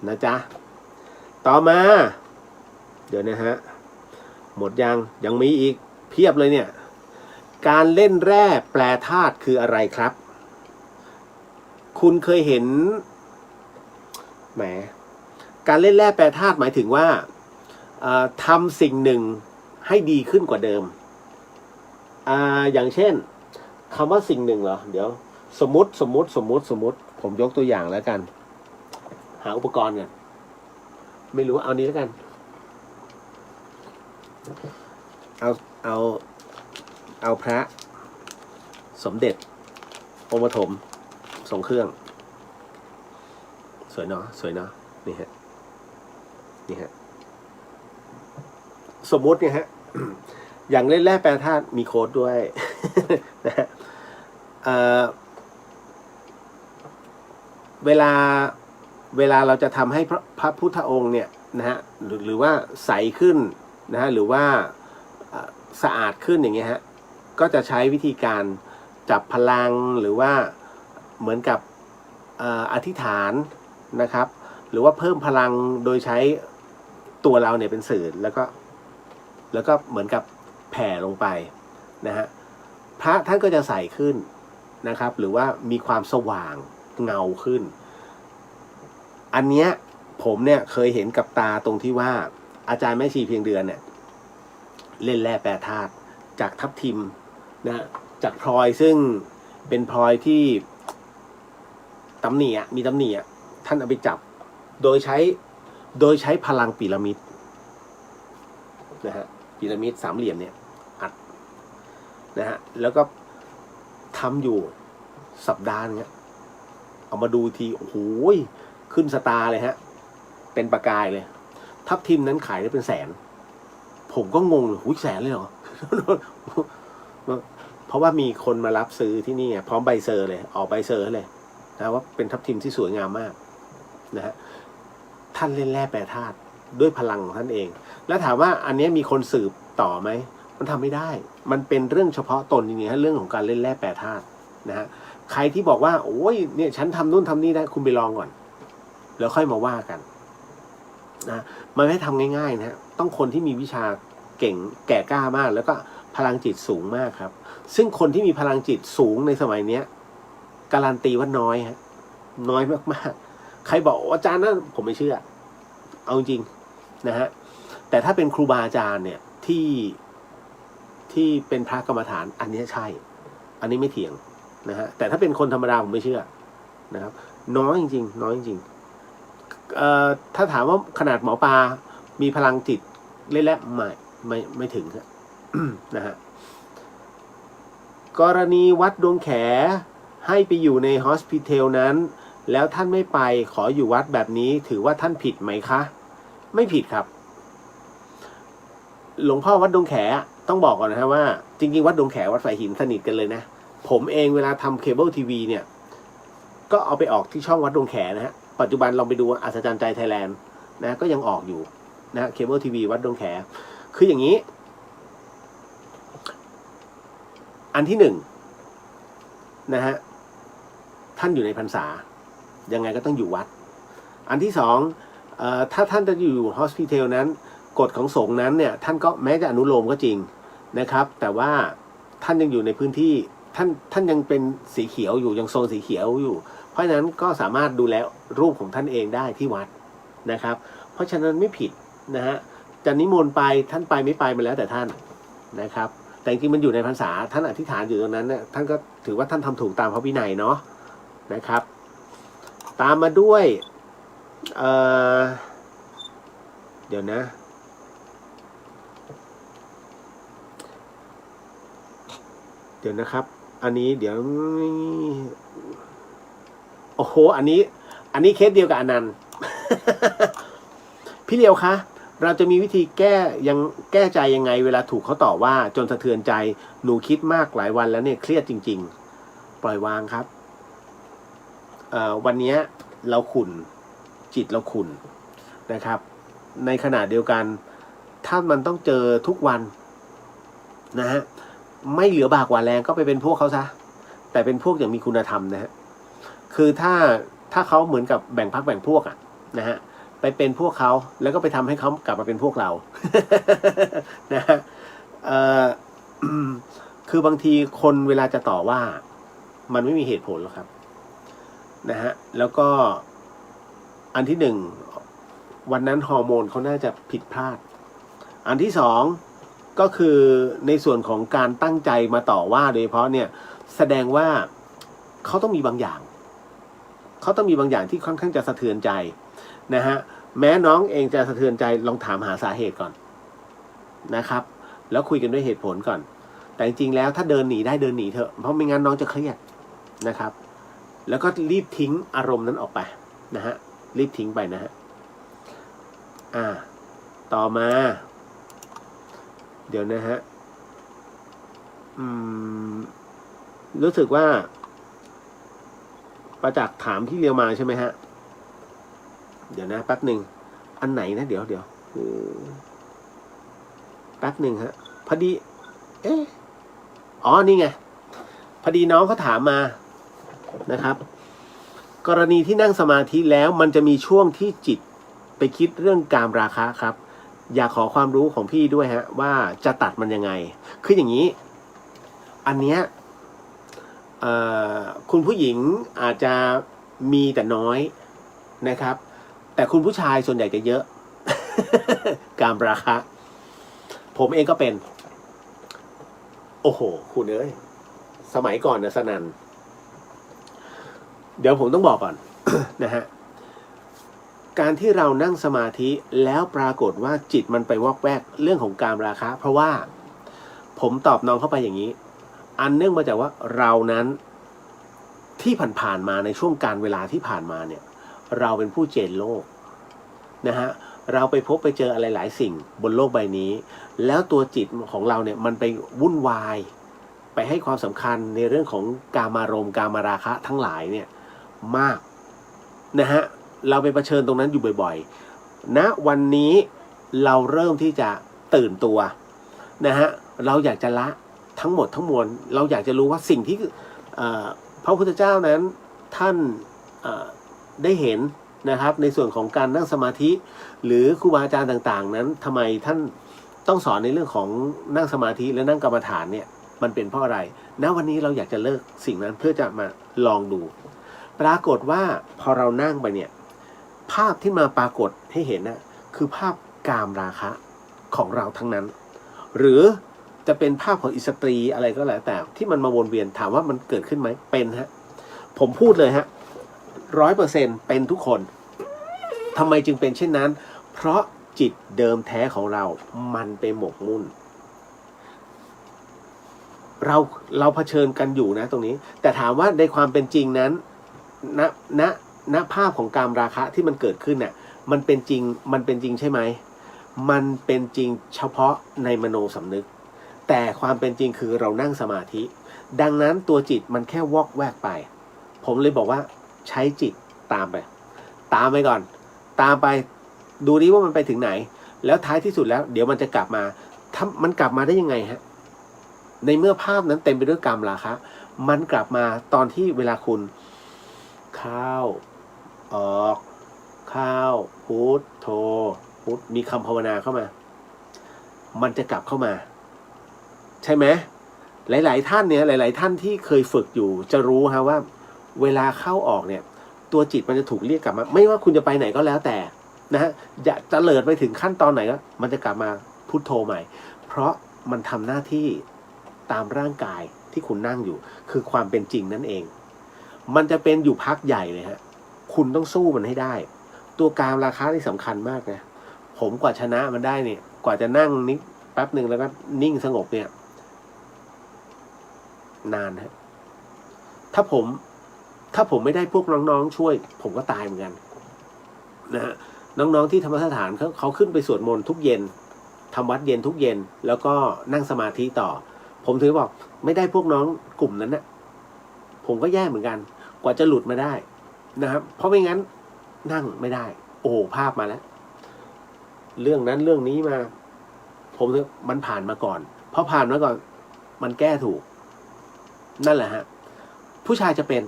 นะจ๊ะต่อมาเดี๋ยวนะฮะหมดยังมีอีกเพียบเลยเนี่ยการเล่นแร่แปรธาตุคืออะไรครับคุณเคยเห็นแหมการเล่นแร่แปรธาตุหมายถึงว่าทำสิ่งหนึ่งให้ดีขึ้นกว่าเดิมอย่างเช่นคำว่าสิ่งหนึ่งเหรอเดี๋ยวสมมติผมยกตัวอย่างแล้วกันหาอุปกรณ์กันไม่รู้เอานี้แล้วกันเอาพระสมเด็จองค์ปฐมทรงเครื่องสวยเนาะนี่ฮะสมมุติเนี่ยฮะ อย่างเล่นแร่แปรธาตุมีโค้ดด้วย นะฮะเวลาเราจะทำให้พระพุทธองค์เนี่ยนะฮะหรือว่าใสขึ้นนะฮะหรือว่าสะอาดขึ้นอย่างเงี้ยฮะก็จะใช้วิธีการจับพลังหรือว่าเหมือนกับอธิษฐานนะครับหรือว่าเพิ่มพลังโดยใช้ตัวเราเนี่ยเป็นสื่อแล้วก็เหมือนกับแผ่ลงไปนะฮะพระท่านก็จะใสขึ้นนะครับหรือว่ามีความสว่างเงาขึ้นอันเนี้ยผมเนี่ยเคยเห็นกับตาตรงที่ว่าอาจารย์แม่ชีเพียงเดือนเนี่ยเล่นแร่แปรธาตุจากทับทิมนะจากพลอยซึ่งเป็นพลอยที่มีตำหนิท่านเอาไปจับโดยใช้พลังพีระมิดนะฮะพีระมิดสามเหลี่ยมเนี่ยอัดนะฮะแล้วก็ทำอยู่สัปดาห์นึงเอามาดูทีโอ้โหขึ้นสตาร์เลยฮะเป็นประกายเลยทับทิมนั้นขายได้เป็นแสนผมก็งงเลยหุ้ยแสนเลยเหรอ เพราะว่ามีคนมารับซื้อที่นี่พร้อมใบเซอร์เลยออกใบเซอร์เลยนะว่าเป็นทับทิมที่สวยงามมากนะฮะท่านเล่นแร่แปรธาตุด้วยพลังของท่านเองแล้วถามว่าอันนี้มีคนสืบต่อไหมมันทำไม่ได้มันเป็นเรื่องเฉพาะตนจริงๆฮะเรื่องของการเล่นแร่แปรธาตุนะฮะใครที่บอกว่าโอ้ยเนี่ยฉันทำนู่นทำนี่ได้คุณไปลองก่อนแล้วค่อยมาว่ากันนะมันไม่ทำง่ายๆนะฮะต้องคนที่มีวิชาเก่งแก่กล้ามากแล้วก็พลังจิตสูงมากครับซึ่งคนที่มีพลังจิตสูงในสมัยเนี้ยการันตีว่าน้อยฮะน้อยมากๆใครบอกอาจารย์นั้นผมไม่เชื่อเอาจริงนะฮะแต่ถ้าเป็นครูบาอาจารย์เนี่ยที่เป็นพระกรรมฐานอันนี้ใช่อันนี้ไม่เถียงนะฮะแต่ถ้าเป็นคนธรรมดาผมไม่เชื่อนะครับน้อยจริงๆน้อยจริงถ้าถามว่าขนาดหมอปลามีพลังจิตเล่นแล้วไม่ถึงฮะ นะฮะกรณีวัดดวงแขให้ไปอยู่ในฮอสพิทอลนั้นแล้วท่านไม่ไปขออยู่วัดแบบนี้ถือว่าท่านผิดไหมคะไม่ผิดครับหลวงพ่อวัดดงแขต้องบอกก่อนนะฮะว่าจริงๆวัดดงแขวัดฝ่ายหินสนิทกันเลยนะผมเองเวลาทำเคเบิลทีวีเนี่ยก็เอาไปออกที่ช่องวัดดงแขนะฮะปัจจุบันลองไปดูอัศจรรย์ใจไทยแลนด์นะก็ยังออกอยู่นะเคเบิลทีวีวัดดงแขคืออย่างนี้อันที่หนึ่งนะฮะท่านอยู่ในพรรษายังไงก็ต้องอยู่วัดอันที่สองถ้าท่านจะอยู่ฮอสพิทอลนั้นกฎของสงฆ์นั้นเนี่ยท่านก็แม้จะอนุโลมก็จริงนะครับแต่ว่าท่านยังอยู่ในพื้นที่ท่านยังเป็นสีเขียวอยู่ยังโซนสีเขียวอยู่เพราะฉะนั้นก็สามารถดูแลรูปของท่านเองได้ที่วัดนะครับเพราะฉะนั้นไม่ผิดนะฮะ จะนิมนต์ไปท่านไปไม่ไปมันแล้วแต่ท่านนะครับ แต่จริงๆมันอยู่ในพรรษาท่านอธิษฐานอยู่ตรงนั้นเนี่ยท่านก็ถือว่าท่านทำถูกตามพระวินัยเนาะนะครับ ตามมาด้วยเดี๋ยวนะนะครับ อันนี้เดี๋ยวโอ้โหอันนี้เคสเดียวกับอนันต์ พี่เลียวคะเราจะมีวิธีแก้ใจยังไงเวลาถูกเขาต่อว่าจนสะเทือนใจหนูคิดมากหลายวันแล้วเนี่ยเครียดจริงๆปล่อยวางครับวันนี้เราขุ่นจิตเราขุ่นนะครับในขณะเดียวกันถ้ามันต้องเจอทุกวันนะฮะไม่เหลือบากกว่าแรงก็ไปเป็นพวกเขาซะแต่เป็นพวกอย่างมีคุณธรรมนะฮะคือถ้าเขาเหมือนกับแบ่งพรรคแบ่งพวกอ่ะนะฮะไปเป็นพวกเขาแล้วก็ไปทำให้เขากลับมาเป็นพวกเรา นะฮะคือบางทีคนเวลาจะต่อว่ามันไม่มีเหตุผลหรอกครับนะฮะแล้วก็อันที่หนึ่งวันนั้นฮอร์โมนเขาน่าจะผิดพลาดอันที่สองก็คือในส่วนของการตั้งใจมาต่อว่าโดยเฉพาะเนี่ยแสดงว่าเขาต้องมีบางอย่างที่ค่อนข้างจะสะเทือนใจนะฮะแม้น้องเองจะสะเทือนใจลองถามหาสาเหตุก่อนนะครับแล้วคุยกันด้วยเหตุผลก่อนแต่จริงๆแล้วถ้าเดินหนีได้เดินหนีเถอะเพราะไม่งั้นน้องจะเครียดนะครับแล้วก็รีบทิ้งอารมณ์นั้นออกไปนะฮะรีบทิ้งไปนะฮะต่อมาเดี๋ยวนะฮะรู้สึกว่าประจักษ์ถามพี่เรียวมาใช่ไหมฮะเดี๋ยวนะแป๊บหนึ่งอันไหนนะเดี๋ยวแป๊บหนึ่งฮะพอดีนี่ไงพอดีน้องเขาถามมานะครับกรณีที่นั่งสมาธิแล้วมันจะมีช่วงที่จิตไปคิดเรื่องกามราคะครับอยากขอความรู้ของพี่ด้วยฮะว่าจะตัดมันยังไงคืออย่างนี้อันเนี้ยคุณผู้หญิงอาจจะมีแต่น้อยนะครับแต่คุณผู้ชายส่วนใหญ่จะเยอะ กามราคะผมเองก็เป็นโอ้โหคุณเอ้ยสมัยก่อนนะสนันเดี๋ยวผมต้องบอกก่อน นะฮะการที่เรานั่งสมาธิแล้วปรากฏว่าจิตมันไปวอกแวกเรื่องของกามราคะเพราะว่าผมตอบน้องเข้าไปอย่างนี้อันเนื่องมาจากว่าเรานั้นที่ผ่านๆมาในช่วงการเวลาที่ผ่านมาเนี่ยเราเป็นผู้เจนโลกนะฮะเราไปพบไปเจออะไรหลายสิ่งบนโลกใบนี้แล้วตัวจิตของเราเนี่ยมันไปวุ่นวายไปให้ความสำคัญในเรื่องของกามารมณ์กามราคะทั้งหลายเนี่ยมากนะฮะเราไปเผชิญตรงนั้นอยู่บ่อยๆณวันนี้เราเริ่มที่จะตื่นตัวนะฮะเราอยากจะละทั้งหมดทั้งมวลเราอยากจะรู้ว่าสิ่งที่พระพุทธเจ้านั้นท่านได้เห็นนะครับในส่วนของการนั่งสมาธิหรือครูบาอาจารย์ต่างๆนั้นทำไมท่านต้องสอนในเรื่องของนั่งสมาธิและนั่งกรรมฐานเนี่ยมันเป็นเพราะอะไรณวันนี้เราอยากจะเลิกสิ่งนั้นเพื่อจะมาลองดูปรากฏว่าพอเรานั่งไปเนี่ยภาพที่มาปรากฏให้เห็นนะคือภาพกามราคะของเราทั้งนั้นหรือจะเป็นภาพของอิสตรีอะไรก็แล้วแต่ที่มันมาวนเวียนถามว่ามันเกิดขึ้นไหมเป็นฮะผมพูดเลยฮะ100%เป็นทุกคนทำไมจึงเป็นเช่นนั้นเพราะจิตเดิมแท้ของเรามันไปหมกมุ่นเราเผชิญกันอยู่นะตรงนี้แต่ถามว่าในความเป็นจริงนั้นณภาพของกามราคะที่มันเกิดขึ้นน่ะมันเป็นจริงใช่ไหมมันเป็นจริงเฉพาะในมโนสำนึกแต่ความเป็นจริงคือเรานั่งสมาธิดังนั้นตัวจิตมันแค่วอกแวกไปผมเลยบอกว่าใช้จิตตามไปก่อนตามไปดูดิว่ามันไปถึงไหนแล้วท้ายที่สุดแล้วเดี๋ยวมันจะกลับมามันกลับมาได้ยังไงฮะในเมื่อภาพนั้นเต็มไปด้วยกามราคะมันกลับมาตอนที่เวลาคุณเข้าออกเข้าพุทโธพุทมีคำภาวนาเข้ามามันจะกลับเข้ามาใช่ไหมหลายๆท่านเนี่ยหลายๆท่านที่เคยฝึกอยู่จะรู้ฮะว่าเวลาเข้าออกเนี่ยตัวจิตมันจะถูกเรียกกลับมาไม่ว่าคุณจะไปไหนก็แล้วแต่ นะฮะจะเตลิดไปถึงขั้นตอนไหนก็มันจะกลับมาพุทโธใหม่เพราะมันทำหน้าที่ตามร่างกายที่คุณนั่งอยู่คือความเป็นจริงนั่นเองมันจะเป็นอยู่พักใหญ่เลยฮะคุณต้องสู้มันให้ได้ตัวกามราคะนี่สำคัญมากนะผมกว่าชนะมันได้เนี่ยกว่าจะนั่งนิดแป๊บหนึ่งแล้วก็นิ่งสงบเนี่ยนานฮะถ้าผมไม่ได้พวกน้องๆช่วยผมก็ตายเหมือนกันนะฮะน้องๆที่ธรรมสถานเขาขึ้นไปสวดมนต์ทุกเย็นทำวัดเย็นทุกเย็นแล้วก็นั่งสมาธิต่อผมถึงบอกไม่ได้พวกน้องกลุ่มนั้นนะผมก็แย่เหมือนกันกว่าจะหลุดมาได้นะครับเพราะไม่งั้นนั่งไม่ได้โอ้ภาพมาแล้วเรื่องนั้นเรื่องนี้มาผมมันผ่านมาก่อนพอผ่านมาก่อนมันแก้ถูกนั่นแหละฮะผู้ชายจะเป็น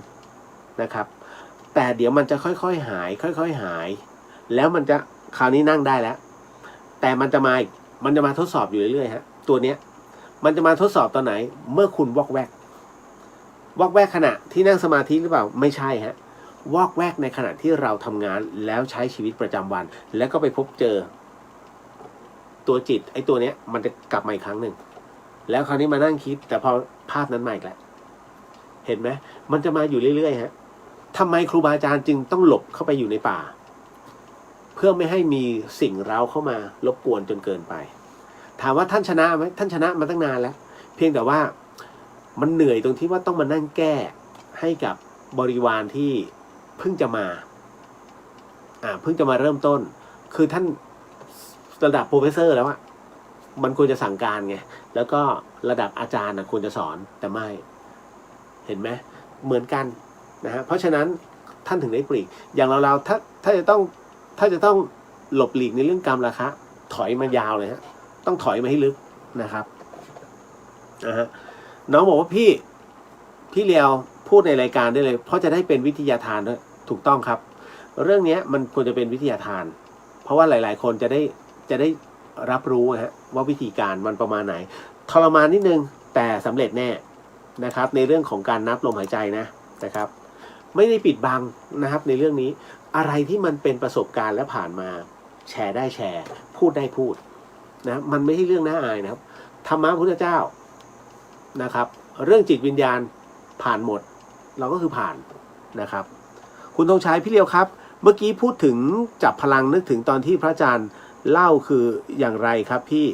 นะครับแต่เดี๋ยวมันจะค่อยๆหายค่อยๆหายแล้วมันจะคราวนี้นั่งได้แล้วแต่มันจะมาทดสอบอยู่เรื่อยๆฮะตัวเนี้ยมันจะมาทดสอบตอนไหนเมื่อคุณวอกแวกขณะที่นั่งสมาธิหรือเปล่าไม่ใช่ฮะวอกแวกในขณะที่เราทำงานแล้วใช้ชีวิตประจำวันแล้วก็ไปพบเจอตัวจิตไอ้ตัวเนี้ยมันจะกลับมาอีกครั้งหนึ่งแล้วคราวนี้มานั่งคิดแต่พอภาพนั้นมาอีกแล้วเห็นไหมมันจะมาอยู่เรื่อยๆฮะทำไมครูบาอาจารย์จึงต้องหลบเข้าไปอยู่ในป่าเพื่อไม่ให้มีสิ่งเร้าเข้ามารบกวนจนเกินไปถามว่าท่านชนะไหมท่านชนะมาตั้งนานแล้วเพียงแต่ว่ามันเหนื่อยตรงที่ว่าต้องมานั่งแก้ให้กับบริวารที่เพิ่งจะมาเพิ่งจะมาเริ่มต้นคือท่านระดับโปรเฟสเซอร์แล้วอะมันควรจะสั่งการไงแล้วก็ระดับอาจารย์ควรจะสอนแต่ไม่เห็นไหมเหมือนกันนะฮะเพราะฉะนั้นท่านถึงได้ปลีกอย่างเราถ้าจะต้องหลบหลีกในเรื่องกรรมราคะถอยมายาวเลยฮะต้องถอยมาให้ลึกนะครับนะฮะน้องบอกว่าพี่เลียวพูดในรายการได้เลยเพราะจะได้เป็นวิทยาทานด้วยถูกต้องครับเรื่องนี้มันควรจะเป็นวิทยาทานเพราะว่าหลายๆคนจะได้รับรู้ฮะว่าวิธีการมันประมาณไหนทรมานนิดนึงแต่สำเร็จแน่นะครับในเรื่องของการนับลมหายใจนะครับไม่ได้ปิดบังนะครับในเรื่องนี้อะไรที่มันเป็นประสบการณ์และผ่านมาแชร์ได้แชร์พูดได้พูดนะมันไม่ใช่เรื่องน่าอายนะครับธรรมะพุทธเจ้านะครับเรื่องจิตวิญญาณผ่านหมดเราก็คือผ่านนะครับคุณธงชัยพี่เลียวครับเมื่อกี้พูดถึงจับพลังนึกถึงตอนที่พระอาจารย์เล่าคืออย่างไรครับพี่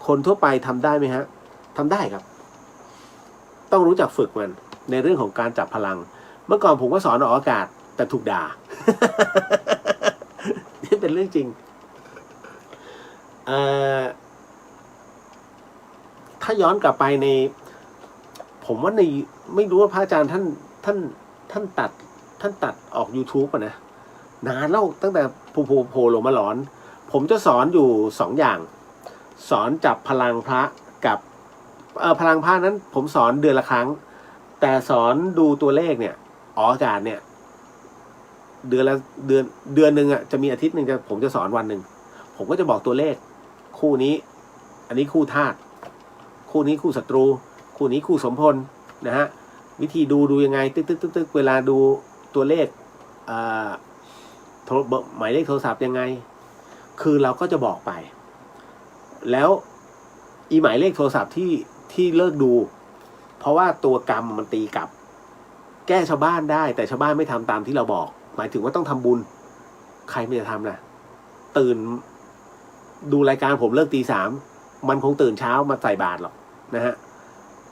คนทั่วไปทำได้ไหมฮะทำได้ครับต้องรู้จักฝึกมันในเรื่องของการจับพลังเมื่อก่อนผมก็สอนออกอากาศแต่ถูกด่า นี่เป็นเรื่องจริงถ้าย้อนกลับไปในผมว่าในไม่รู้ว่าพระอาจารย์ท่านตัดออก YouTube อ่ะนะนานแล้วตั้งแต่โผล่ลงมาหลอนผมจะสอนอยู่2อย่างสอนจับพลังพระกับพลังพระนั้นผมสอนเดือนละครั้งแต่สอนดูตัวเลขเนี่ยออกอากาศเนี่ยเดือนนึงอ่ะจะมีอาทิตย์นึงผมจะสอนวันหนึ่งผมก็จะบอกตัวเลขคู่นี้อันนี้คู่ธาตุคู่นี้คู่ศัตรูคู่นี้คู่สมพลนะฮะวิธีดูยังไงตึ๊กเวลาดูตัวเลขหมายเลขโทรศัพท์ยังไงคือเราก็จะบอกไปแล้วอีหมายเลขโทรศัพท์ที่เลิกดูเพราะว่าตัวกรรมมันตีกลับแก้ชาวบ้านได้แต่ชาวบ้านไม่ทำตามที่เราบอกหมายถึงว่าต้องทำบุญใครไม่จะทำล่ะตื่นดูรายการผมเลิกตี 3มันคงตื่นเช้ามาใส่บาตรหรอกนะฮะ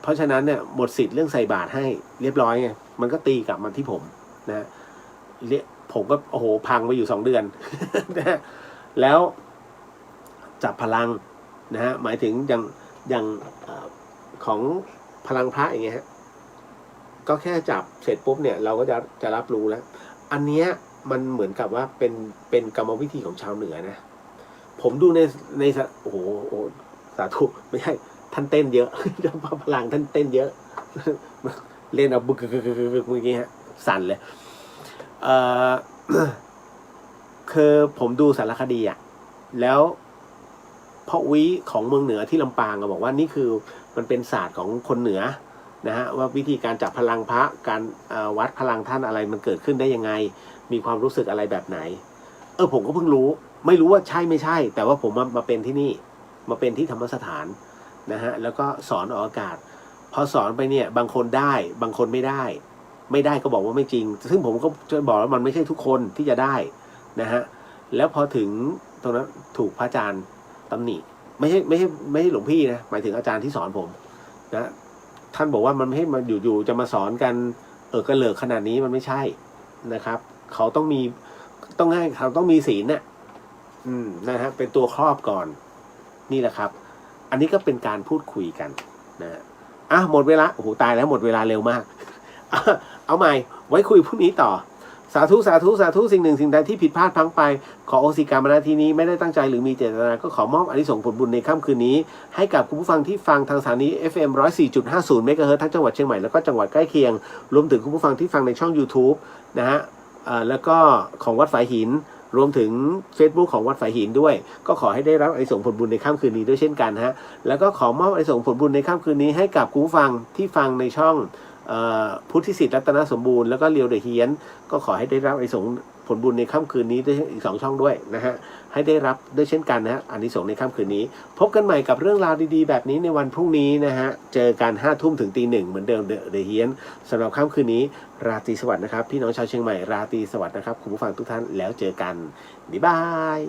เพราะฉะนั้นเนี่ยหมดสิทธิ์เรื่องใส่บาตรให้เรียบร้อยไงมันก็ตีกลับมาที่ผมนะผมก็โอ้โหพังไปอยู่2 เดือน นะแล้วจับพลังนะฮะหมายถึงอย่างของพลังพระอย่างเงี้ยฮะก็แค่จับเสร็จปุ๊บเนี่ยเราก็จะรับรู้แล้วอันเนี้ยมันเหมือนกับว่าเป็นกรรมวิธีของชาวเหนือนะผมดูในโอ้โหสาธุไม่ใช่ท่านเต้นเยอะพลังท่านเต้นเยอะเล่นเอาบึกเมื่อกี้ฮะสั่นเลยคือผมดูสารคดีอ่ะแล้วพ่อวิของเมืองเหนือที่ลำปางบอกว่านี่คือมันเป็นศาสตร์ของคนเหนือนะฮะว่าวิธีการจับพลังพระการวัดพลังท่านอะไรมันเกิดขึ้นได้ยังไงมีความรู้สึกอะไรแบบไหนผมก็เพิ่งรู้ ไม่รู้ว่าใช่ไม่ใช่ แต่ว่าผมมาเป็นที่นี่มาเป็นที่ธรรมสถานนะฮะแล้วก็สอนออกอากาศพอสอนไปเนี่ยบางคนได้บางคนไม่ได้ก็บอกว่าไม่จริงซึ่งผมก็จะบอกว่ามันไม่ใช่ทุกคนที่จะได้นะฮะแล้วพอถึงตรงนั้นถูกพระอาจารย์ตำหนิไม่ใช่หลวงพี่นะหมายถึงอาจารย์ที่สอนผมนะท่านบอกว่ามันไม่ให้มาอยู่จะมาสอนกันกระเหลิกขนาดนี้มันไม่ใช่นะครับเขาต้องมีเขาต้องมีศีลน่ะนะฮะเป็นตัวครอบก่อนนี่แหละครับอันนี้ก็เป็นการพูดคุยกันนะหมดเวลาโอ้โหตายแล้วหมดเวลาเร็วมาก เอาใหม่ไว้คุยพรุ่งนี้ต่อสาธุสาธุสาธุสิ่งหนึ่งสิ่งใดที่ผิดพลาดพลั้งไปขอโอสิกรรมนาทีนี้ไม่ได้ตั้งใจหรือมีเจตนาก็ขอมอบอานิสงส์ผลบุญในค่ำคืนนี้ให้กับคุณผู้ฟังที่ฟังทางสถานี FM 104.50 เมกะเฮิรตซ์ทั้งจังหวัดเชียงใหม่แล้วก็จังหวัดใกล้เคียงรวมถึงคุณผู้ฟังที่ฟังในช่อง YouTube นะฮะแล้วก็ของวัดฝายหินรวมถึง Facebook ของวัดฝายหินด้วยก็ขอให้ได้รับอานิสงส์ผลบุญในค่ำคืนนี้ด้วยเช่นกันฮะแล้วก็ขอมอบอานิสงส์ผลบุญในค่ำคืนนี้ให้กับคุณผู้ฟังที่ฟังในช่องพุทธิสิทธิ์รัตนสมบูรณ์แล้วก็เรียวเดอะเฮียนก็ขอให้ได้รับอานิสงส์ผลบุญในค่ำคืนนี้ด้วยอีก2ช่องด้วยนะฮะให้ได้รับด้วยเช่นกันนะฮะอานิสงส์ในค่ำคืนนี้พบกันใหม่กับเรื่องราวดีๆแบบนี้ในวันพรุ่งนี้นะฮะเจอกัน5 ทุ่มถึงตี 1เหมือนเดิมเดอะเฮียนสำหรับค่ำคืนนี้ราตรีสวัสดิ์นะครับพี่น้องชาวเชียงใหม่ราตรีสวัสดิ์นะครับคุณผู้ฟังทุกท่านแล้วเจอกันบ๊ายบาย